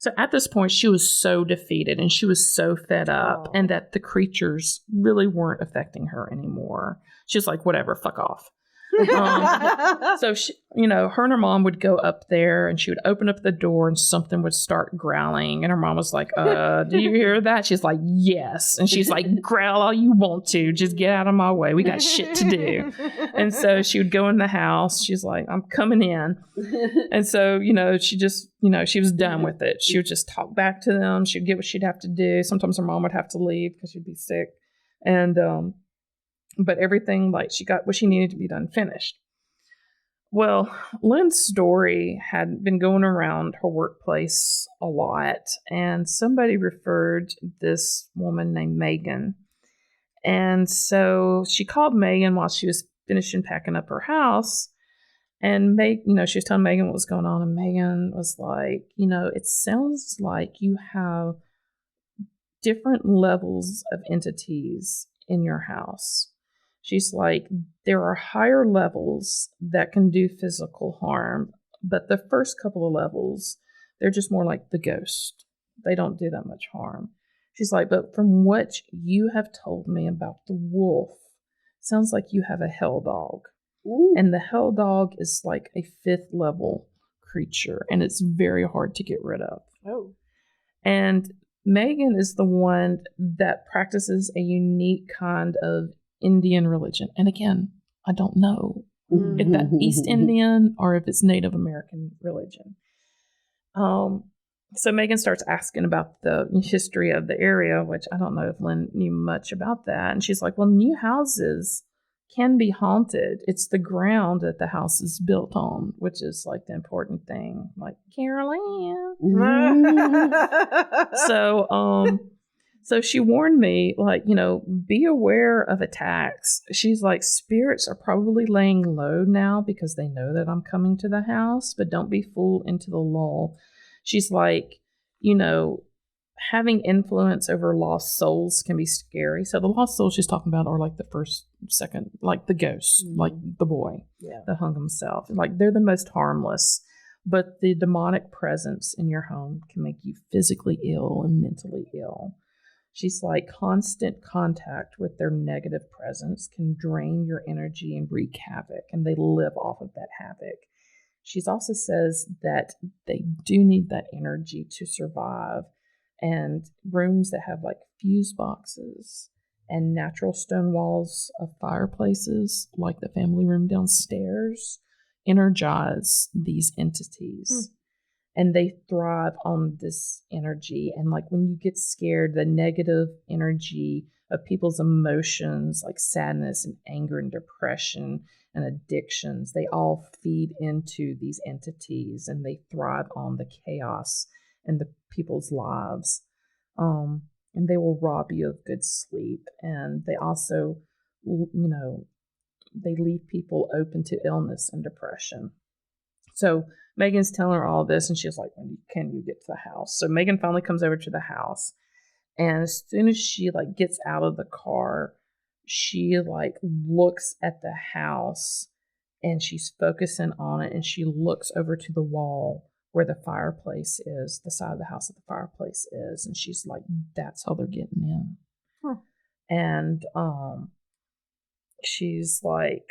So at this point, she was so defeated and she was so fed up and that the creatures really weren't affecting her anymore. She was like, whatever, fuck off. So she, her and her mom would go up there and she would open up the door and something would start growling. And her mom was like, do you hear that? She's like, yes. And she's like, growl all you want to. Just get out of my way. We got shit to do. And so she would go in the house. She's like, I'm coming in. And so, she just, she was done with it. She would just talk back to them. She'd get what she'd have to do. Sometimes her mom would have to leave because she'd be sick. And, but everything, like, she got what she needed to be done finished. Well, Lynn's story had been going around her workplace a lot, and somebody referred this woman named Megan. And so she called Megan while she was finishing packing up her house. And she was telling Megan what was going on, and Megan was like, it sounds like you have different levels of entities in your house. She's like, there are higher levels that can do physical harm, but the first couple of levels, they're just more like the ghost. They don't do that much harm. She's like, but from what you have told me about the wolf, sounds like you have a hell dog. Ooh. And the hell dog is like a 5th level creature, and it's very hard to get rid of. Oh. And Megan is the one that practices a unique kind of Indian religion. And again, I don't know if that's East Indian or if it's Native American religion. So Megan starts asking about the history of the area, which I don't know if Lynn knew much about that. And she's like, well, new houses can be haunted. It's the ground that the house is built on, which is like the important thing. Like, Carolyn. So she warned me, like, be aware of attacks. She's like, spirits are probably laying low now because they know that I'm coming to the house, but don't be fooled into the lull. She's like, having influence over lost souls can be scary. So the lost souls she's talking about are like the first, second, like the ghost, like the boy that hung himself. Like, they're the most harmless. But the demonic presence in your home can make you physically ill and mentally ill. She's like, constant contact with their negative presence can drain your energy and wreak havoc, and they live off of that havoc. She also says that they do need that energy to survive, and rooms that have like fuse boxes and natural stone walls of fireplaces, like the family room downstairs, energize these entities. And they thrive on this energy. And like, when you get scared, the negative energy of people's emotions, like sadness and anger and depression and addictions, they all feed into these entities, and they thrive on the chaos in the people's lives. And they will rob you of good sleep. And they also, they leave people open to illness and depression. So Megan's telling her all this, and she's like, when can you get to the house? So Megan finally comes over to the house, and as soon as she like gets out of the car, she like looks at the house, and she's focusing on it, and she looks over to the wall where the fireplace is, the side of the house that the fireplace is, and she's like, that's how they're getting in. And she's like,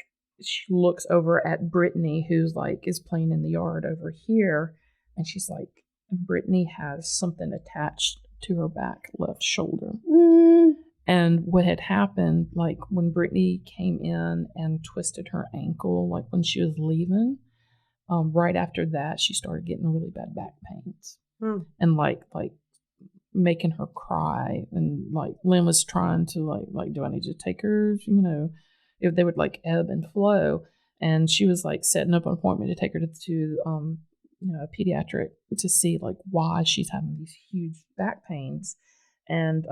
she looks over at Brittany, who's like is playing in the yard over here, and she's like, Brittany has something attached to her back left shoulder. And what had happened, like when Brittany came in and twisted her ankle, like when she was leaving, right after that, she started getting really bad back pains and like making her cry. And like Lynn was trying to like, do I need to take her? You know, if they would like ebb and flow. And she was like setting up an appointment to take her to a pediatric to see like why she's having these huge back pains. And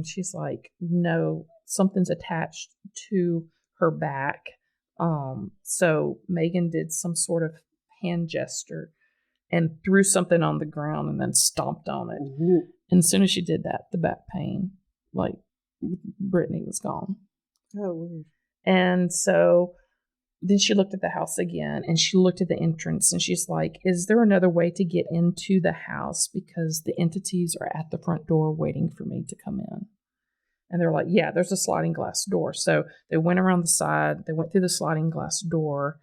she's like, no, something's attached to her back. So Megan did some sort of hand gesture and threw something on the ground and then stomped on it. And as soon as she did that, the back pain, like Brittany was gone. Oh, weird. And so then she looked at the house again, and she looked at the entrance, and she's like, is there another way to get into the house? Because the entities are at the front door waiting for me to come in. And they're like, yeah, there's a sliding glass door. So they went around the side. They went through the sliding glass door.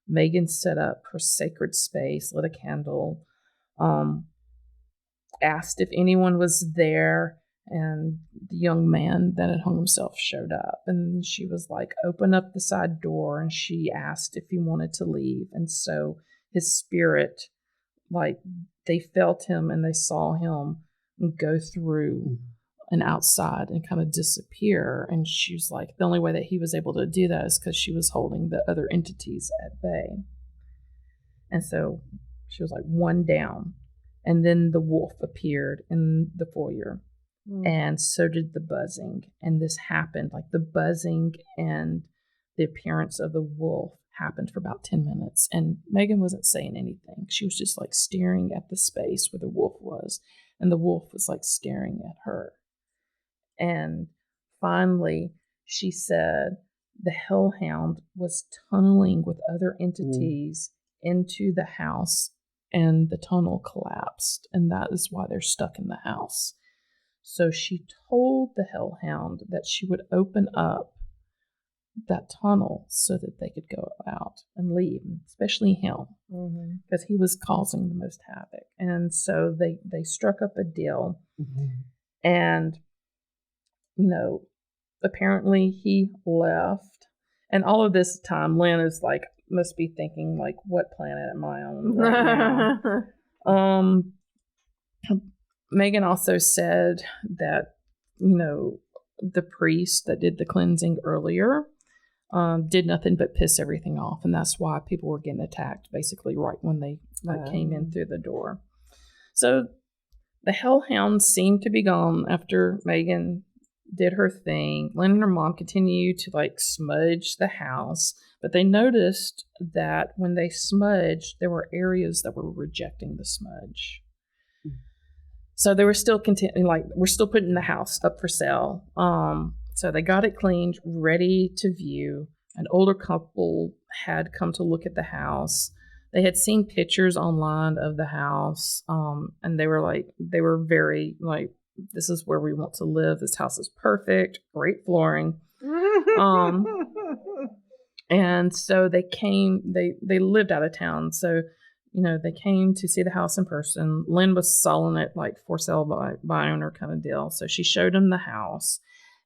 Megan set up her sacred space, lit a candle, asked if anyone was there. And the young man that had hung himself showed up, and she was like, open up the side door. And she asked if he wanted to leave. And so his spirit, like they felt him and they saw him go through and outside and kind of disappear. And she was like, the only way that he was able to do that is because she was holding the other entities at bay. And so she was like, one down. And then the wolf appeared in the foyer. And so did the buzzing. And this happened, like the buzzing and the appearance of the wolf happened for about 10 minutes. And Megan wasn't saying anything. She was just like staring at the space where the wolf was. And the wolf was like staring at her. And finally, she said the hellhound was tunneling with other entities into the house, and the tunnel collapsed. And that is why they're stuck in the house. So she told the hellhound that she would open up that tunnel so that they could go out and leave, especially him, because he was causing the most havoc. And so they struck up a deal. And, you know, apparently he left. And all of this time, Lynn is like, must be thinking, like, what planet am I on right now? Megan also said that, you know, the priest that did the cleansing earlier did nothing but piss everything off. And that's why people were getting attacked, basically, right when they came in through the door. So the hellhounds seemed to be gone after Megan did her thing. Lynn and her mom continued to, like, smudge the house. But they noticed that when they smudged, there were areas that were rejecting the smudge. So they were still we're still putting the house up for sale. So they got it cleaned, ready to view. An older couple had come to look at the house. They had seen pictures online of the house, and they were very like, this is where we want to live. This house is perfect, great flooring. And so they came. They lived out of town, so. You know, they came to see the house in person. Lynn was selling it like for sale by owner kind of deal. So she showed him the house.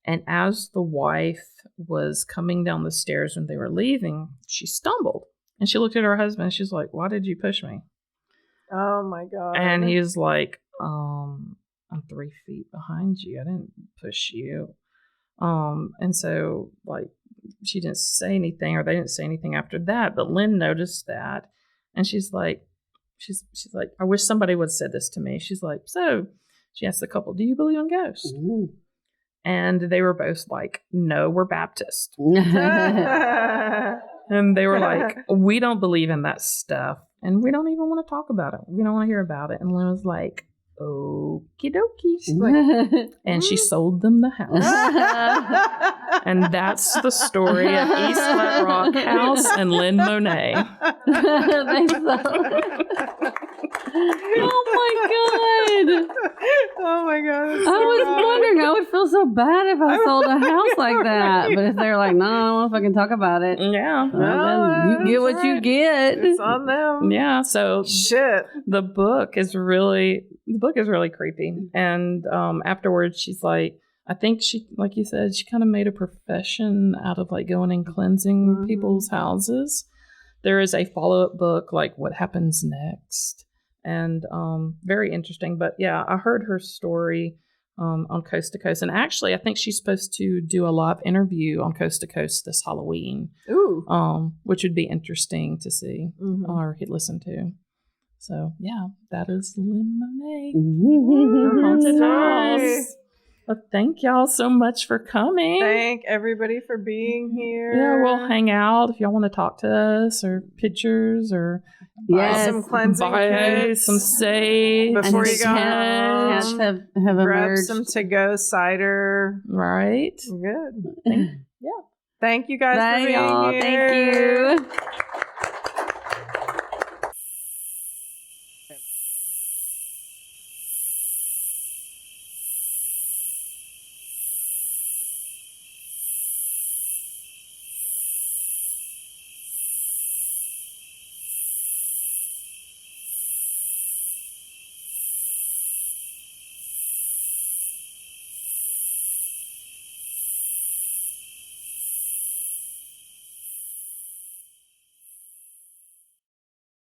And as the wife was coming down the stairs when they were leaving, she stumbled. And she looked at her husband and she's like, why did you push me? Oh, my God. And he was like, I'm 3 feet behind you. I didn't push you. And so, like, she didn't say anything, or they didn't say anything after that. But Lynn noticed that. And she's like, I wish somebody would have said this to me. She's like, so she asked the couple, do you believe in ghosts? And they were both like, no, we're Baptist. And they were like, we don't believe in that stuff. And we don't even want to talk about it. We don't want to hear about it. And Lynn was like, okie dokie. She's like, and she sold them the house. And that's the story of East Flat Rock House and Lynn Monet. Thanks, oh my God. Oh my God. I was wondering, I would feel so bad if I sold a house like that. But if they're like, no, I don't want to fucking talk about it. Yeah. Well, then you get what you get. It's on them. Yeah. So Shit. the book is really creepy. And afterwards, she's like, I think she, like you said, she kind of made a profession out of like going and cleansing people's houses. There is a follow-up book, like What Happens Next, and very interesting. But yeah, I heard her story on Coast to Coast, and actually, I think she's supposed to do a live interview on Coast to Coast this Halloween. Ooh. Which would be interesting to see or listen to. So yeah, that is Lynn Monet, her haunted house. Well, thank y'all so much for coming. Thank everybody for being here. Yeah, we'll hang out if y'all want to talk to us, or pictures, or Yes. Some cleansing buy kits. some sage Before And you go cats home. have Grab emerged. some to-go cider. right. Good. Yeah. Thank you guys Bye, for being y'all. here. Thank you.